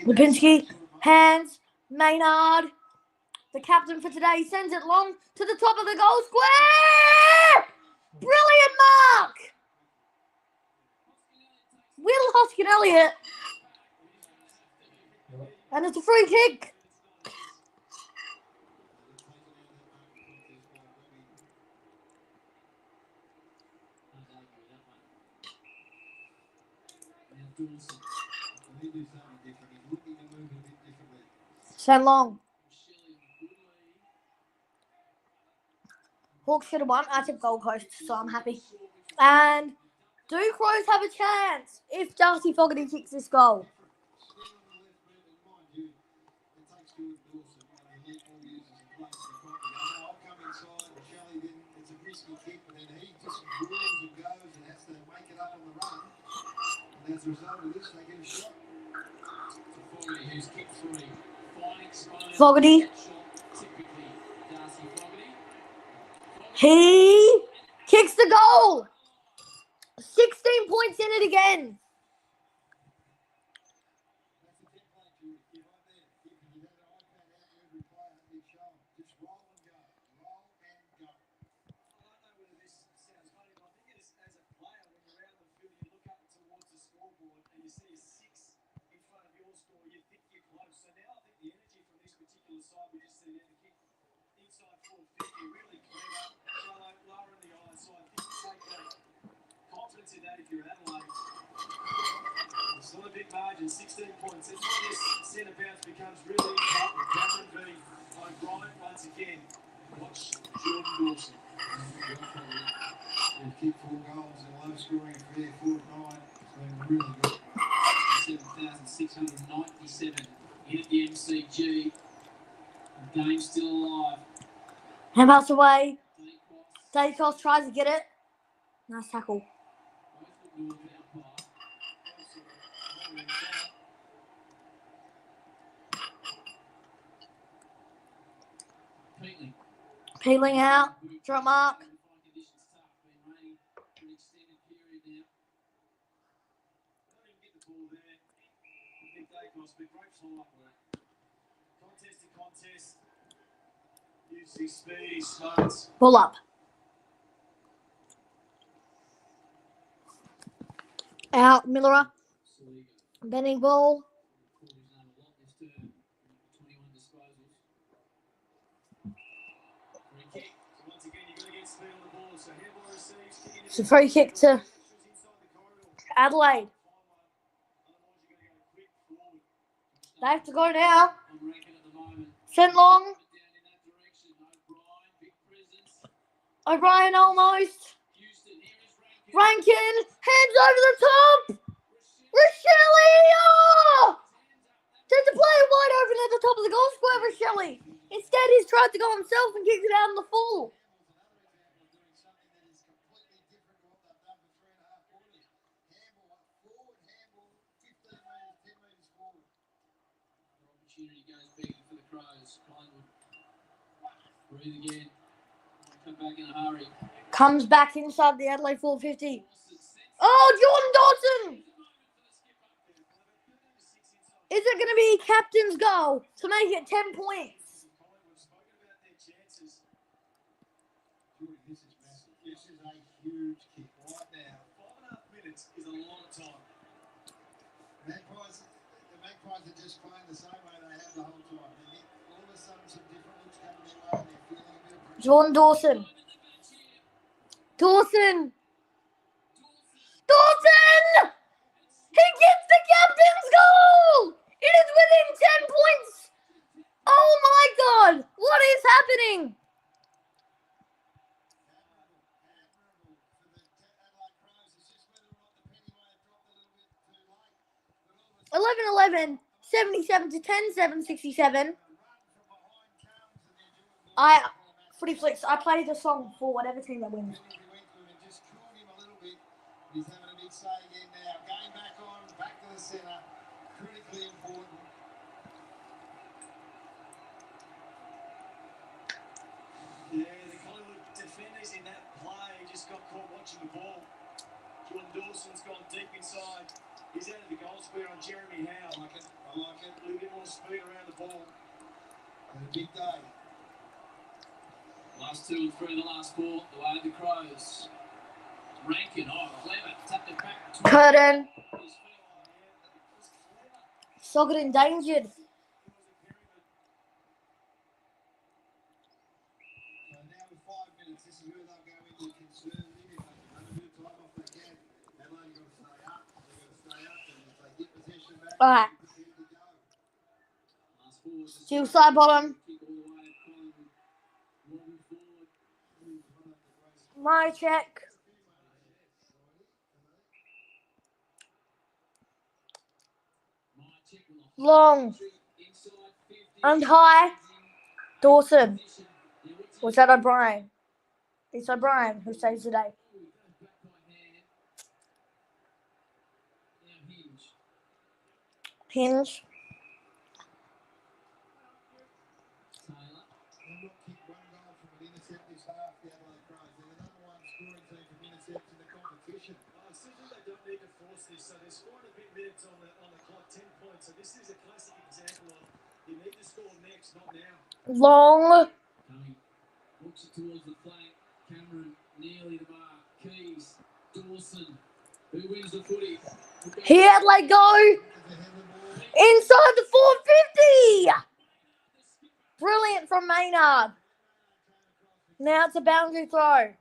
Lipinski, hands, Maynard, the captain for today, sends it long to the top of the goal square. Brilliant mark. Will Hoskin-Elliott. And it's a free kick. debut, that one. Now Dawson. Well, he do something different. He's looking to move it a bit differently. Shen Long. Shelley on a good lead. Hawks should have won. I took Gold Coast, so I'm happy. And do Crows have a chance if Darcy Fogarty kicks this goal? Still on the left boot, and mind you, it takes Jordan Dawson, one of the elite ball users in place for the property. I'll come inside, and Shelley then, it's a risky kick, but then he just whirls and goes and has to make it up on the run. And as a result of this, they get a shot. For Fogarty, who's kicked three. Fine exposure. Fogarty. Shot, typically Darcy Fogarty. He kicks the goal. 16 points in it again. That's a template, Judy. You're right there. If you had an iPad out to every player, you'd show them. Just roll and go. Roll and go. I don't know whether this sounds funny, but I think it is, as a player, when you're out on the field, you look up towards the scoreboard and you see a 6 in front of your score, you think you're close. So now I think the energy from this particular side, we just see there the kick inside 450, really clever, shallow, lower in the eye. So I think you take that confidence in that if you're Adelaide. It's not a big margin, 16 points. That's why this centre bounce becomes really important. Cameron v. O'Brien once again. Watch Jordan Dawson. They've kicked 4 goals in a low-scoring affair, 4-9. It's been really good. 7,697 in at the MCG. The game's still alive. Handpass away. Dacos. Dacos tries to get it. Nice tackle. Both look north umpire. Peatling. Peeling out. Drop mark. Conditions tough. Been raining for an extended period now. Don't even get the ball there. I think Dacos, but great follow-up work. Contest to contest. Use his speed, his smarts. Ball up. Out. Miller. Saliga. Bending ball. Called his name a lot this term. 21 disposals. Free kick. So once again, you've got to get speed on the ball. So handball receives. Kick It's a free kick to inside the corridor. Adelaide. Otherwise, you're going to go quick forward. They have to go now. On Rankin at the moment. Shen Long. Down in that direction. O'Brien, big presence. O'Brien almost. Houston, here is Rankin. Rankin. Hands over the top. Rochelle. Oh! There's a player wide open at the top of the goal square, Rochelle. Instead, he's tried to go himself and kicked it out in the full. Opportunity goes begging for the Crows. Collingwood. Breathe again. Come back in a hurry. Comes back inside the Adelaide 450. Oh, Jordan Dawson! Is it going to be captain's goal to make it 10 points? Collingwood spoken about their chances. Judy, this is massive. This is a huge kick right now. 5.5 minutes is a long time. The Magpies are just playing the same way they have the whole time. And yet, all of a sudden, some different looks coming their way, and they're feeling a bit of pressure. Jordan Dawson. Dawson! Dawson! He gets the captain's goal! It is within 10 points! Oh my god! What is happening? Admirable for the Adelaide Crows. It's just whether or not the penny may have dropped a little bit too late. But all of a 11-11, 77 to 10, 767. sudden, a run from behind comes, and they're doing Footy Flicks, I played the song for whatever team that wins. He went to him and just caught him a little bit. He's having a big say again now. Going back on, back to the centre. Critically important. Yeah, the Collingwood defenders in that play just got caught watching the ball. Jordan Dawson's gone deep inside. He's out of the goal square on Jeremy Howe. I like it. I like it. A little bit more speed around the ball. And a big day. Last 2 and 3 of the last 4. The way of the Crows. Rankin. Oh, clever. Tapped it back. Curtin. His feet. Socket endangered. So now with 5 minutes, this is where they'll go into conservative. If they can run a bit of time off Alright. Still side bottom. Mihocek. Long. And high. Dawson. Was that O'Brien? It's O'Brien who saves the day. Hinge. So there's 4 and a bit minutes on the clock, 10 points. So this is a classic example of you need to score next, not now. Long. Looks it towards the flank. Cameron nearly the mark. Keys. Dawson. Who wins the footy? He had let go. Inside the 450. Brilliant from Maynard. Now it's a boundary throw.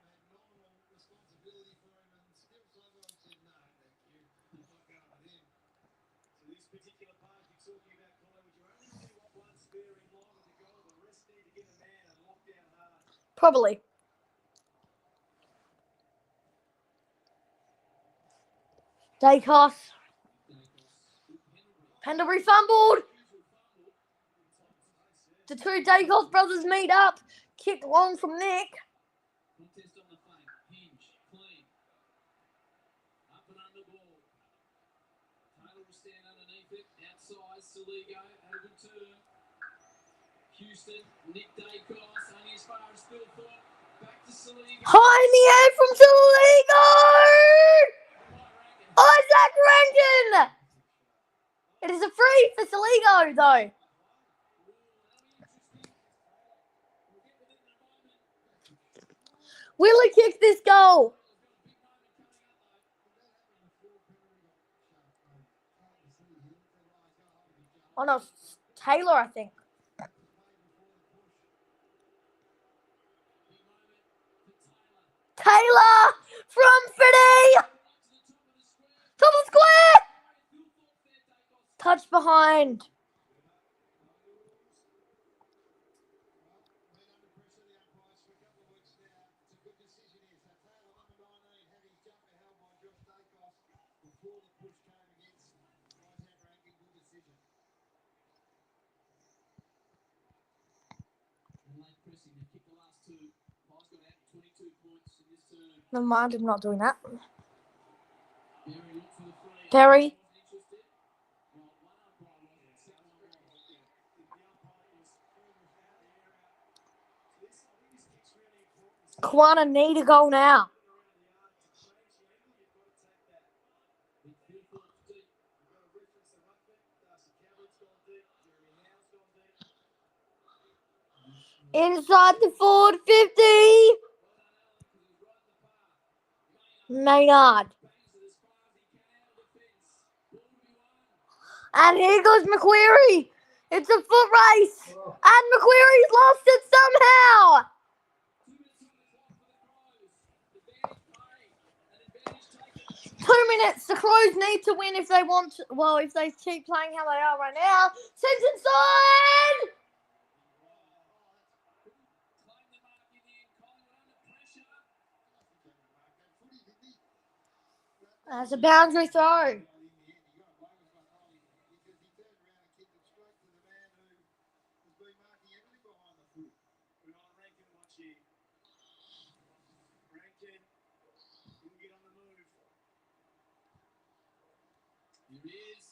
Probably. Dacos. Pendlebury fumbled. The two Dacos brothers meet up. Kick long from Nick. Contest on the flank. Hinge. Clean. Up and under ball. Taylor will stand underneath it. Outside. Saligo. Had a good turn. Houston. Nick Dacos. Only as far as Thilthorpe. Back to Saligo. High in the air from Saligo. Isaac Rankin. It is a free for Saligo though. Willie kicked this goal. Oh no, Taylor, I think. Taylor from Fiddy. Top of the square. Touch behind. Never mind, I'm not doing that. Perry. KUWARNA need a goal now. Inside the forward 50. Maynard. And here goes McQuarrie. It's a foot race. And McQuarrie's lost it somehow. 2 minutes. The Crows need to win if they want to. Well, if they keep playing how they are right now. Sends inside. That's a boundary throw.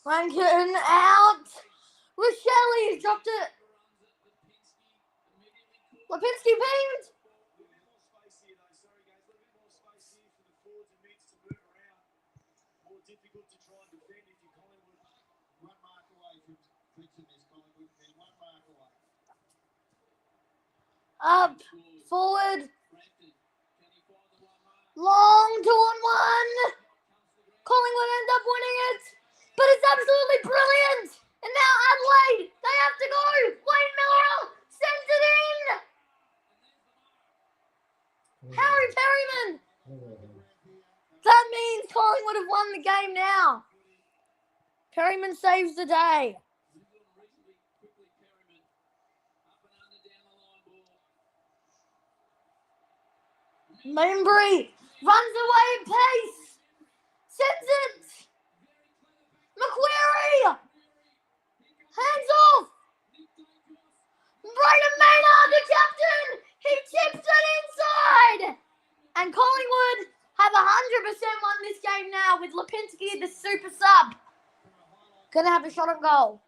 Rankin out. Rochelle dropped it. Lipinski beamed. Difficult to try and defend if you're Collingwood. 1 mark away from fixing this, Collingwood. They're 1 mark away. Up, forward. Long 2-on-1. Collingwood end up winning it. But it's absolutely brilliant. And now Adelaide, they have to go. Wayne Miller sends it in. Harry Perryman. That means Collingwood have won the game now. Perryman saves the day. Mainbury runs away in pace. Sends it. Macquarie. Hands off. Brayden Maynard, the captain. He tips it inside. And Collingwood have 100% won this game now with Lipinski, the super sub. Gonna have a shot at goal.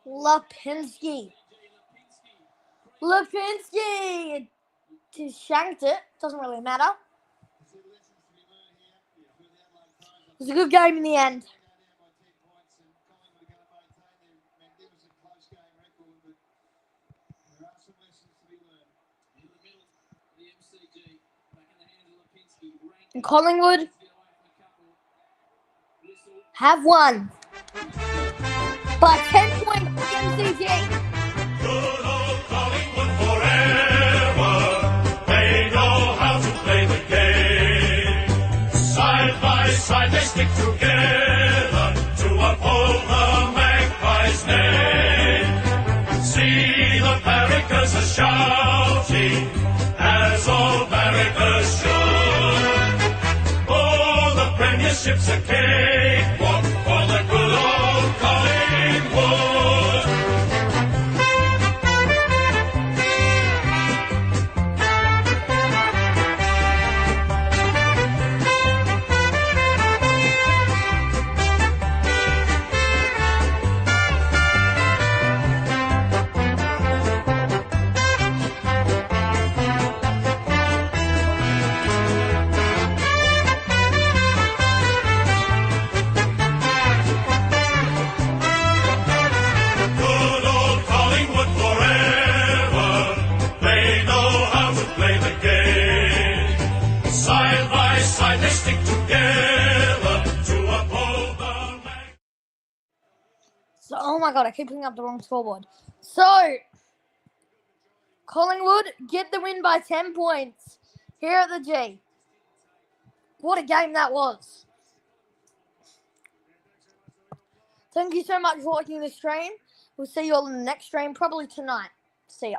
Lipinski. Just shanked it. Doesn't really matter. It was a good game in the end. And Collingwood have won by 10 points for the MCG. Good old Collingwood forever. They know how to play the game. Side by side they stick together to uphold the Magpies' name. See the barricades are shouting as all barricades should. Oh, the premiership's a cakewalk for the good old Collingwood. Good old Collingwood forever. They know how to play the game. Side by side they stick together to uphold the Magpies. So, oh my god, I keep putting up the wrong scoreboard. So, Collingwood get the win by 10 points here at the G. What a game that was. Thank you so much for watching the stream. We'll see you all in the next stream, probably tonight. See ya.